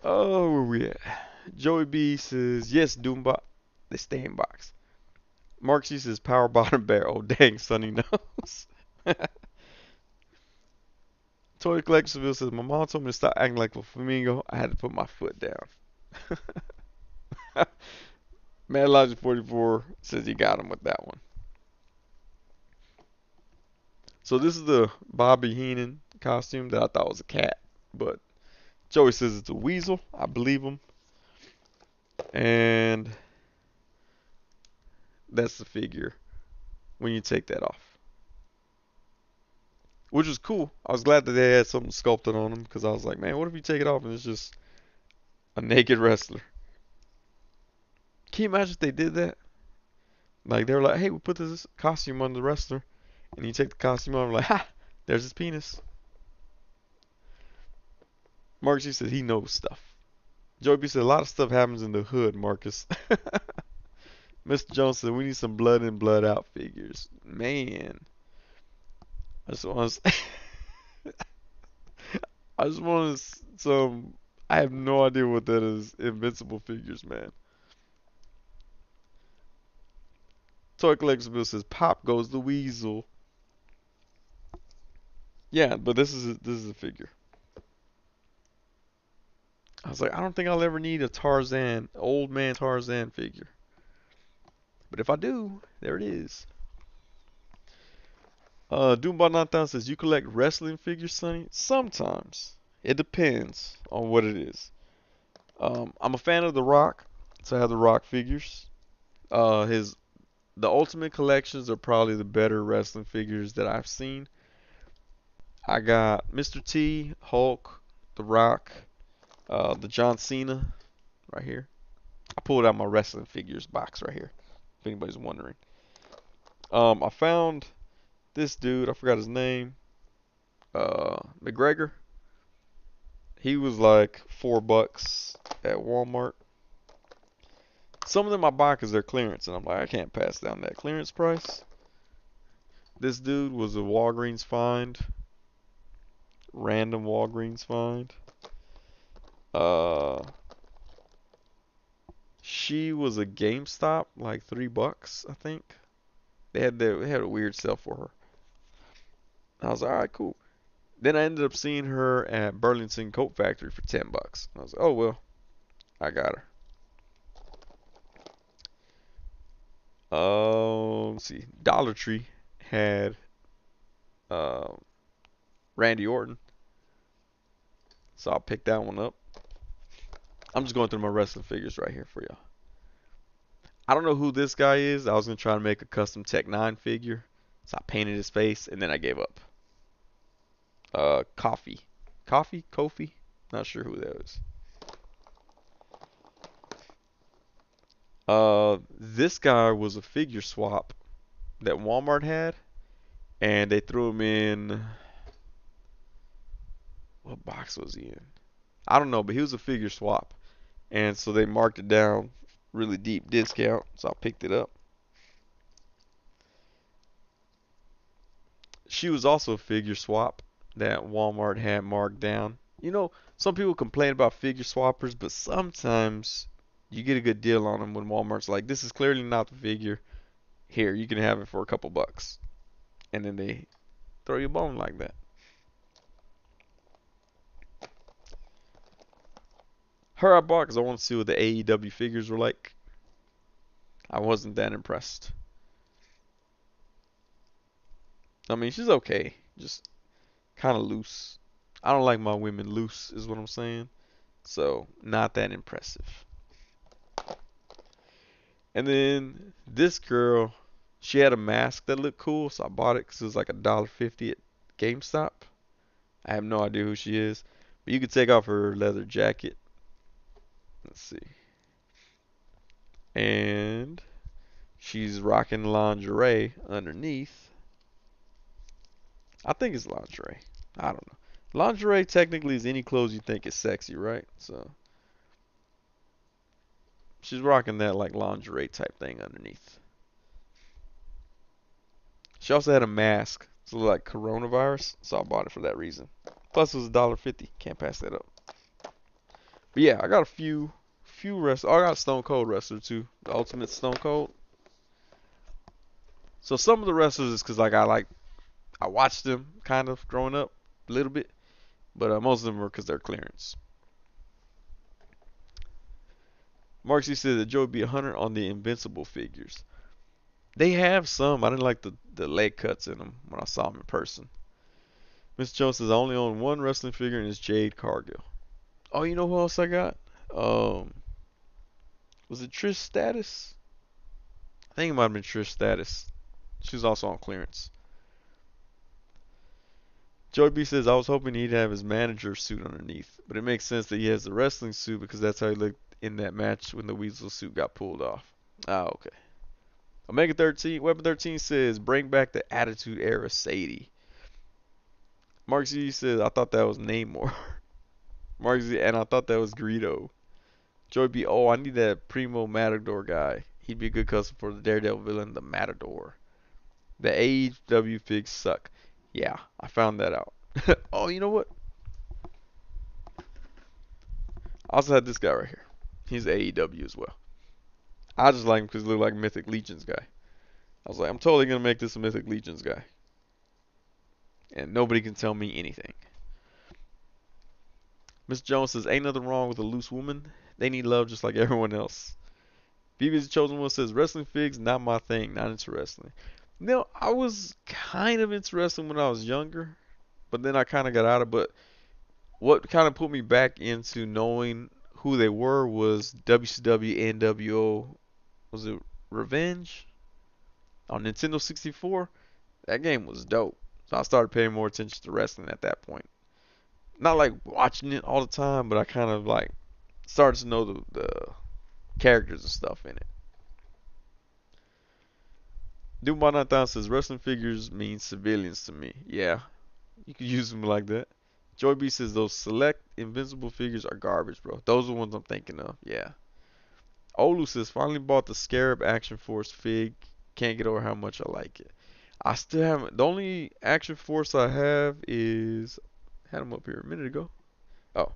Oh, where we at? Joey B says, yes, Doombot. They stay in box. Mark C says power bottom bear. Oh dang, Sonny knows. Toy Collectionsville says my mom told me to stop acting like a flamingo. I had to put my foot down. Mad Logic 44 says you got him with that one. So this is the Bobby Heenan costume that I thought was a cat, but Joey says it's a weasel. I believe him. And that's the figure when you take that off. Which was cool. I was glad that they had something sculpted on him because I was like, man, what if you take it off and it's just a naked wrestler? Can you imagine if they did that? Like they were like, hey, we put this costume on the wrestler, and you take the costume off, like, ha, there's his penis. Marcus G said he knows stuff. Joey B said a lot of stuff happens in the hood, Marcus. Mr. Jones said we need some blood in, blood out figures. Man, I just want to. I just want some. I have no idea what that is. Invincible figures, man. Toy Collectibles says pop goes the weasel. Yeah, but this is a figure. I was like, I don't think I'll ever need a Tarzan, old man Tarzan figure. But if I do, there it is. Doombot 9000 says you collect wrestling figures, Sonny? Sometimes. It depends on what it is. I'm a fan of The Rock, so I have The Rock figures. The Ultimate collections are probably the better wrestling figures that I've seen. I got Mr. T, Hulk, The Rock, the John Cena right here. I pulled out my wrestling figures box right here, if anybody's wondering. I found this dude, I forgot his name, McGregor. He was like $4 at Walmart. Some of them I buy because they're clearance, and I'm like, I can't pass down that clearance price. This dude was a Walgreens find. Random Walgreens find. She was a GameStop, like $3, I think. They had a weird sale for her. I was like, all right, cool. Then I ended up seeing her at Burlington Coat Factory for $10. I was like, oh well, I got her. Let's see. Dollar Tree had Randy Orton, so I'll pick that one up. I'm just going through my wrestling figures right here for y'all. I don't know who this guy is. I was gonna try to make a custom Tech 9 figure, so I painted his face and then I gave up. Kofi, not sure who that is. This guy was a figure swap that Walmart had, and they threw him in. What box was he in? I don't know, but he was a figure swap, and so they marked it down really deep discount, so I picked it up. She was also a figure swap that Walmart had marked down. You know, some people complain about figure swappers, but sometimes you get a good deal on them when Walmart's like, this is clearly not the figure. Here, you can have it for a couple bucks. And then they throw you a bone like that. Her I bought because I want to see what the AEW figures were like. I wasn't that impressed. I mean, she's okay. Just kind of loose. I don't like my women loose, is what I'm saying. So, not that impressive. And then this girl, she had a mask that looked cool, so I bought it because it was like $1.50 at GameStop. I have no idea who she is, but you could take off her leather jacket. Let's see. And she's rocking lingerie underneath. I think it's lingerie. I don't know. Lingerie technically is any clothes you think is sexy, right? So she's rocking that like lingerie type thing underneath. She also had a mask, so like coronavirus, so I bought it for that reason. Plus it was $1.50. Can't pass that up. But yeah, I got a few few wrestlers. Oh, I got Stone Cold wrestler too. The Ultimate Stone Cold. So some of the wrestlers is because I watched them kind of growing up a little bit, but most of them were because they're clearance. Marksy said that Joe would be 100 on the Invincible figures. They have some. I didn't like the leg cuts in them when I saw them in person. Mr. Jones says I only own one wrestling figure and it's Jade Cargill. Oh, you know who else I got? Um, was it Trish Stratus? I think it might have been Trish Stratus. She was also on clearance. Joey B says I was hoping he'd have his manager suit underneath, but it makes sense that he has the wrestling suit because that's how he looked in that match when the Weasel suit got pulled off. Ah, okay. Omega 13, Weapon 13 says bring back the Attitude Era Sadie. Mark Z says I thought that was Namor. Mark Z, and I thought that was Greedo. Joey B, oh, I need that Primo Matador guy. He'd be a good custom for the Daredevil villain, the Matador. The AEW figs suck. Yeah, I found that out. Oh, you know what? I also had this guy right here. He's AEW as well. I just like him because he looked like a Mythic Legions guy. I was like, I'm totally gonna make this a Mythic Legions guy, and nobody can tell me anything. Miss Jones says, ain't nothing wrong with a loose woman. They need love just like everyone else. BB's Chosen One says, wrestling figs, not my thing, not into wrestling. No, I was kind of into wrestling when I was younger, but then I kind of got out of it. But what kind of put me back into knowing who they were was WCW NWO. Was it Revenge on Nintendo 64? That game was dope. So I started paying more attention to wrestling at that point. Not like watching it all the time, but I kind of like started to know the characters and stuff in it. Dude by 9000 says wrestling figures mean civilians to me. Yeah, you could use them like that. Joy B says those select invincible figures are garbage, bro. Those are the ones I'm thinking of. Yeah. Olu says finally bought the Scarab Action Force fig. Can't get over how much I like it. I still haven't. The only Action Force I have is had him up here a minute ago. Oh,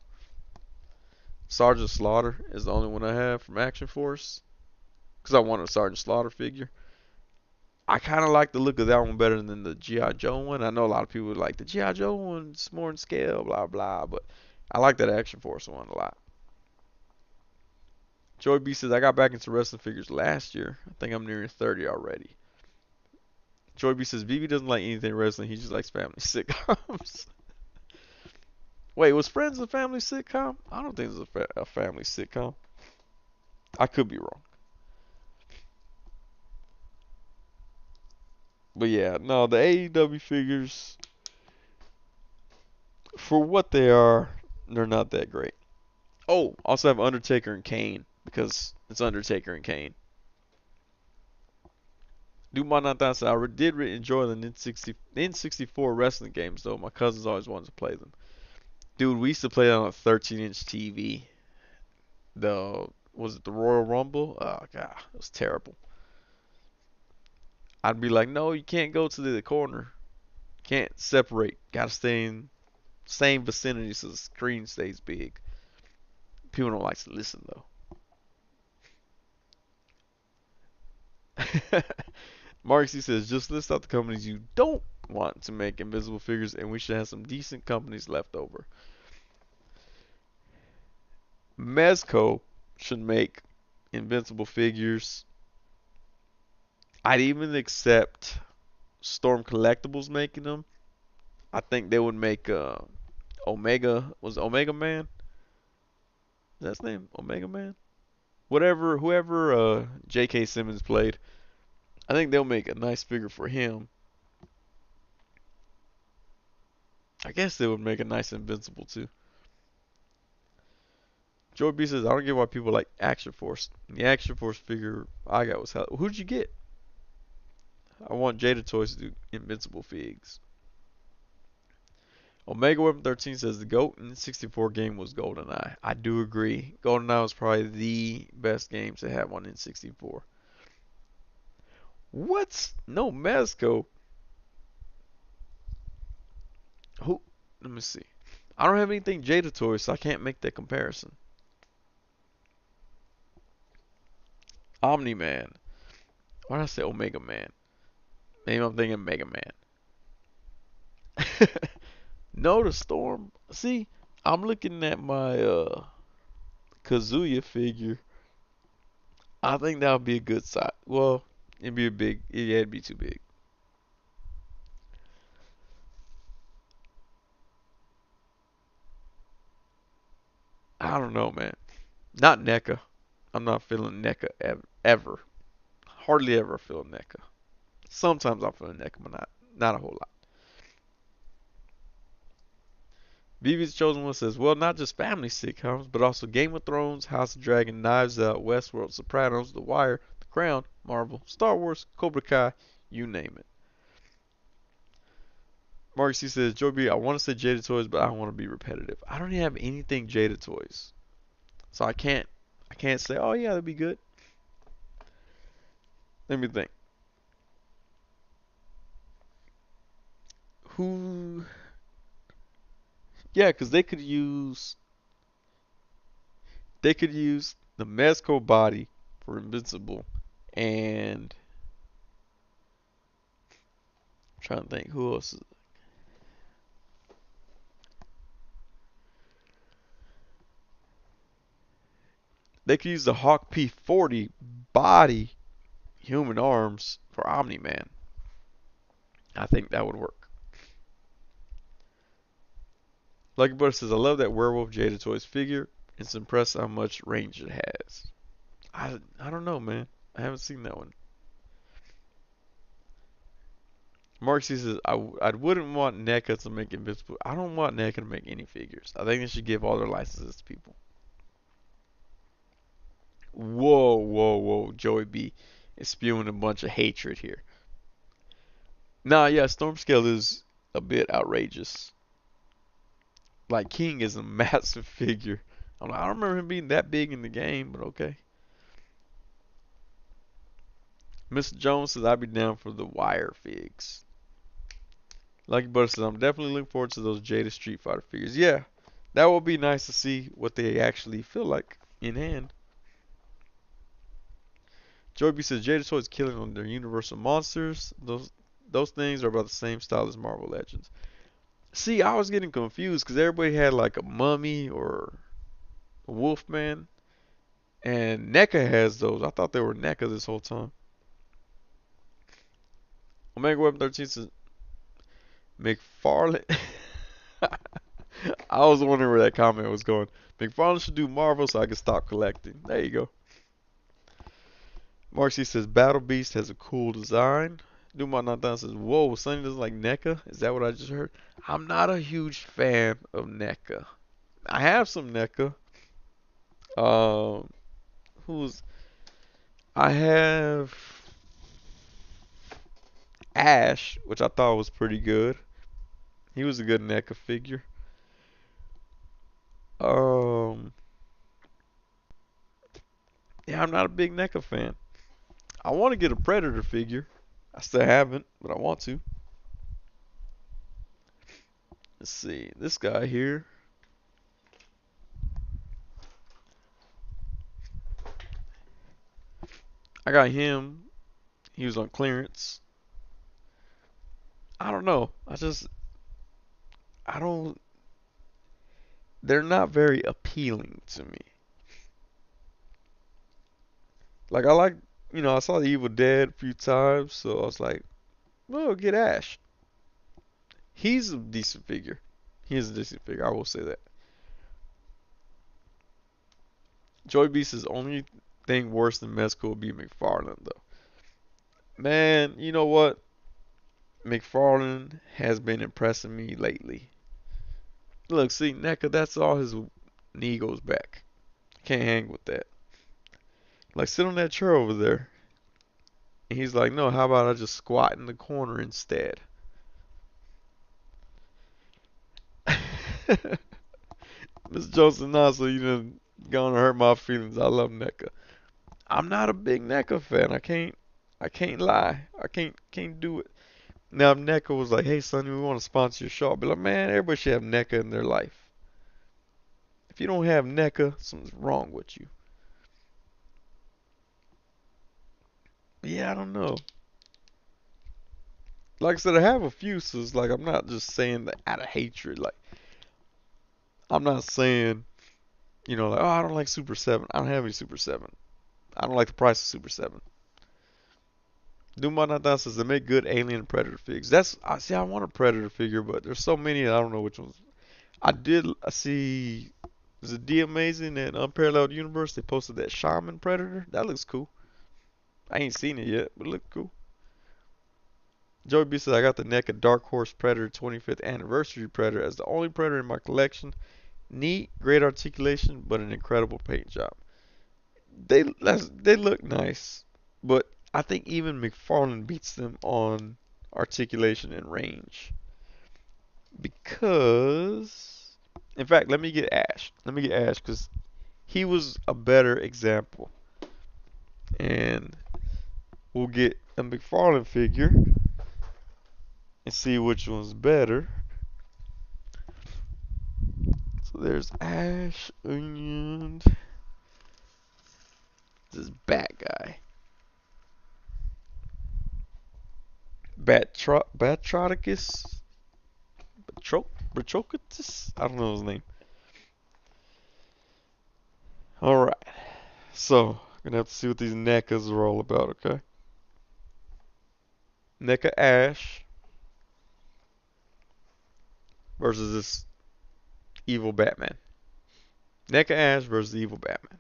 Sergeant Slaughter is the only one I have from Action Force because I want a Sergeant Slaughter figure. I kind of like the look of that one better than the G.I. Joe one. I know a lot of people like the G.I. Joe one's more in scale, blah blah, but I like that Action Force one a lot. Joy B says I got back into wrestling figures last year. I think I'm nearing 30 already. Joy B says BB doesn't like anything wrestling. He just likes family sitcoms. Wait, was Friends a family sitcom? I don't think it's a family sitcom. I could be wrong. But yeah, no, the AEW figures, for what they are, they're not that great. Oh, also have Undertaker and Kane because it's Undertaker and Kane. Dude, my not that I did enjoy the N64 wrestling games though. My cousins always wanted to play them. Dude, we used to play that on a 13-inch TV. Was it the Royal Rumble? Oh god, it was terrible. I'd be like, no, you can't go to the corner. Can't separate. Gotta stay in same vicinity so the screen stays big. People don't like to listen though. Marcy says, just list out the companies you don't want to make invisible figures, and we should have some decent companies left over. Mezco should make invincible figures. I'd even accept Storm Collectibles making them. I think they would make Omega. Was it Omega Man? Is that his name? Omega Man? Whatever, whoever J.K. Simmons played. I think they'll make a nice figure for him. I guess they would make a nice Invincible too. Joey B says, I don't get why people like Action Force. The Action Force figure I got was hell. Who'd you get? I want Jada Toys to do Invincible figs. Omega Weapon 13 says the GOAT in the 64 game was GoldenEye. I do agree. GoldenEye was probably the best game to have on N64. What? No Mezco. Who? Let me see. I don't have anything Jada Toys, so I can't make that comparison. Omni Man. Why did I say Omega Man? Maybe I'm thinking Mega Man. No, the Storm. See, I'm looking at my Kazuya figure. I think that would be a good size. Well, it'd be a big. Yeah, it'd be too big. I don't know, man. Not NECA. I'm not feeling NECA ever. Hardly ever feel NECA. Sometimes I'm feeling NECA, but not a whole lot. BB's Chosen One says, well, not just family sitcoms, but also Game of Thrones, House of Dragon, Knives Out, Westworld, Sopranos, The Wire, The Crown, Marvel, Star Wars, Cobra Kai, you name it. Mark C says, Joey B, I want to say Jada Toys, but I don't want to be repetitive. I don't even have anything Jada Toys. So I can't say, oh yeah, that'd be good. Let me think. Who? Yeah, because they could use the Mezco body for Invincible, and I'm trying to think who else. They could use the Hawk P40 body human arms for Omni Man. I think that would work. Lucky Butter says, I love that werewolf Jada Toys figure. It's impressive how much range it has. I don't know, man. I haven't seen that one. Mark C says, I wouldn't want NECA to make Invincible. I don't want NECA to make any figures. I think they should give all their licenses to people. Whoa, whoa, whoa. Joey B is spewing a bunch of hatred here. Nah, yeah, Storm Scale is a bit outrageous. Like, King is a massive figure. I don't remember him being that big in the game, but okay. Mr. Jones says, I'd be down for the Wire figs. Lucky Butter says, I'm definitely looking forward to those Jada Street Fighter figures. Yeah, that will be nice to see what they actually feel like in hand. Joey B says, Jada Toys killing on their Universal Monsters. Those things are about the same style as Marvel Legends. See, I was getting confused because everybody had like a mummy or a Wolfman, and NECA has those. I thought they were NECA this whole time. Omega Web 13 says McFarlane. I was wondering where that comment was going. McFarlane should do Marvel so I can stop collecting. There you go. Marcy says Battle Beast has a cool design. Dumont 9000 says, whoa, Sonny doesn't like NECA? Is that what I just heard? I'm not a huge fan of NECA. I have some NECA. Um, who's I have Ash, which I thought was pretty good. He was a good NECA figure. Um, yeah, I'm not a big NECA fan. I want to get a Predator figure. I still haven't, but I want to. Let's see. This guy here. I got him. He was on clearance. I don't know. I don't, they're not very appealing to me. Like, I saw The Evil Dead a few times, so I was like, well, get Ash. He's a decent figure. He is a decent figure, I will say that. Joy Beast's only thing worse than Mezco would be McFarlane, though. Man, you know what? McFarlane has been impressing me lately. Look, see, NECA, that's all his knee goes back. Can't hang with that. Like, sit on that chair over there. And he's like, no, how about I just squat in the corner instead? Miss Joseph Nassau, you done gonna hurt my feelings. I love NECA. I'm not a big NECA fan. I can't lie. I can't do it. Now if NECA was like, hey Sonny, we want to sponsor your show, I'd be like, man, everybody should have NECA in their life. If you don't have NECA, something's wrong with you. Yeah, I don't know. Like I said, I have a few, so it's like I'm not just saying that out of hatred. Like I'm not saying, like, oh, I don't like Super 7. I don't have any Super 7. I don't like the price of Super 7. Dumbana says they make good Alien and Predator figures. I see. I want a Predator figure, but there's so many that I don't know which ones. I see. Is it D Amazing and Unparalleled Universe? They posted that Shaman Predator. That looks cool. I ain't seen it yet, but it looks cool. Joey B says I got the NECA Dark Horse Predator 25th Anniversary Predator as the only Predator in my collection. Neat, great articulation, but an incredible paint job. They look nice, but I think even McFarlane beats them on articulation and range. Because, in fact, let me get Ash. Let me get Ash because he was a better example. And we'll get a McFarlane figure and see which one's better. So there's Ash and this Bat guy. Batroticus? Batrocotus? I don't know his name. Alright. So, gonna have to see what these NECAs are all about, okay? NECA Ash versus this evil Batman. NECA Ash versus the evil Batman.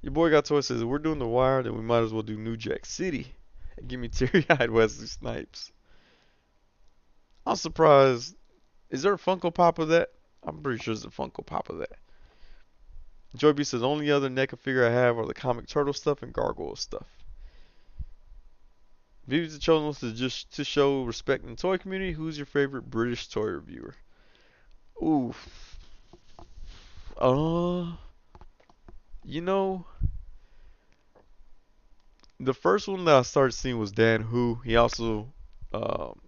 Your boy got toy says if we're doing the wire, then we might as well do New Jack City. And give me teary-eyed Wesley Snipes. I'm surprised. Is there a Funko Pop of that? I'm pretty sure there's a Funko Pop of that. Joy B says only other NECA figure I have are the comic turtle stuff and gargoyle stuff. Vivi's the chosen one to just to show respect in the toy community. Who's your favorite British toy reviewer? Ooh, uh, you know, the first one that I started seeing was Dan Who. He also um,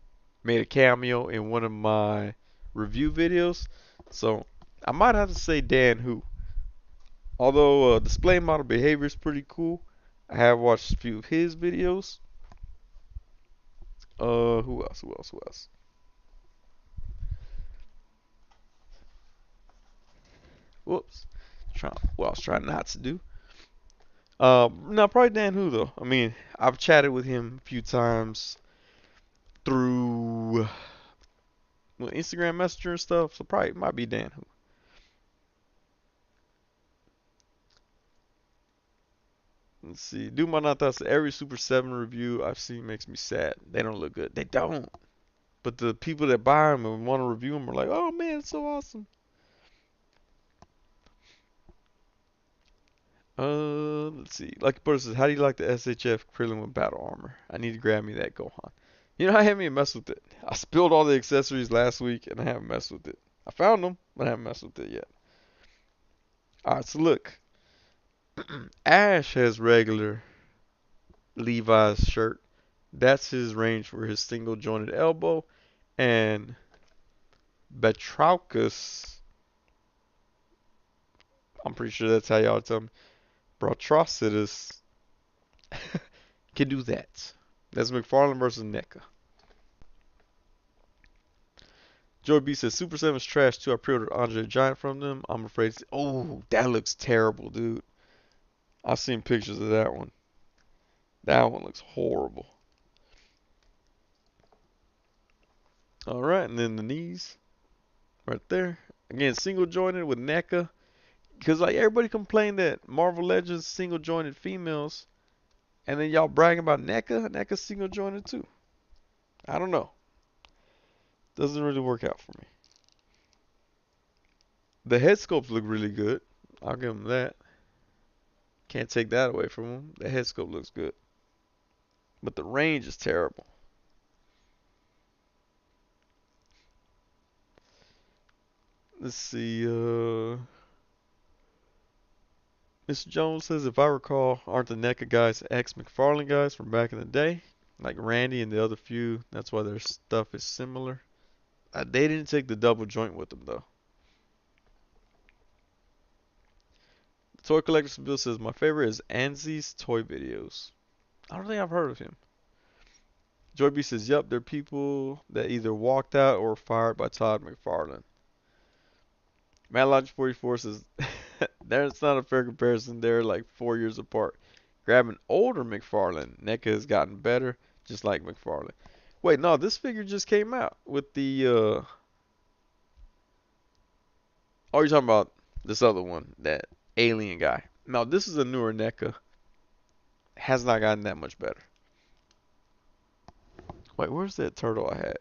made a cameo in one of my review videos, so I might have to say Dan Who. Although display model behavior is pretty cool, I have watched a few of his videos. Who else? Who else? Who else? Whoops. What I was trying not to do. No, probably Dan Who though. I mean, I've chatted with him a few times through Instagram Messenger and stuff, so probably might be Dan Who. Let's see. Do my not thoughts. Every Super 7 review I've seen makes me sad. They don't look good. They don't. But the people that buy them and want to review them are like, oh man, it's so awesome. Let's see. Lucky Butter says, how do you like the SHF Krillin with battle armor? I need to grab me that Gohan. I haven't even messed with it. I spilled all the accessories last week and I haven't messed with it. I found them, but I haven't messed with it yet. Alright, so look. Ash has regular Levi's shirt. That's his range for his single jointed elbow. And Batraucus, I'm pretty sure that's how y'all tell me. Batrocidus can do that. That's McFarlane versus NECA. Joy B says Super 7's trash too. I pre-ordered Andre the Giant from them. I'm afraid. Oh, that looks terrible, dude. I've seen pictures of that one. That one looks horrible. All right, and then the knees right there. Again, single jointed with NECA. Because like everybody complained that Marvel Legends single jointed females, and then y'all bragging about NECA. NECA single jointed too. I don't know. Doesn't really work out for me. The head sculpts look really good. I'll give them that. Can't take that away from them. The head sculpt looks good. But the range is terrible. Let's see. Mr. Jones says, if I recall, aren't the NECA guys ex-McFarlane guys from back in the day? Like Randy and the other few. That's why their stuff is similar. They didn't take the double joint with them, though. Toy Collector Bill says my favorite is Anzi's toy videos. I don't think I've heard of him. Joy B says, "Yep, they're people that either walked out or were fired by Todd McFarlane." Matt Logic 44 says, "That's not a fair comparison. They're like 4 years apart. Grab an older McFarlane. NECA has gotten better, just like McFarlane." Wait, no, this figure just came out with the oh, you're talking about this other one, that alien guy. Now, this is a newer NECA. Has not gotten that much better. Wait, where's that turtle I had?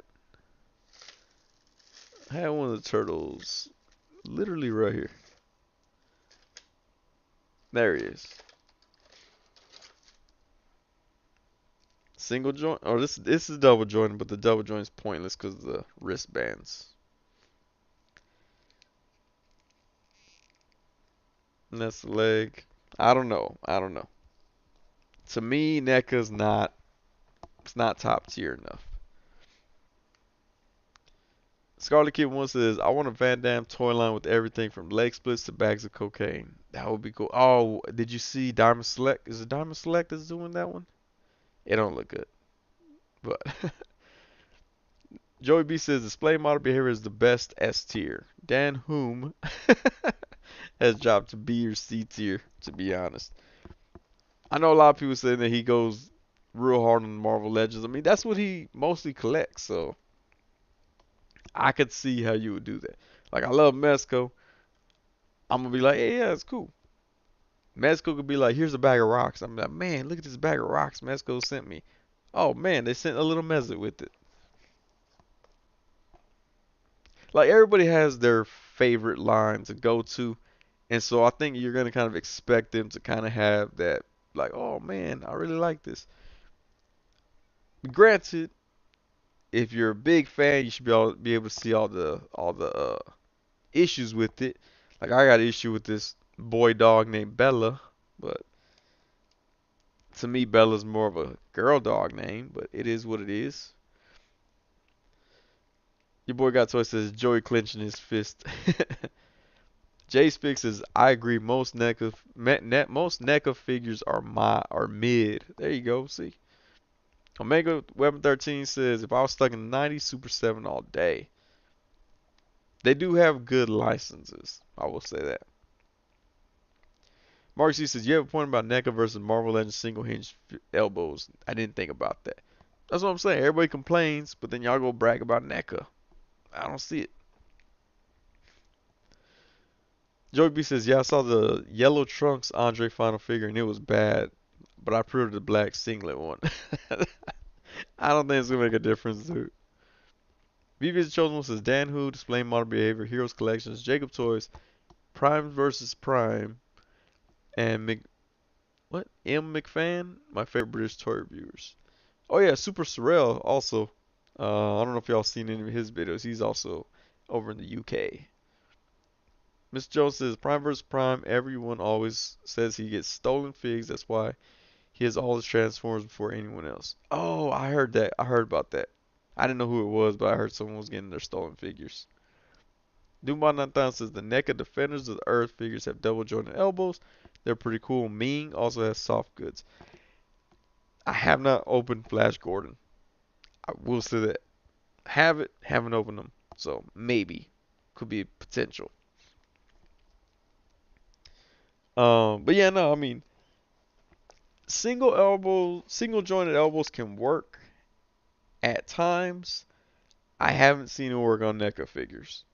I had one of the turtles literally right here. There he is. Single joint? Oh, this is double joint, but the double joint is pointless because of the wristbands. And that's the leg. I don't know. I don't know. To me, NECA's not. It's not top tier enough. Scarlet Kid one says, "I want a Van Damme toy line with everything from leg splits to bags of cocaine." That would be cool. Oh, did you see Diamond Select? Is it Diamond Select that's doing that one? It don't look good, but Joey B says display model behavior is the best S tier. Dan Hume has dropped to B or C tier, to be honest. I know a lot of people saying that he goes real hard on Marvel Legends. I mean, that's what he mostly collects, so I could see how you would do that. Like, I love Mezco. I'm gonna be like, hey, yeah, it's cool. Mezco could be like, here's a bag of rocks. I'm like, man, look at this bag of rocks Mezco sent me. Oh man, they sent a little mezzo with it. Like, everybody has their favorite line to go to, and so I think you're gonna kind of expect them to kind of have that, like, oh man, I really like this. Granted, if you're a big fan, you should be able to see all the issues with it. Like, I got an issue with this boy dog named Bella, but to me Bella's more of a girl dog name, but it is what it is. Your boy got toy says Joey clenching his fist. Jay Spix says I agree. Most NECA figures are mid. There you go. See. Omega Weapon 13 says if I was stuck in the 90s, Super 7 all day. They do have good licenses. I will say that. Mark C says, you have a point about NECA versus Marvel Legends single hinge elbows. I didn't think about that. That's what I'm saying. Everybody complains, but then y'all go brag about NECA. I don't see it. Joey B says, yeah, I saw the yellow trunks Andre final figure and it was bad, but I pre-ordered the black singlet one. I don't think it's gonna make a difference, dude. VV's chosen one says Dan Who, display modern behavior, Heroes Collections, Jacob Toys, Prime versus Prime, and what? M. McFan, my favorite British toy reviewers. Oh yeah, Super Sorrel also. I don't know if y'all seen any of his videos. He's also over in the UK. Mr. Jones says Prime vs. Prime. Everyone always says he gets stolen figs. That's why he has all his Transformers before anyone else. Oh, I heard that. I heard about that. I didn't know who it was, but I heard someone was getting their stolen figures. Doombot 9000 says the NECA Defenders of the Earth figures have double jointed elbows. They're pretty cool. Ming also has soft goods. I have not opened Flash Gordon. I will say that. Have it, haven't opened them. So maybe. Could be potential. But yeah, no, I mean, single jointed elbows can work at times. I haven't seen it work on NECA figures.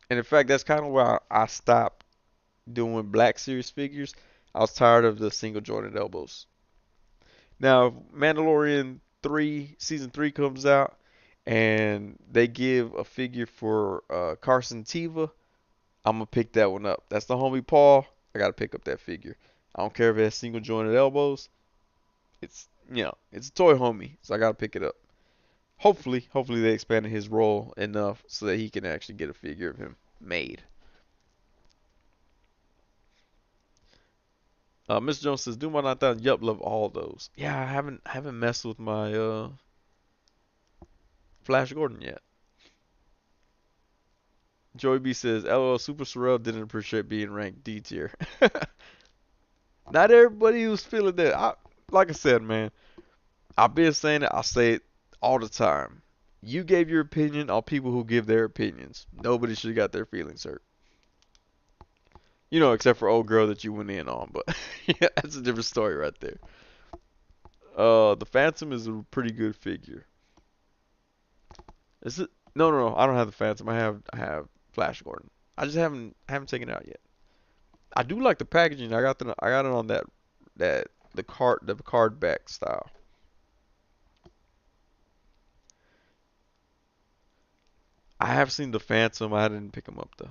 And in fact, that's kind of why I stopped doing Black Series figures. I was tired of the single jointed elbows. Now, if Mandalorian 3 season 3 comes out and they give a figure for Carson Teva, I'm gonna pick that one up. That's the homie Paul. I gotta pick up that figure. I don't care if it has single jointed elbows. It's a toy homie, so I gotta pick it up. Hopefully they expanded his role enough so that he can actually get a figure of him made. Mr. Jones says, "Do my 9000." Yup, love all those. Yeah, I haven't messed with my Flash Gordon yet. Joey B says, LOL, Super Sorrel didn't appreciate being ranked D tier. Not everybody was feeling that. Like I said, man, I've been saying it. I say it all the time. You gave your opinion on people who give their opinions. Nobody should have got their feelings hurt. Except for old girl that you went in on. But yeah, that's a different story right there. The Phantom is a pretty good figure. Is it? No, no, no. I don't have the Phantom. I have Flash Gordon. I just haven't taken it out yet. I do like the packaging. I got it on that the card back style. I have seen the Phantom. I didn't pick him up though.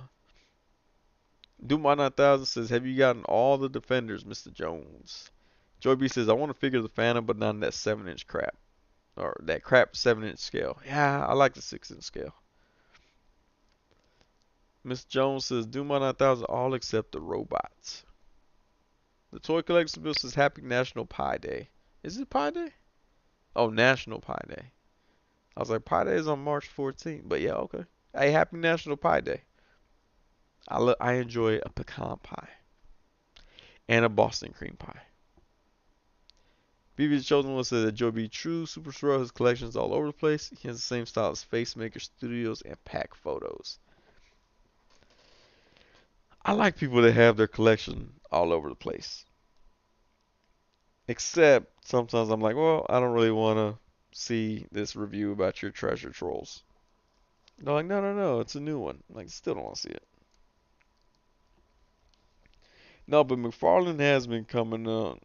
Doom 9000 says, "Have you gotten all the Defenders, Mr. Jones?" Joy B says, "I want to figure the Phantom, but not in that 7-inch crap or that crap 7-inch scale." Yeah, I like the 6-inch scale. Miss Jones says, "Doom 9000 all except the robots." The Toy Collectible says, "Happy National Pie Day." Is it Pie Day? Oh, National Pie Day. I was like, Pie Day is on March 14th, but yeah, okay. Hey, Happy National Pie Day. I enjoy a pecan pie and a Boston cream pie. BB's Chosen One said that Joe B. True Super Sorrow has collections all over the place. He has the same style as Facemaker Studios and Pack Photos. I like people that have their collection all over the place. Except sometimes I'm like, well, I don't really want to see this review about your treasure trolls. They're like, no, no, no, it's a new one. I'm like, still don't want to see it. No, but McFarlane has been coming on.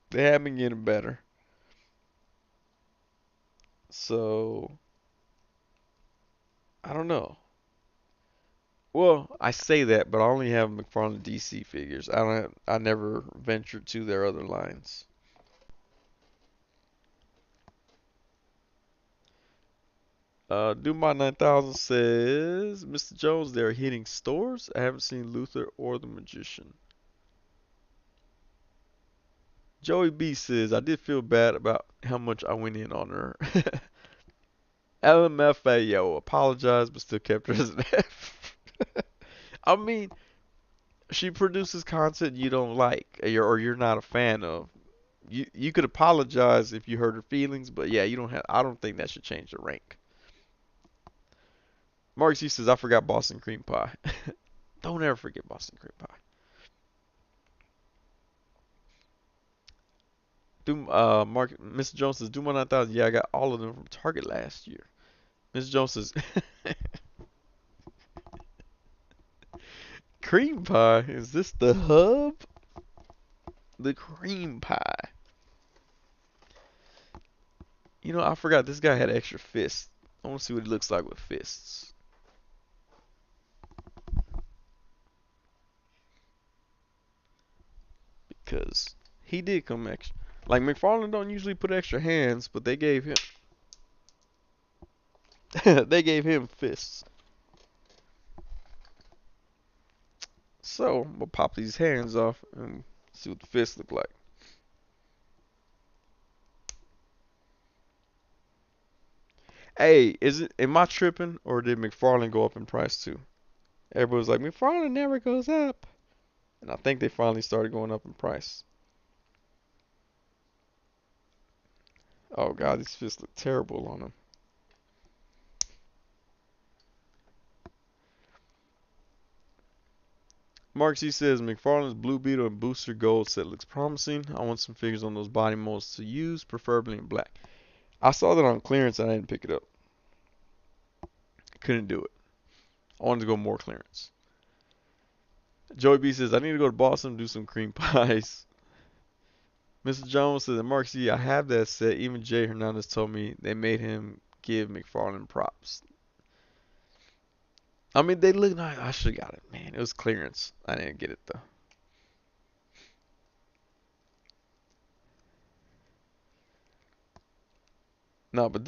They have been getting better. So, I don't know. Well, I say that, but I only have McFarlane DC figures. I never ventured to their other lines. Dubai 9000 says, Mr. Jones, they're hitting stores. I haven't seen Luther or the Magician. Joey B says, I did feel bad about how much I went in on her. LMFAO apologized, but still kept her as an F. I mean, she produces content you don't like or you're not a fan of. You could apologize if you hurt her feelings, but yeah, you don't have. I don't think that should change the rank. Mark C says, I forgot Boston cream pie. Don't ever forget Boston cream pie. Mark, Mr. Jones says, Doom 9000. Yeah, I got all of them from Target last year. Mr. Jones says, cream pie. Is this the hub? The cream pie. I forgot this guy had extra fists. I want to see what he looks like with fists. Because he did come extra. Like McFarlane don't usually put extra hands, but they gave him they gave him fists. So we'll pop these hands off and see what the fists look like. Hey, am I tripping or did McFarlane go up in price too? Everybody's like McFarlane never goes up, and I think they finally started going up in price. Oh God, these fists look terrible on him. Mark C says McFarlane's Blue Beetle and Booster Gold set looks promising. I want some figures on those body molds to use, preferably in black. I saw that on clearance and I didn't pick it up. Couldn't do it. I wanted to go more clearance. Joey B says I need to go to Boston and do some cream pies. Mr. Jones says Mark C, I have that set. Even Jay Hernandez told me they made him give McFarlane props. I mean, they look nice. I should have got it, man. It was clearance. I didn't get it though. No, but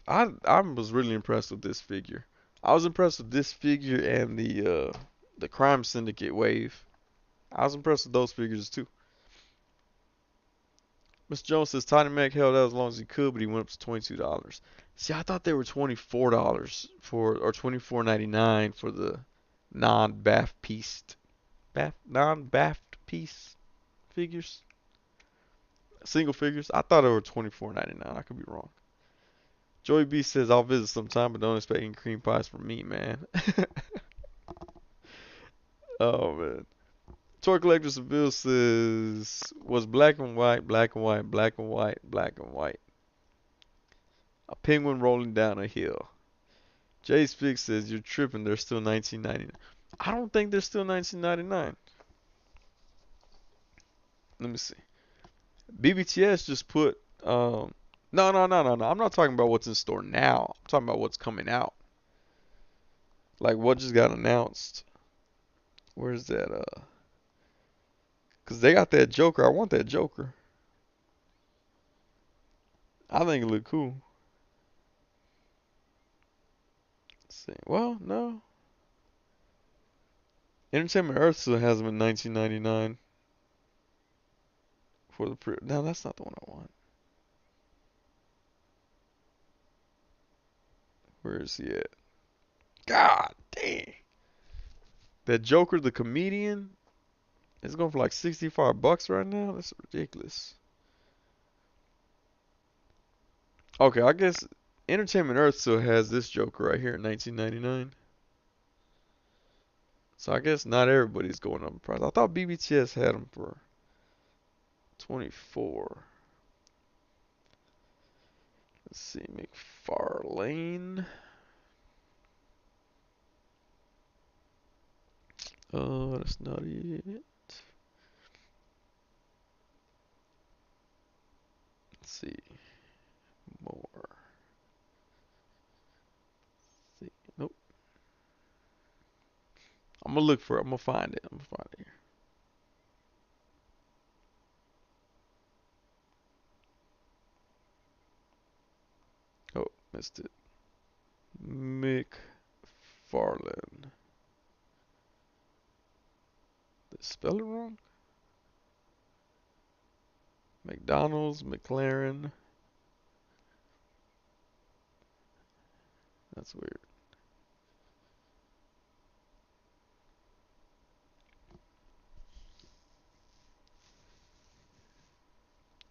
I was really impressed with this figure. I was impressed with this figure and the Crime Syndicate wave. I was impressed with those figures too. Mr. Jones says Tiny Mac held out as long as he could, but he went up to $22. See, I thought they were $24 for or 24.99 for the non-bath pieced non-bath piece figures, single figures. I thought they were 24.99. I could be wrong. Joey B says I'll visit sometime, but don't expect any cream pies from me, man. Oh man. Toy Collector Seville says was black and white, black and white, black and white, black and white. A penguin rolling down a hill. Jay Speak says you're tripping. They're still 1999. I don't think they're still 1999. Let me see. BBTS just put no. I'm not talking about what's in store now. I'm talking about what's coming out. Like what just got announced. Where's that 'cause they got that Joker. I want that Joker. I think it look cool. Let's see. Well, no. Entertainment Earth still has them in 1999 for the pre. No, that's not the one I want. Where is he at? God dang. That Joker, the comedian, is going for like $65 right now. That's ridiculous. Okay, I guess Entertainment Earth still has this Joker right here in 1999. So I guess not everybody's going up in price. I thought BBTS had them for 24. Let's see, McFarlane. Oh, that's not it. Let's see more. See, nope. I'm gonna look for it. I'm gonna find it. I'm gonna find it here. Oh, missed it. McFarlane. Did I spell it wrong? McDonald's, McLaren. That's weird.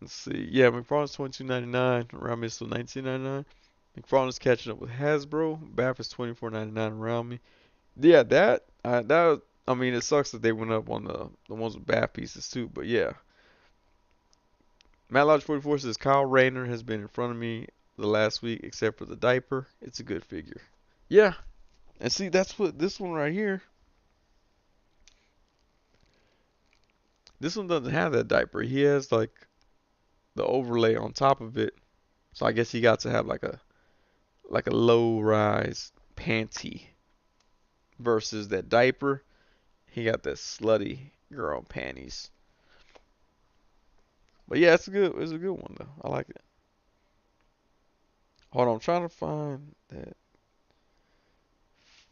Let's see. Yeah, McFarlane's 22.99. Around me is still 19.99. McFarlane's catching up with Hasbro. Bath is 24.99 around me. Yeah, I mean, it sucks that they went up on the ones with bath pieces too. But yeah, Matt Lodge 44 says Kyle Rayner has been in front of me the last week, except for the diaper. It's a good figure. Yeah, and see, that's what this one right here. This one doesn't have that diaper. He has like the overlay on top of it. So I guess he got to have like a low rise panty versus that diaper. He got that slutty girl panties. But yeah, it's a good one though. I like it. Hold on, I'm trying to find that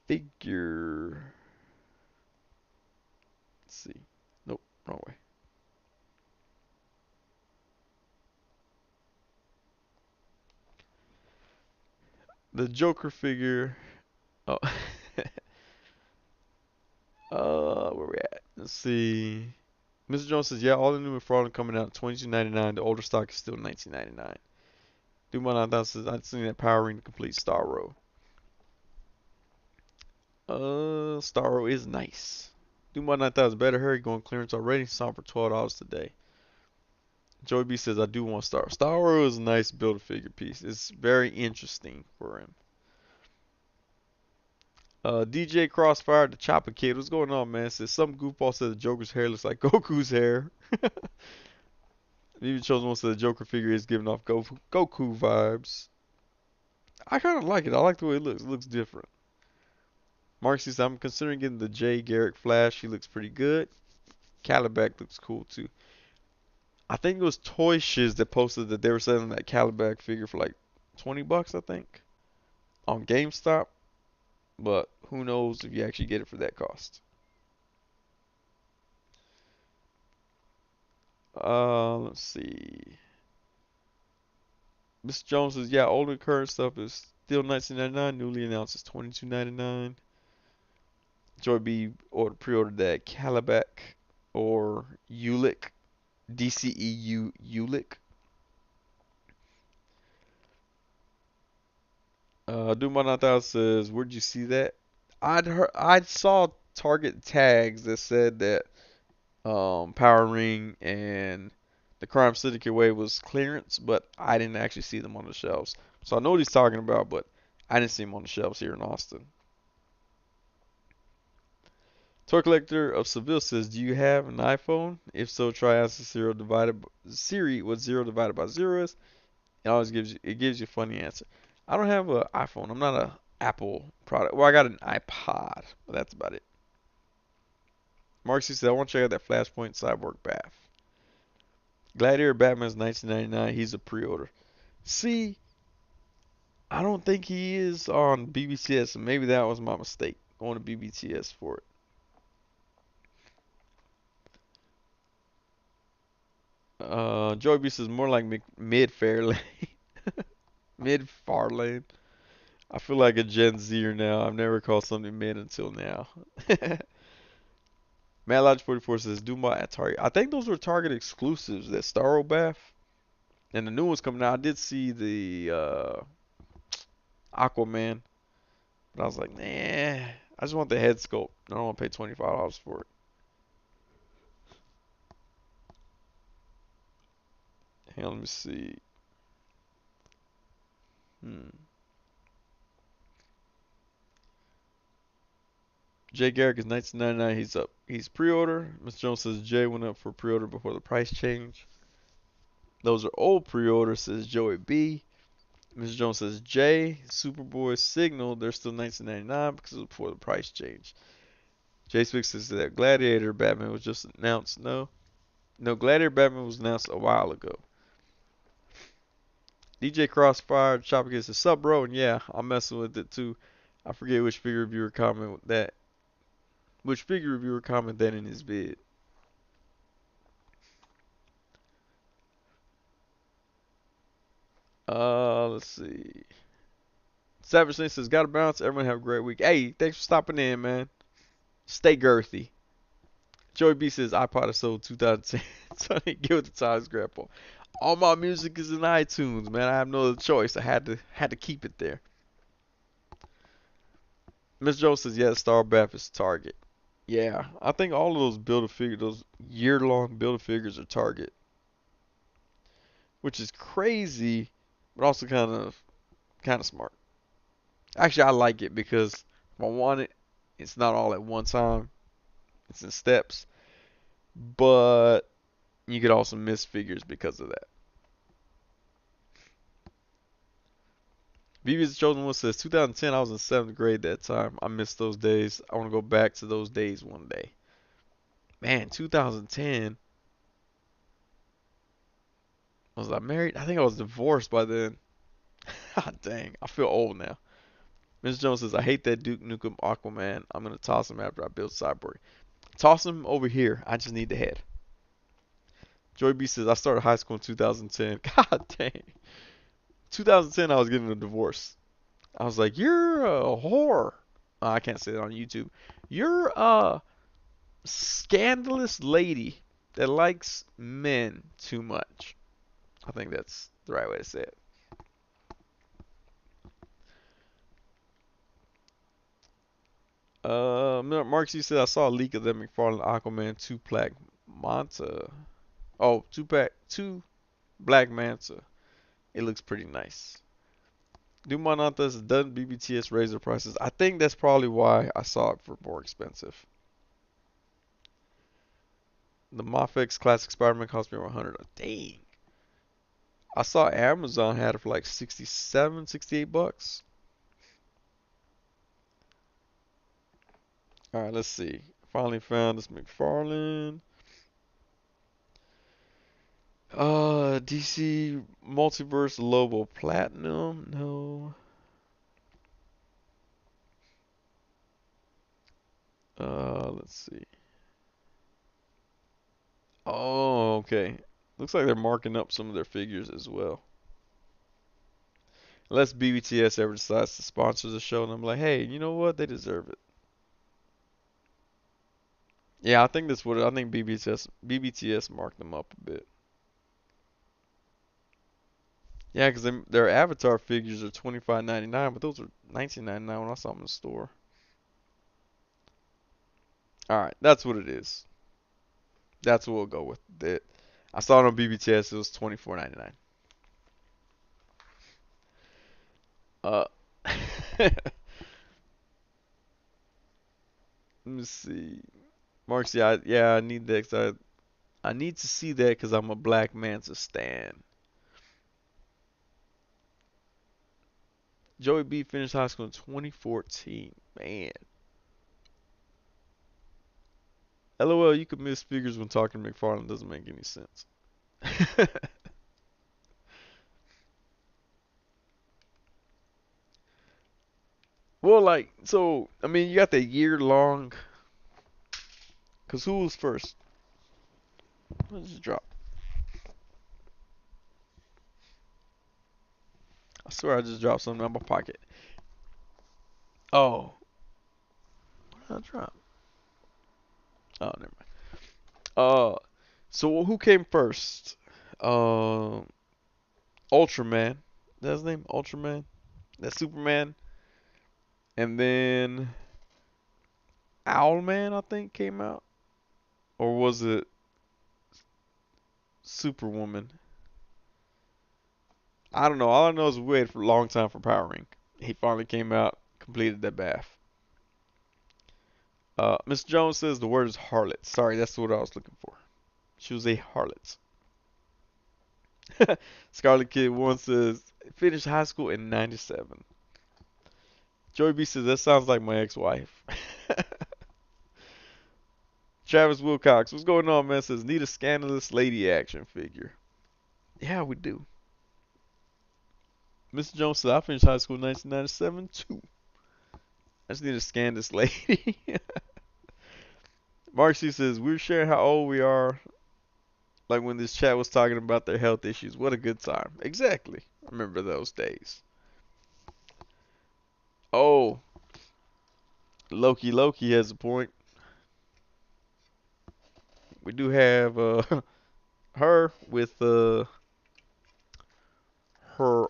figure. Let's see. Nope, wrong way. The Joker figure. Oh, where we at? Let's see. Mr. Jones says, yeah, all the new McFarlane coming out 22.99. The older stock is still 19.99. Dude, 9000 says, I've seen that Power Ring complete Star Row. Star Row is nice. Dude, 9000 better hurry, going clearance already. Saw for $12 today. Joey B says, I do want Star. Star Row is a nice build-a-figure piece. It's very interesting for him. DJ Crossfire, the Chopper Kid. What's going on, man? Says some goofball said the Joker's hair looks like Goku's hair. Even Chosen one said the Joker figure is giving off Goku vibes. I kind of like it. I like the way it looks. It looks different. Mark says, I'm considering getting the Jay Garrick Flash. He looks pretty good. Calibac looks cool too. I think it was Toy Shiz that posted that they were selling that Calibac figure for like $20, I think, on GameStop. But who knows if you actually get it for that cost. Let's see. Mr. Jones says, yeah, older current stuff is still 19.99. Newly announced is 22.99. Joy B pre-ordered that Calabac or Ulick, DCEU Ulick. Duma 9000 says, where'd you see that? I saw Target tags that said that Power Ring and the Crime Syndicate Way was clearance, but I didn't actually see them on the shelves. So I know what he's talking about, but I didn't see them on the shelves here in Austin. Toy Collector of Seville says, do you have an iPhone? If so, try asking Siri what 0 divided by 0 is. It gives you a funny answer. I don't have an iPhone. I'm not a Apple product. Well, I got an iPod, but that's about it. Marcy said, I want to check out that Flashpoint Cyborg bath. Gladiator Batman's 1999. He's a pre-order. See, I don't think he is on BBTS, and maybe that was my mistake going to BBTS for it. Joy B says more like mid Fairlane. Mid Farlane. I feel like a Gen Zer now. I've never called something mid until now. Matt Lodge 44 says Duma at Target. I think those were Target exclusives, that Starro Bath. And the new one's coming out. I did see the Aquaman, but I was like, nah. I just want the head sculpt. I don't want to pay $25 for it. Hang on, let me see. Hmm. Jay Garrick is 1999. He's up. He's pre-order. Mr. Jones says Jay went up for pre-order before the price change. Those are old pre-orders, says Joey B. Mr. Jones says Jay, Superboy, Signal, they're still 1999 because it was before the price change. Jay Spix says that Gladiator Batman was just announced. No, Gladiator Batman was announced a while ago. DJ Crossfire, Chopper gets a sub, bro, and yeah, I'm messing with it too. I forget which figure reviewer comment that. Which figure reviewer comment that in his vid. Let's see. Savage Link says, gotta bounce. Everyone have a great week. Hey, thanks for stopping in, man. Stay girthy. Joey B says, iPod is sold 2010. Sonny, give it the times, Grandpa. All my music is in iTunes, man. I have no other choice. I had to keep it there. Miss Jones says, yeah, Star Bath is Target. Yeah, I think all of those Build-A-Figure, those year-long Build-A-Figures are Target, which is crazy, but also kind of smart. Actually, I like it because if I want it, it's not all at one time. It's in steps, but you could also miss figures because of that. VB's Chosen One says 2010. I was in seventh grade that time. I missed those days. I want to go back to those days one day. Man, 2010. Was I married? I think I was divorced by then. God dang, I feel old now. Mr. Jones says I hate that Duke Nukem Aquaman. I'm gonna toss him after I build Cyborg. Toss him over here. I just need the head. Joy B says I started high school in 2010. God dang. 2010, I was getting a divorce. I was like, you're a whore. I can't say that on YouTube. You're a scandalous lady that likes men too much. I think that's the right way to say it. Mark C said I saw a leak of that McFarlane Aquaman 2-pack Manta. Oh, 2 Black Manta. It looks pretty nice. Dumanantas has done BBTS raise their prices. I think that's probably why I saw it for more expensive. The Mafex Classic Spider-Man cost me 100. Dang. I saw Amazon had it for like 67, 68 bucks. Alright, let's see. Finally found this McFarlane. DC Multiverse Lobo Platinum. No. Let's see. Oh, okay. Looks like they're marking up some of their figures as well. Unless BBTS ever decides to sponsor the show, and I'm like, hey, you know what? They deserve it. Yeah, I think that's what I think BBTS marked them up a bit. Yeah, because their avatar figures are 25.99, but those are 19.99 when I saw them in the store. All right, that's what it is. That's what we'll go with. That I saw it on BBTS. It was 24.99. Uh, let me see. Mark, yeah, I need that. 'Cause I need to see that because I'm a Black Manta stan. Joey B finished high school in 2014. Man, LOL, you could miss figures when talking to McFarlane. Doesn't make any sense. Well, like, so I mean, you got the year long. Cause who was first? What did you drop? I swear I just dropped something out of my pocket. Oh, what did I drop? Oh, never mind. So who came first? Um, Ultraman. That's his name, Ultraman. That's Superman. And then Owlman, I think, came out, or was it Superwoman? I don't know. All I know is we waited for a long time for Power Ring. He finally came out, completed that bath. Miss Jones says the word is harlot. Sorry, that's what I was looking for. She was a harlot. Scarlet Kid 1 says finished high school in '97. Joey B says that sounds like my ex-wife. Travis Wilcox, what's going on, man? Says need a scandalous lady action figure. Yeah, we do. Mr. Jones says I finished high school in 1997 too. I just need a scandalous lady. Mark C says we're sharing how old we are. Like when this chat was talking about their health issues. What a good time. Exactly. I remember those days. Oh, Loki has a point. We do have her with her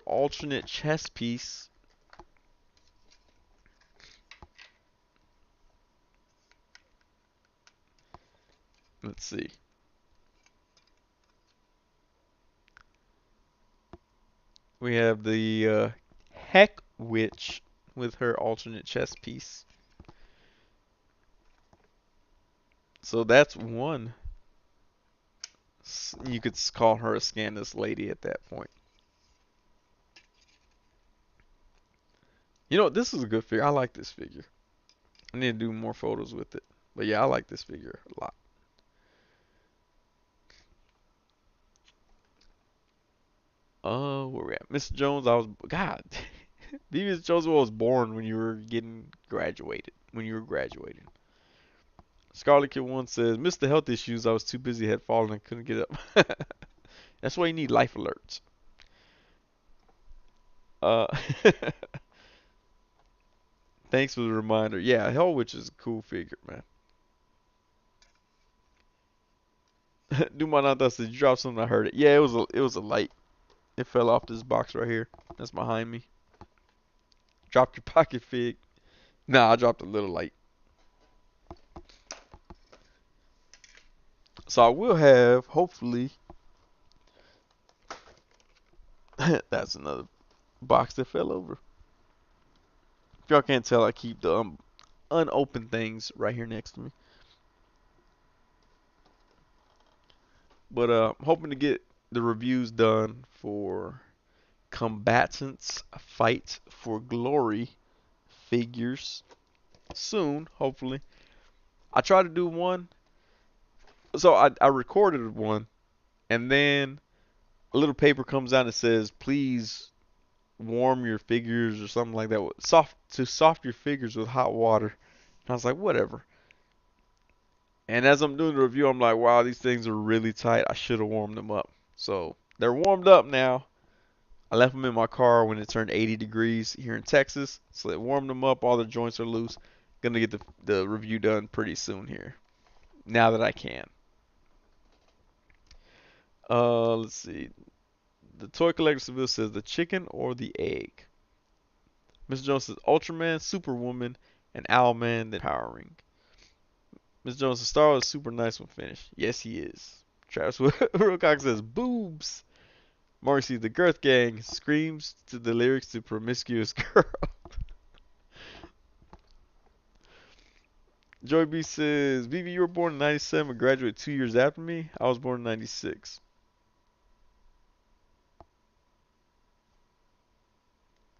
alternate chess piece. Let's see. We have the Heck Witch with her alternate chess piece. So that's one. You could call her a scandalous lady at that point. You know, this is a good figure. I like this figure. I need to do more photos with it. But yeah, I like this figure a lot. Where we at? Mr. Jones, I was God. Beavis Jones was born when you were getting graduated. When you were graduating. Scarlet Kid One says, missed the health issues. I was too busy, had fallen and couldn't get up. That's why you need life alerts. Uh, thanks for the reminder. Yeah, Hell Witch is a cool figure, man. Do my not said you dropped something. I heard it. Yeah, it was a light. It fell off this box right here. That's behind me. Dropped your pocket fig. Nah, I dropped a little light. So I will have, hopefully, that's another box that fell over. If y'all can't tell, I keep the unopened things right here next to me. But I'm hoping to get the reviews done for Combatants Fight for Glory figures soon, hopefully. I tried to do one, so I recorded one, and then a little paper comes out and says, please warm your figures or something like that. Soft your figures with hot water. And I was like, whatever. And as I'm doing the review, I'm like, wow, these things are really tight. I should have warmed them up. So they're warmed up now. I left them in my car when it turned 80 degrees here in Texas. So it warmed them up. All the joints are loose. Gonna get the review done pretty soon here. Now that I can. Let's see. The toy collector Seville says the chicken or the egg. Mr. Jones says Ultraman, Superwoman, and Owlman then powering. Mr. Jones says Star is super nice when finished. Yes, he is. Travis Wilcox says boobs. Marcy the Girth Gang screams to the lyrics to Promiscuous Girl. Joy B says, Vivi, you were born in 97 and graduated 2 years after me. I was born in 96.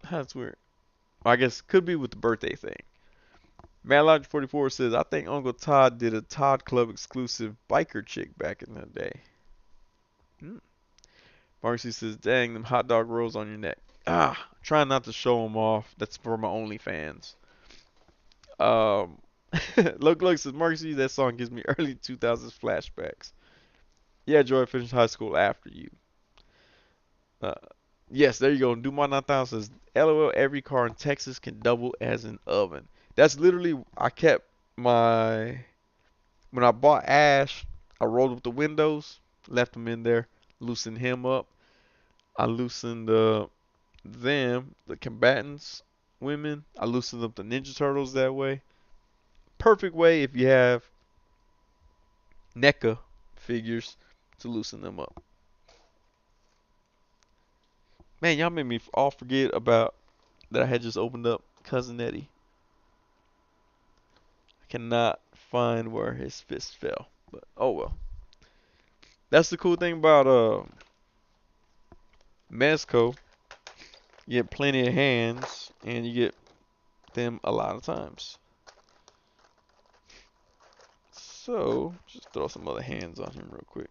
That's weird. Well, I guess could be with the birthday thing. Madlogic44 says, I think Uncle Todd did a Todd Club exclusive biker chick back in the day. Hmm. Marcy says, dang, them hot dog rolls on your neck. Trying not to show them off. That's for my OnlyFans. Um, look says, Marcy, that song gives me early 2000s flashbacks. Yeah, Joy finished high school after you. Uh, yes, there you go. Do my 9000 says, LOL, every car in Texas can double as an oven. That's literally, I kept my, when I bought Ash, I rolled up the windows, left him in there, loosened him up. I loosened the combatants, women. I loosened up the Ninja Turtles that way. Perfect way if you have NECA figures to loosen them up. Man, y'all made me all forget about that I had just opened up Cousin Eddie. I cannot find where his fist fell, but oh well. That's the cool thing about Mezco. You get plenty of hands, and you get them a lot of times. So, just throw some other hands on him real quick.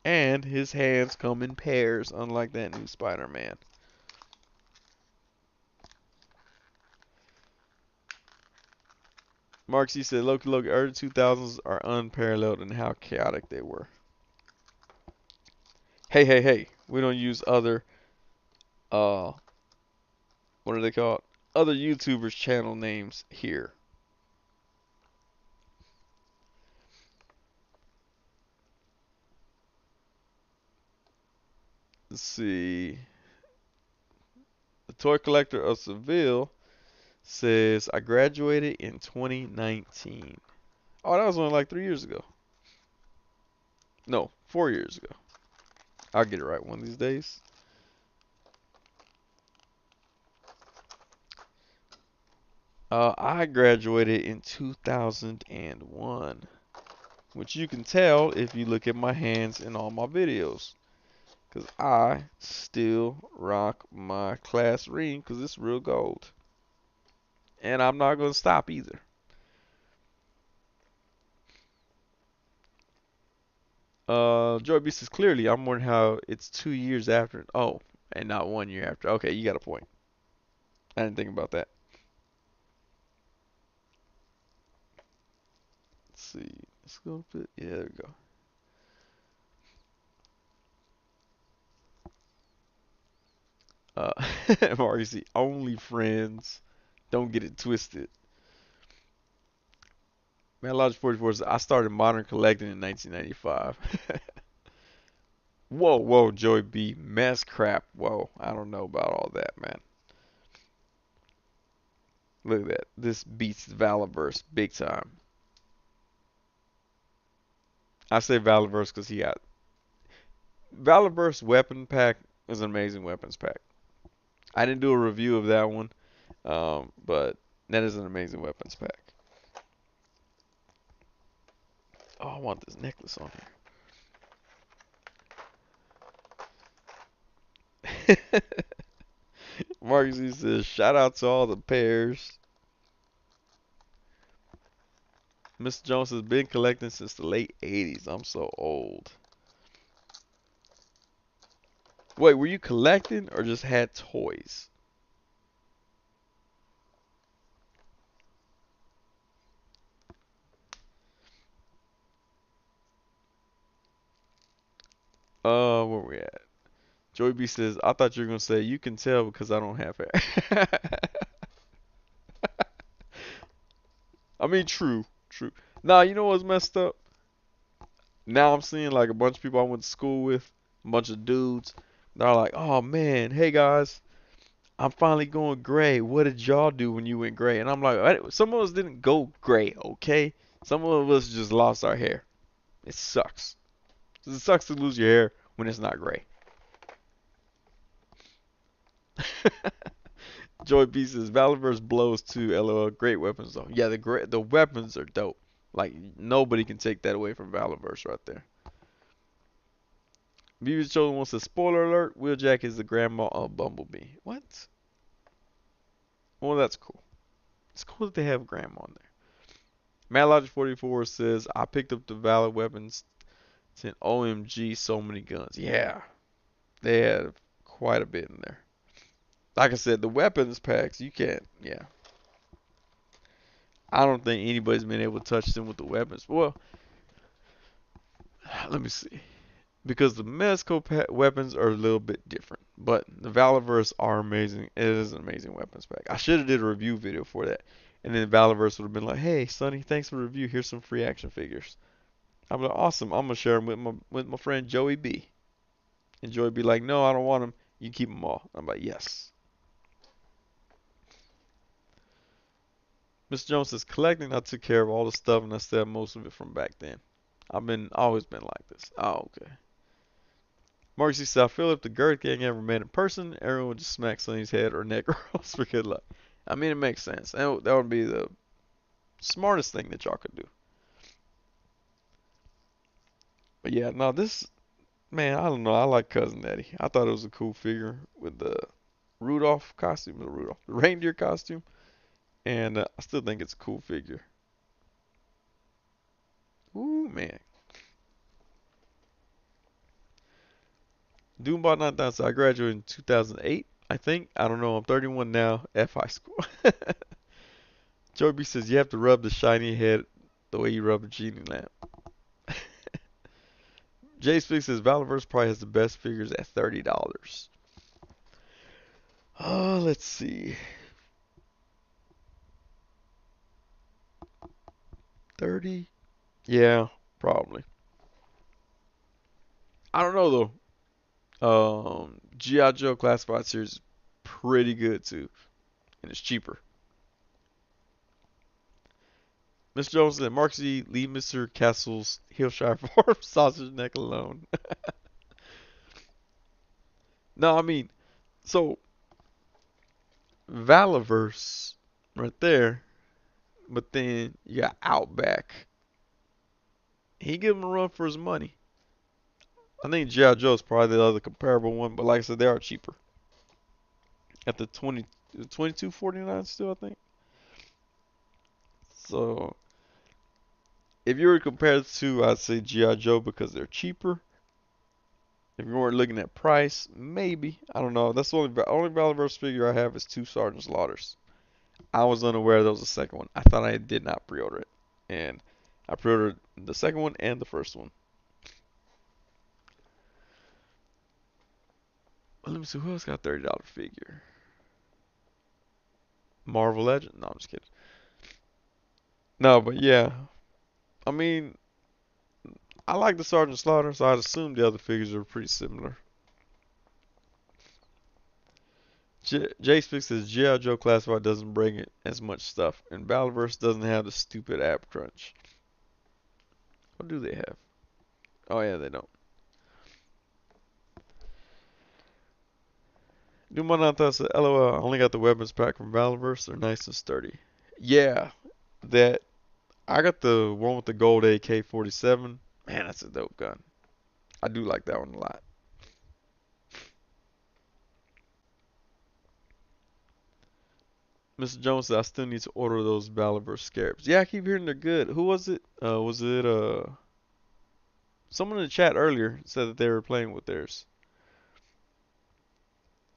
And his hands come in pairs, unlike that new Spider-Man. Marksy said, Loki, early 2000s are unparalleled in how chaotic they were. Hey, we don't use other, uh, what are they called? Other YouTubers' channel names here. Let's see. The toy collector of Seville says, I graduated in 2019. Oh, that was only like 3 years ago. No, 4 years ago. I'll get it right one of these days. I graduated in 2001, which you can tell if you look at my hands in all my videos. Because I still rock my class ring because it's real gold. And I'm not going to stop either. Joy B says clearly I'm wondering how it's 2 years after. Oh, and not 1 year after. Okay, you got a point. I didn't think about that. Let's see. Let's go fit. Yeah, there we go. Marcy, only friends. Don't get it twisted. Man, Logic 44 says I started modern collecting in 1995. Whoa, Joy B. Mess crap. Whoa, I don't know about all that, man. Look at that. This beats Valiverse big time. I say Valiverse because he got Valiverse weapon pack is an amazing weapons pack. I didn't do a review of that one, but that is an amazing weapons pack. Oh, I want this necklace on here. Marcus he says, shout out to all the pairs. Mr. Jones has been collecting since the late 80s. I'm so old. Wait, were you collecting or just had toys? Where we at? Joey B says, I thought you were gonna say you can tell because I don't have hair. I mean, true, true. Nah, you know what's messed up? Now I'm seeing like a bunch of people I went to school with, a bunch of dudes. They're like, oh man, hey guys, I'm finally going gray. What did y'all do when you went gray? And I'm like, some of us didn't go gray, okay? Some of us just lost our hair. It sucks. It sucks to lose your hair when it's not gray. Joy B says Valorverse blows too. LOL. Great weapons though. Yeah, the weapons are dope. Like nobody can take that away from Valorverse right there. Viewers Chosen wants a spoiler alert. Wheeljack is the grandma of Bumblebee. What? Well, that's cool. It's cool that they have grandma on there. MadLogic44 says I picked up the Valor weapons. It's OMG, so many guns. Yeah, they had quite a bit in there. Like I said, the weapons packs you can't. Yeah, I don't think anybody's been able to touch them with the weapons. Well, let me see. Because the Mezco weapons are a little bit different, but the Valorverse are amazing. It is an amazing weapons pack. I should have did a review video for that, and then Valorverse would have been like, "Hey, Sonny, thanks for the review. Here's some free action figures." I'm like, "Awesome! I'm gonna share them with my friend Joey B." And Joey B like, "No, I don't want them. You keep them all." I'm like, "Yes." Mr. Jones says, "Collecting. I took care of all the stuff, and I still have most of it from back then. Always been like this." Oh, okay. Marcy said, I feel if the Girth Gang ever met in person, everyone would just smack Sonny's head or neck or else for good luck. I mean, it makes sense. That would be the smartest thing that y'all could do. But yeah, no, man, I don't know. I like Cousin Eddie. I thought it was a cool figure with the the reindeer costume, and I still think it's a cool figure. Ooh, man. Doombot 9000, I graduated in 2008, I think. I don't know. I'm 31 now. F high school. Joey B says you have to rub the shiny head the way you rub a genie lamp. Jay Speaks says Valorverse probably has the best figures at $30. Oh, let's see. 30? Yeah, probably. I don't know though. G.I. Joe Classified Series is pretty good too, and it's cheaper. Mr. Jones said, Marksy, leave Mr. Castle's Hillshire Farm sausage neck alone. No, I mean, so Valorverse right there, but then you got Outback. He give him a run for his money. I think G.I. Joe is probably the other comparable one, but like I said, they are cheaper. At the 22.49 still, I think. So if you were to compare the two, I'd say G.I. Joe because they're cheaper. If you weren't looking at price, maybe. I don't know. That's the only Valorverse figure I have is two Sergeant Slaughters. I was unaware there was a second one. I thought I did not pre-order it. And I pre-ordered the second one and the first one. Let me see who else got a $30 figure. Marvel Legend? No, I'm just kidding. No, but yeah. I mean, I like the Sergeant Slaughter, so I'd assume the other figures are pretty similar. Jay Speaks says G.I. Joe Classified doesn't bring it as much stuff, and Valorverse doesn't have the stupid app crunch. What do they have? Oh yeah, they don't. Numanata said, LOL, I only got the weapons pack from Valorverse. They're nice and sturdy. Yeah, that I got the one with the gold AK-47. Man, that's a dope gun. I do like that one a lot. Mr. Jones said I still need to order those Valorverse scarabs. Yeah, I keep hearing they're good. Who was it? Was it someone in the chat earlier said that they were playing with theirs.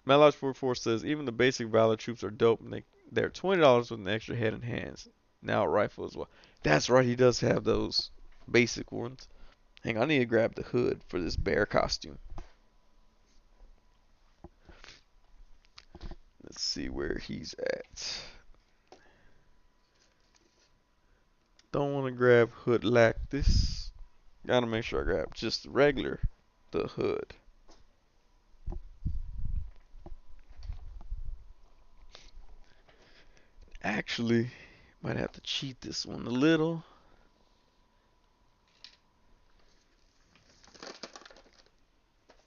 Malage44 says even the basic Valor troops are dope and they're $20 with an extra head and hands. Now a rifle as well. That's right, he does have those basic ones. Hang on, I need to grab the hood for this bear costume. Let's see where he's at. Don't want to grab hood like this. Gotta make sure I grab just the regular, the hood. Actually, might have to cheat this one a little.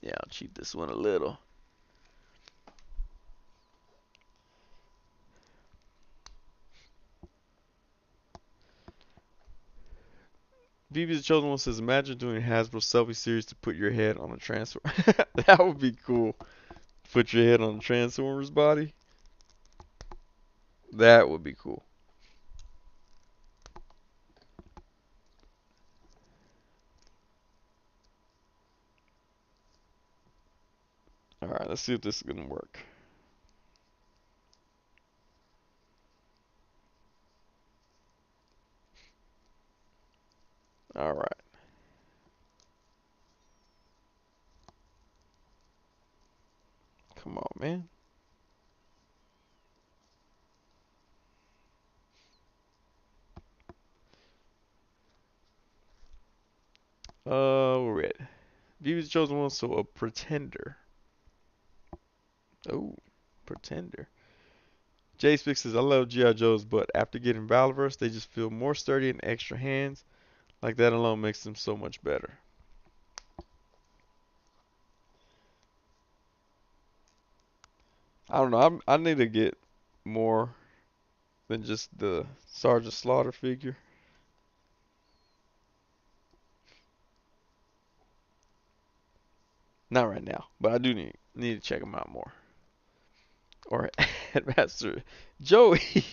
Yeah, I'll cheat this one a little. VB the Chosen One says, imagine doing a Hasbro selfie series to put your head on a transformer. That would be cool. Put your head on a Transformer's body. That would be cool. Alright, let's see if this is gonna work. Alright. Come on, man. Where we at? VB the Chosen One, so a pretender. Oh, pretender. Jay Spix says, I love G.I. Joes, but after getting Valorverse, they just feel more sturdy and extra hands. Like that alone makes them so much better. I don't know. I need to get more than just the Sergeant Slaughter figure. Not right now, but I do need to check them out more. Or Headmaster Joey.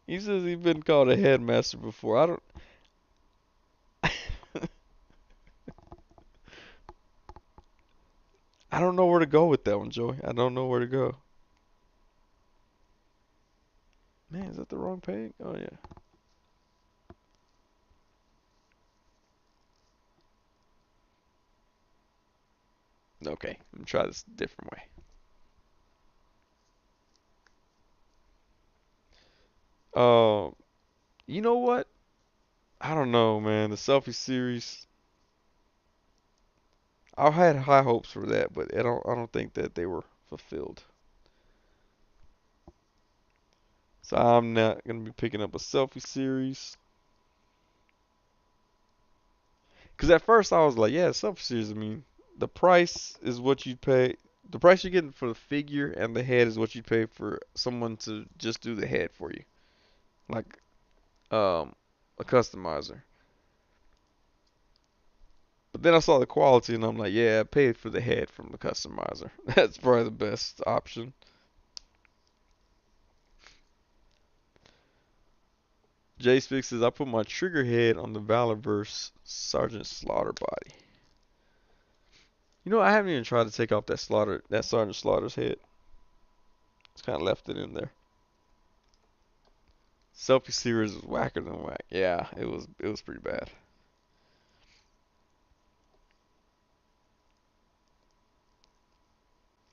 He says he's been called a headmaster before. I don't. I don't know where to go with that one, Joey. I don't know where to go. Man, is that the wrong page? Oh yeah. Okay, let me try this a different way. Uh, you know what? I don't know, man. The selfie series. I had high hopes for that, but I don't think that they were fulfilled. So I'm not gonna be picking up a selfie series. Cause at first I was like, yeah, selfie series. I mean, the price is what you'd pay. The price you're getting for the figure and the head is what you'd pay for someone to just do the head for you, like a customizer. But then I saw the quality and I'm like, yeah, I paid for the head from the customizer. That's probably the best option. Jay Speaks says, I put my trigger head on the Valorverse Sergeant Slaughter body. You know, I haven't even tried to take off that Sergeant Slaughter's head. Just kind of left it in there. Selfie series was whacker than whack. Yeah, it was pretty bad.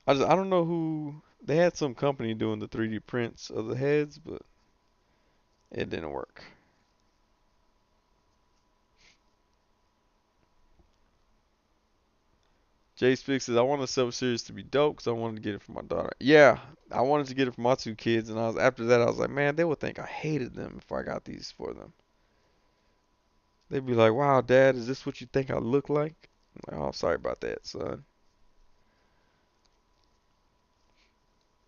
I don't know who they had some company doing the 3D prints of the heads, but it didn't work. Jay Speaks says, I want the self series to be dope because I wanted to get it for my daughter. Yeah, I wanted to get it for my two kids, and after that I was like, man, they would think I hated them if I got these for them. They'd be like, wow, Dad, is this what you think I look like? I'm like, oh, sorry about that, son.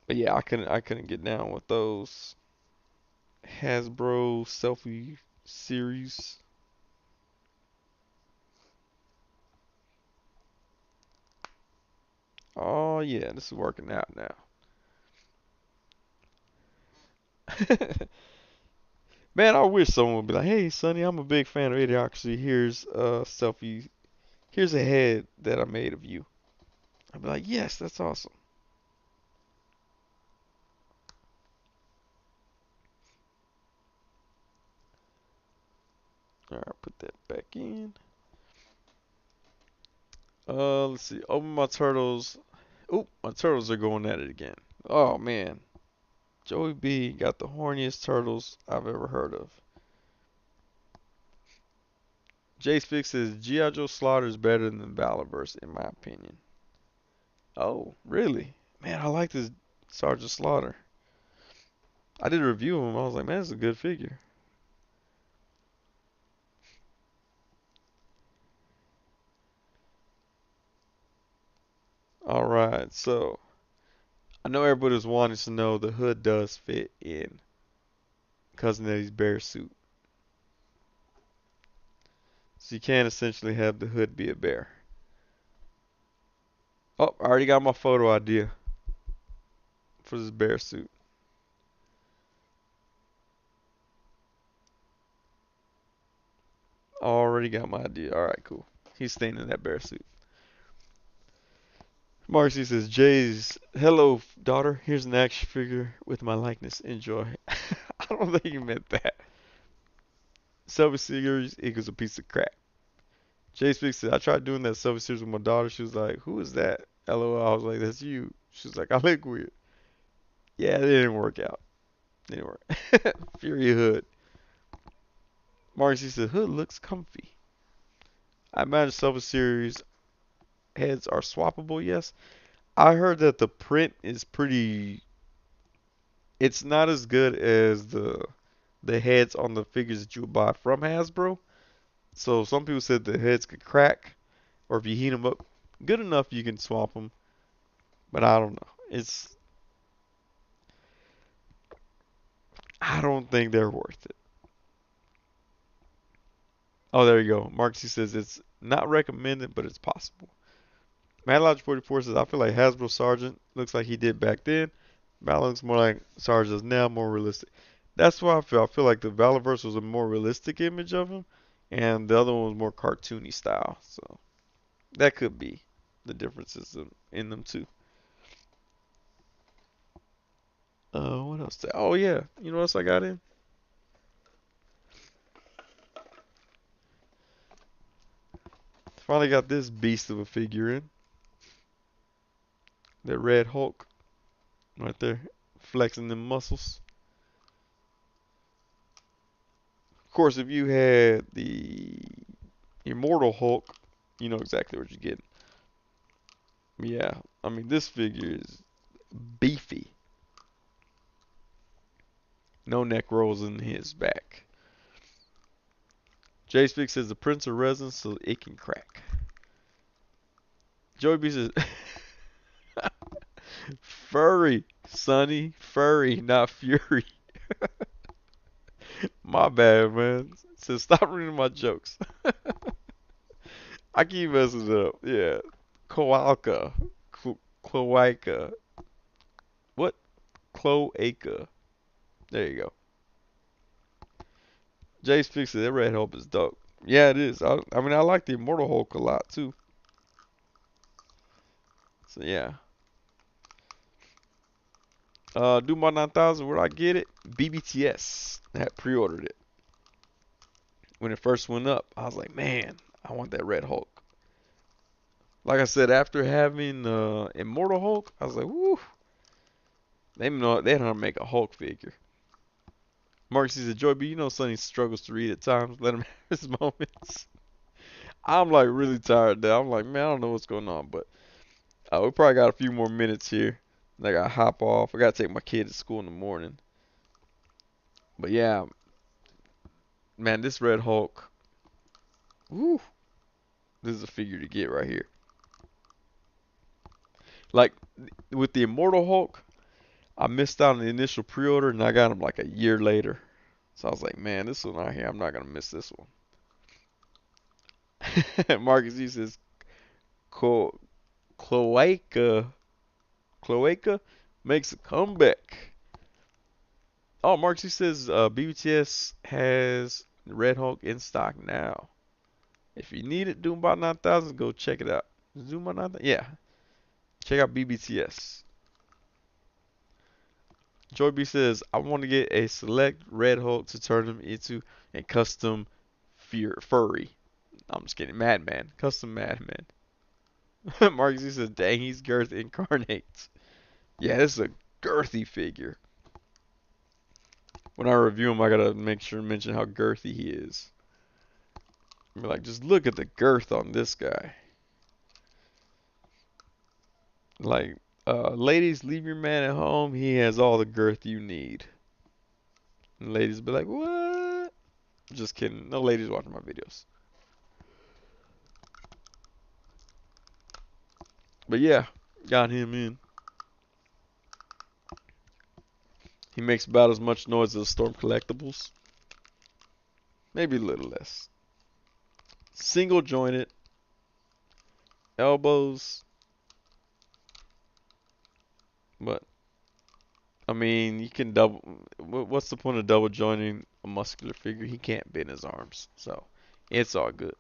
But yeah, I couldn't get down with those Hasbro selfie series. Oh yeah, this is working out now. Man, I wish someone would be like, "Hey, Sonny, I'm a big fan of Idiocracy. Here's a selfie. Here's a head that I made of you." I'd be like, "Yes, that's awesome." All right, put that back in. Let's see. Open my turtles. Oop, my turtles are going at it again. Oh man, Joey B got the horniest turtles I've ever heard of. Jace Fix says G.I. Joe Slaughter is better than Valorverse in my opinion. Oh, really? Man, I like this Sergeant Slaughter. I did a review of him. I was like, man, it's a good figure. All right, so I know everybody's wanting to know the hood does fit in Cousin Eddie's bear suit. So you can essentially have the hood be a bear. Oh, I already got my photo idea for this bear suit. Already got my idea. All right, cool. He's staying in that bear suit. Marcy says, Jay's, hello, daughter. Here's an action figure with my likeness. Enjoy. I don't think he meant that. Selfie series equals a piece of crap. Jay Speaks said, I tried doing that selfie series with my daughter. She was like, who is that? LOL. I was like, that's you. She was like, I look weird. Yeah, it didn't work out. It didn't work. Fury Hood. Marcy said, Hood looks comfy. I imagine selfie series heads are swappable, yes. I heard that the print is pretty. It's not as good as the heads on the figures that you would buy from Hasbro. So some people said the heads could crack, or if you heat them up good enough, you can swap them. But I don't know. I don't think they're worth it. Oh, there you go. Marksy says it's not recommended, but it's possible. Madlodge 44 says I feel like Hasbro Sergeant looks like he did back then. Val looks more like Sarge does now, more realistic. That's why I feel. I feel like the Valorverse was a more realistic image of him, and the other one was more cartoony style. So that could be the differences in them too. What else? Oh yeah, you know what else I got in? Finally got this beast of a figure in. That Red Hulk right there, flexing them muscles. Of course, if you had the Immortal Hulk, you know exactly what you're getting. Yeah, I mean this figure is beefy. No neck rolls in his back. Jay Speak says the Prince of Resin so it can crack. Joey B says furry, Sonny, furry, not fury. My bad, man. Says stop reading my jokes. I keep messing it up. Yeah, Cloaca, Cloaca. What? Cloaca. There you go. Jay Speak says that Red Hulk is dope. Yeah, it is. I mean, I like the Immortal Hulk a lot too. So yeah. Duma 9000, where I get it? BBTS. I had pre-ordered it when it first went up. I was like, man, I want that Red Hulk. Like I said, after having Immortal Hulk, I was like, woo, they know how to make a Hulk figure. Mark says, Joy B, you know Sonny struggles to read at times. Let him have his moments. I'm like really tired now. I'm like, man, I don't know what's going on, but we probably got a few more minutes here. I gotta hop off. I gotta take my kid to school in the morning. But yeah, man, this Red Hulk, woo, this is a figure to get right here. Like with the Immortal Hulk, I missed out on the initial pre-order and I got him like a year later. So I was like, man, this one right here, I'm not gonna miss this one. Marcus he says, Clo- Cloaca, Cloaca makes a comeback. Oh, Marcus he says, BBTS has Red Hulk in stock now. If you need it, Doombot 9000, go check it out. Doombot 9000, yeah, check out BBTS. Joy B says, I want to get a select Red Hulk to turn him into a custom furry. I'm just kidding. Madman. Custom Madman. Marcus he says, dang, he's Girth incarnate. Yeah, this is a girthy figure. When I review him, I gotta make sure to mention how girthy he is. I mean, like, just look at the girth on this guy. Like, ladies, leave your man at home. He has all the girth you need. And ladies be like, what? Just kidding. No ladies watching my videos. But yeah, got him in. He makes about as much noise as Storm Collectibles. Maybe a little less. Single jointed. Elbows. But, I mean, you can double. What's the point of double joining a muscular figure? He can't bend his arms. So, it's all good.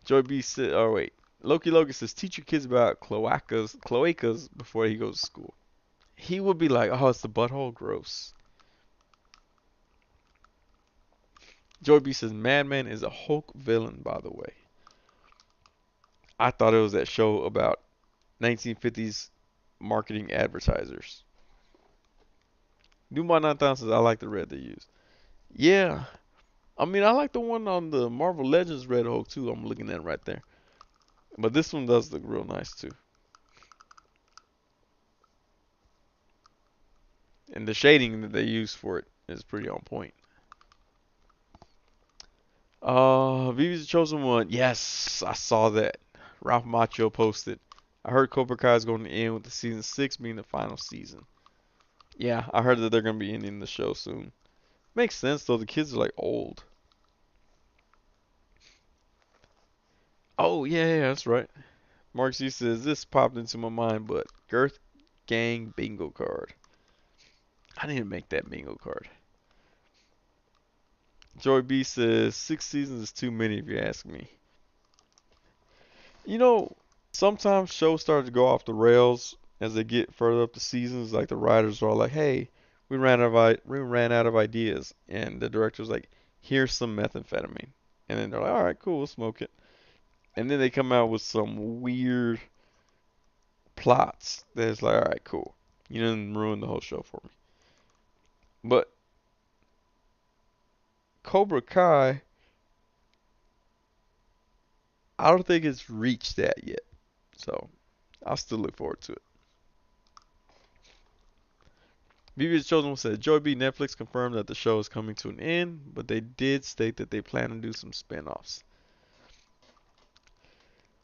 Joy B said, oh wait. Loki Logan says, teach your kids about cloacas before he goes to school. He would be like, oh, it's the butthole, gross. Joy B says, Madman is a Hulk villain, by the way. I thought it was that show about 1950s marketing advertisers. Dubai 9000 says, I like the red they use. Yeah. I mean, I like the one on the Marvel Legends Red Hulk, too. I'm looking at it right there. But this one does look real nice, too. And the shading that they use for it is pretty on point. Vivi's the Chosen One. Yes, I saw that. Ralph Macchio posted. I heard Cobra Kai is going to end with the season 6 being the final season. Yeah, I heard that they're going to be ending the show soon. Makes sense, though. The kids are, like, old. Oh, yeah, yeah, that's right. Mark C says, this popped into my mind, but Girth Gang bingo card. I need to make that bingo card. Joy B says, 6 seasons is too many if you ask me. You know, sometimes shows start to go off the rails as they get further up the seasons. Like the writers are all like, "Hey, we ran out of ideas," and the director's like, "Here's some methamphetamine," and then they're like, "All right, cool, we'll smoke it." And then they come out with some weird plots that's like, "All right, cool, you didn't ruin the whole show for me." But Cobra Kai, I don't think it's reached that yet, so I'll still look forward to it. BB's Chosen One said, Joy B. Netflix confirmed that the show is coming to an end, but they did state that they plan to do some spin-offs.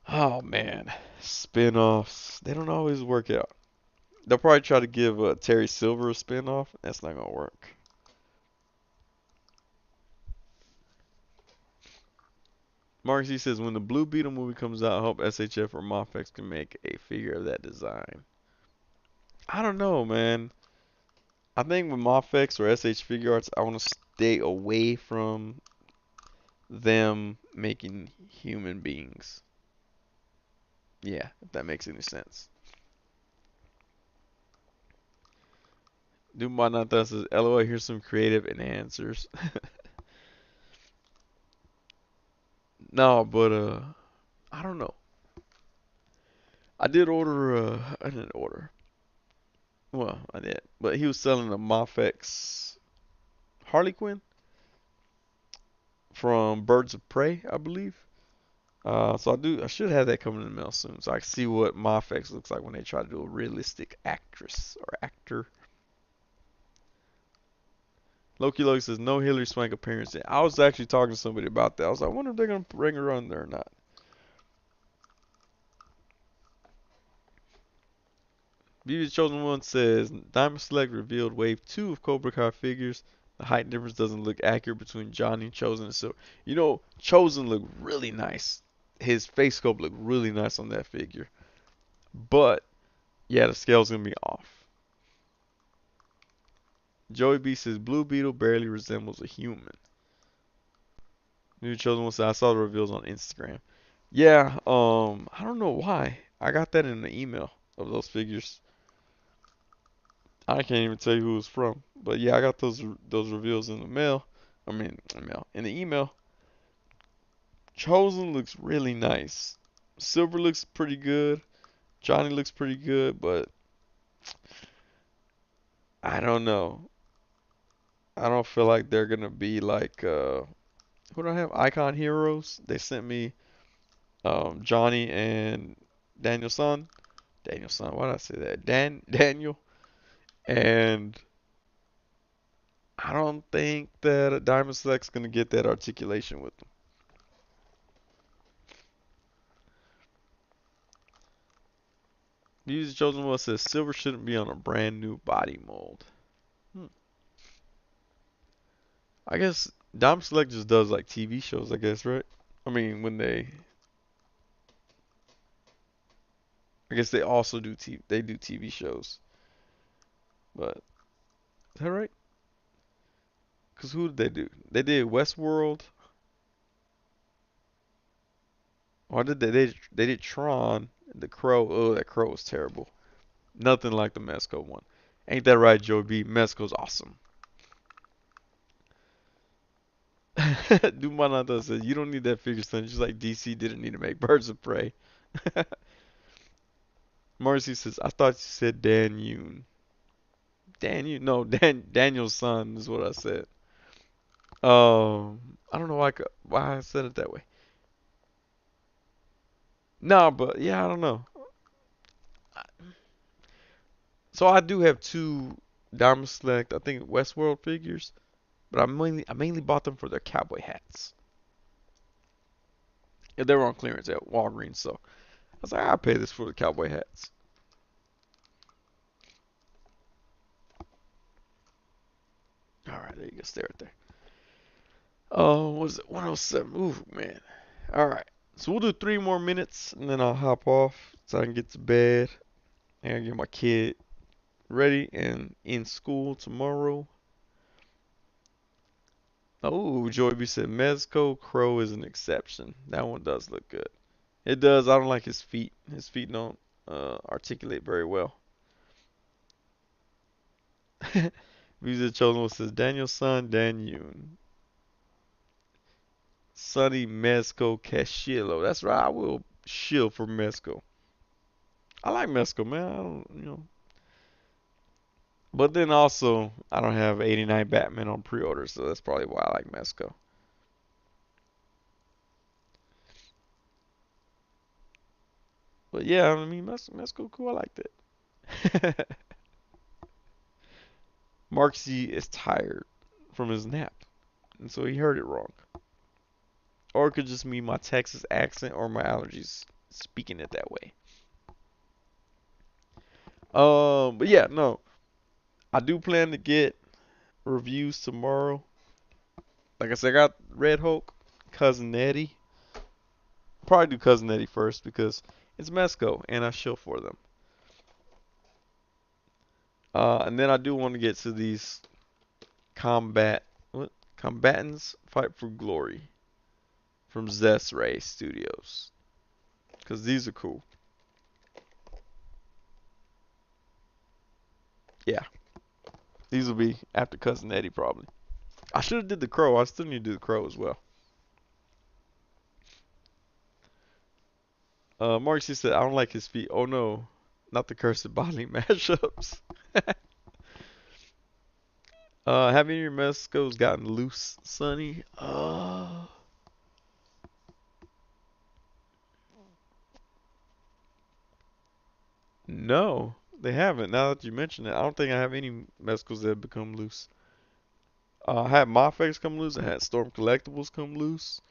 Oh man, spin-offs. They don't always work out. They'll probably try to give Terry Silver a spin-off. That's not gonna work. Mark Z says, when the Blue Beetle movie comes out, I hope SHF or Mafex can make a figure of that design. I don't know, man. I think with Mafex or SH Figure Arts, I want to stay away from them making human beings. Yeah, if that makes any sense. Doom by Not Done says, LOL, here's some creative enhancers. No, but I don't know. I did order I didn't order. Well, I did. But he was selling a Mafex Harley Quinn from Birds of Prey, I believe. So I should have that coming in the mail soon, so I can see what Mafex looks like when they try to do a realistic actress or actor. Loki Loki says no Hillary Swank appearance yet. I was actually talking to somebody about that. I was like, I wonder if they're gonna bring her on there or not. BB's Chosen One says Diamond Select revealed Wave 2 of Cobra Kai figures. The height difference doesn't look accurate between Johnny, Chosen, and Silver. You know, Chosen looked really nice. His face sculpt looked really nice on that figure. But, yeah, the scale's gonna be off. Joey B says Blue Beetle barely resembles a human. New Chosen One says I saw the reveals on Instagram. Yeah, I don't know why. I got that in the email of those figures. I can't even tell you who it's from. But yeah, I got those reveals in the mail. I mean, in the email. Chosen looks really nice. Silver looks pretty good. Johnny looks pretty good, but I don't know. I don't feel like they're gonna be like who do I have? Icon Heroes. They sent me Johnny and Danielson. Danielson, why did I say that? Daniel. And I don't think that a Diamond Select's gonna get that articulation with them. Use chosen one says silver shouldn't be on a brand new body mold. Hmm. I guess Diamond Select just does like TV shows, I guess, right? I mean, I guess they also do they do TV shows. But is that right? Cause who did they do? They did Westworld. Or did they did Tron, The Crow. Oh, that Crow was terrible. Nothing like the Mezco one. Ain't that right, Joe B? Mezco's awesome. Dumanata says you don't need that figure, son. Just like DC didn't need to make Birds of Prey. Marcy says I thought you said Dan Yoon. Dan Yoon? No, Daniel's son is what I said. I don't know why I said it that way. No, but yeah, I don't know. So I do have two Diamond Select, I think Westworld figures, but I mainly bought them for their cowboy hats. Yeah, they were on clearance at Walgreens, so I was like, I'll pay this for the cowboy hats. All right, there you go, stay right there. Oh, what was it? 107. Ooh, man. All right, so we'll do 3 more minutes, and then I'll hop off so I can get to bed and get my kid ready and in school tomorrow. Oh, Joy B said Mezco Crow is an exception. That one does look good. It does. I don't like his feet. His feet don't articulate very well. Music chosen one says Daniel's son, Dan Yoon. Sonny Mezco Cashillo. That's right. I will shill for Mezco. I like Mezco, man. I don't. But then also, I don't have 89 Batman on pre-order, so that's probably why I like Mezco. But yeah, I mean, Mezco cool. I like that. Marksy is tired from his nap, and so he heard it wrong. Or it could just be my Texas accent or my allergies speaking it that way. But yeah, no. I do plan to get reviews tomorrow. Like I said, I got Red Hulk, Cousin Eddie. Probably do Cousin Eddie first because it's Mesco and I shill for them. And then I do want to get to these combat what combatants fight for glory from Zest Ray Studios because these are cool. Yeah, these will be after Cousin Eddie probably. I should have did the Crow. I still need to do the Crow as well. Marcy said, I don't like his feet. Oh no, not the cursed bodily mashups. Have any of your Mescos gotten loose, Sonny? No, they haven't. Now that you mention it, I don't think I have any Mescos that have become loose. I had Mafex come loose. I had Storm Collectibles come loose.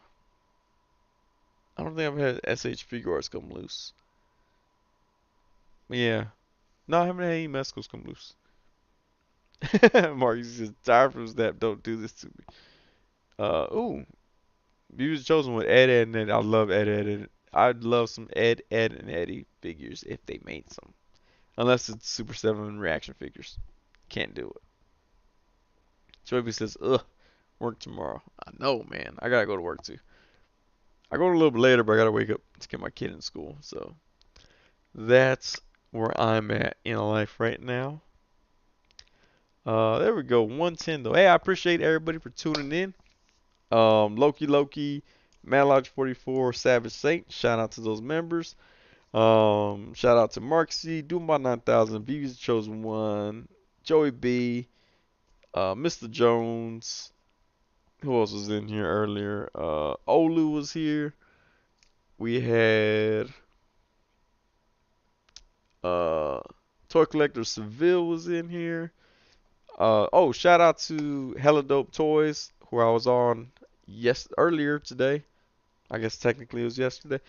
I don't think I've had SH Figure Arts come loose. Yeah. No, I haven't had any Mescos come loose. Mark says, tired from Snap, don't do this to me. Ooh, you was chosen with Ed and Ed. I love Ed and I'd love some Ed and Eddie figures if they made some. Unless it's Super 7 reaction figures. Can't do it. Joey says, ugh, work tomorrow. I know, man. I gotta go to work too. I go a little bit later, but I gotta wake up to get my kid in school. So that's where I'm at in life right now. There we go. 110 though. Hey, I appreciate everybody for tuning in. Loki, Madlodge 44, Savage Saint. Shout out to those members. Shout out to Mark C, Doomba 9000, VV's Chosen One, Joey B, Mr. Jones. Who else was in here earlier? Olu was here. We had uh Toy Collector Seville was in here. Oh, shout out to Hella Dope Toys, who I was on earlier today. I guess technically it was yesterday.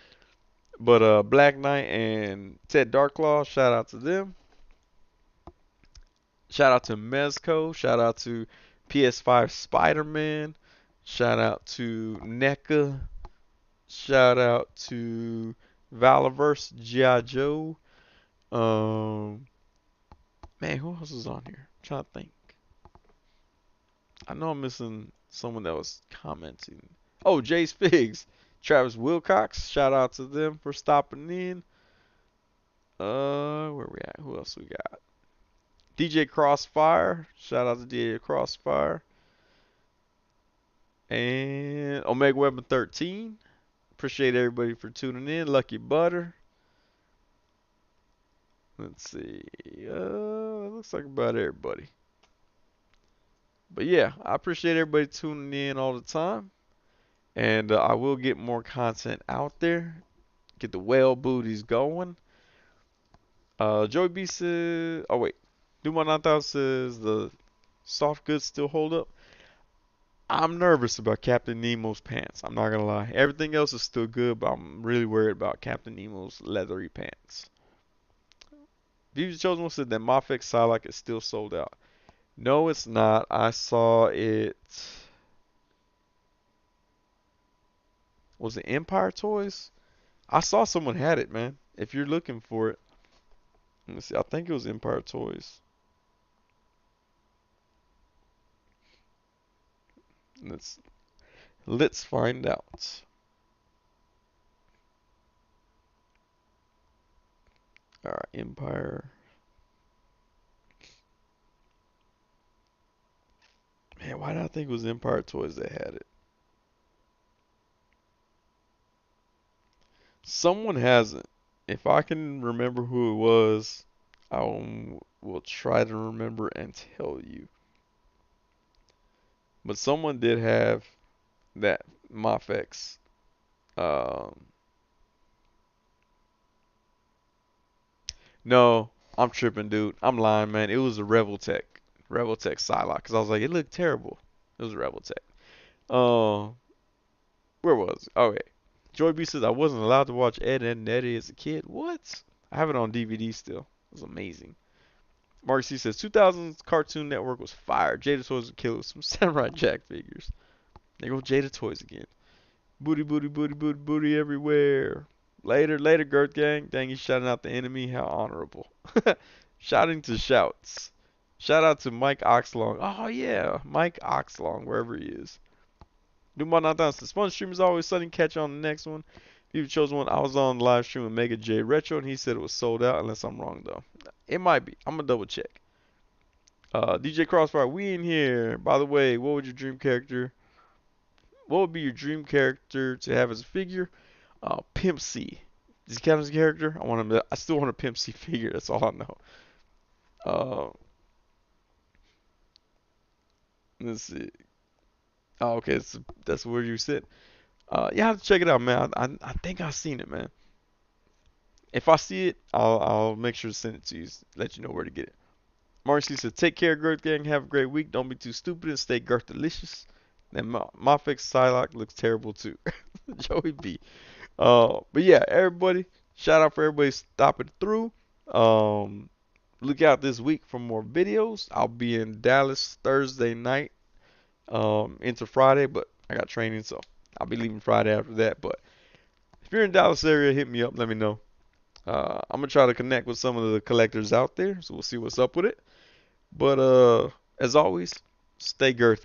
But Black Knight and Ted Darklaw, shout out to them. Shout out to Mezco. Shout out to PS5 Spider-Man. Shout out to NECA. Shout out to Valaverse G.I. Joe. Um, man, who else is on here? I'm trying to think. I know I'm missing someone that was commenting. Oh, Jace Figs. Travis Wilcox. Shout out to them for stopping in. Where we at? Who else we got? DJ Crossfire. Shout out to DJ Crossfire. And Omega Weapon 13. Appreciate everybody for tuning in. Lucky Butter. Let's see. Looks like about everybody. But yeah, I appreciate everybody tuning in all the time. And I will get more content out there. Get the whale booties going. Joey B says, oh wait. Duma 9000 says the soft goods still hold up. I'm nervous about Captain Nemo's pants. I'm not gonna lie. Everything else is still good, but I'm really worried about Captain Nemo's leathery pants. Views Chosen One said that Mafex Psylocke is still sold out. No, it's not. I saw it. Was it Empire Toys? I saw someone had it, man. If you're looking for it, let me see. I think it was Empire Toys. Let's find out. All right, Empire. Man, why did I think it was Empire Toys that had it? Someone has it. If I can remember who it was, I will try to remember and tell you. But someone did have that Mafex. Um, no, I'm tripping, dude. I'm lying, man. It was a Rebel Tech Psylocke. Because I was like, it looked terrible. It was a Rebel Tech. Uh, where was it? Okay. Joy B says I wasn't allowed to watch Ed, Edd n Eddy as a kid. What? I have it on DVD still. It was amazing. Mark C says 2000s Cartoon Network was fire. Jada Toys would kill with some Samurai Jack figures. There go Jada Toys again. Booty, booty, booty, booty, booty everywhere. Later, later, Gert Gang. Dang, he's shouting out the enemy. How honorable. Shouting to shouts. Shout out to Mike Oxlong. Oh, yeah. Mike Oxlong, wherever he is. Do my not dance. The Sponge stream is always Sunny. Catch you on the next one. If you chose one, I was on the live stream with Mega J Retro, and he said it was sold out, unless I'm wrong, though. It might be. I'm going to double check. DJ Crossfire, we in here. By the way, what would be your dream character to have as a figure? Pimp C. Does he count as a character? I still want a Pimp C figure. That's all I know. Uh, let's see. Oh, okay. That's where you sit. You have to check it out, man. I think I've seen it, man. If I see it, I'll make sure to send it to you. Let you know where to get it. Marcy said, take care, Girth Gang. Have a great week. Don't be too stupid and stay Girth delicious. And Mafex Psylocke looks terrible too. Joey B. But yeah, everybody, shout out for everybody stopping through. Look out this week for more videos. I'll be in Dallas Thursday night, into Friday, but I got training, so I'll be leaving Friday after that. But if you're in Dallas area, hit me up. Let me know. I'm gonna try to connect with some of the collectors out there, so we'll see what's up with it. But as always, stay girthy.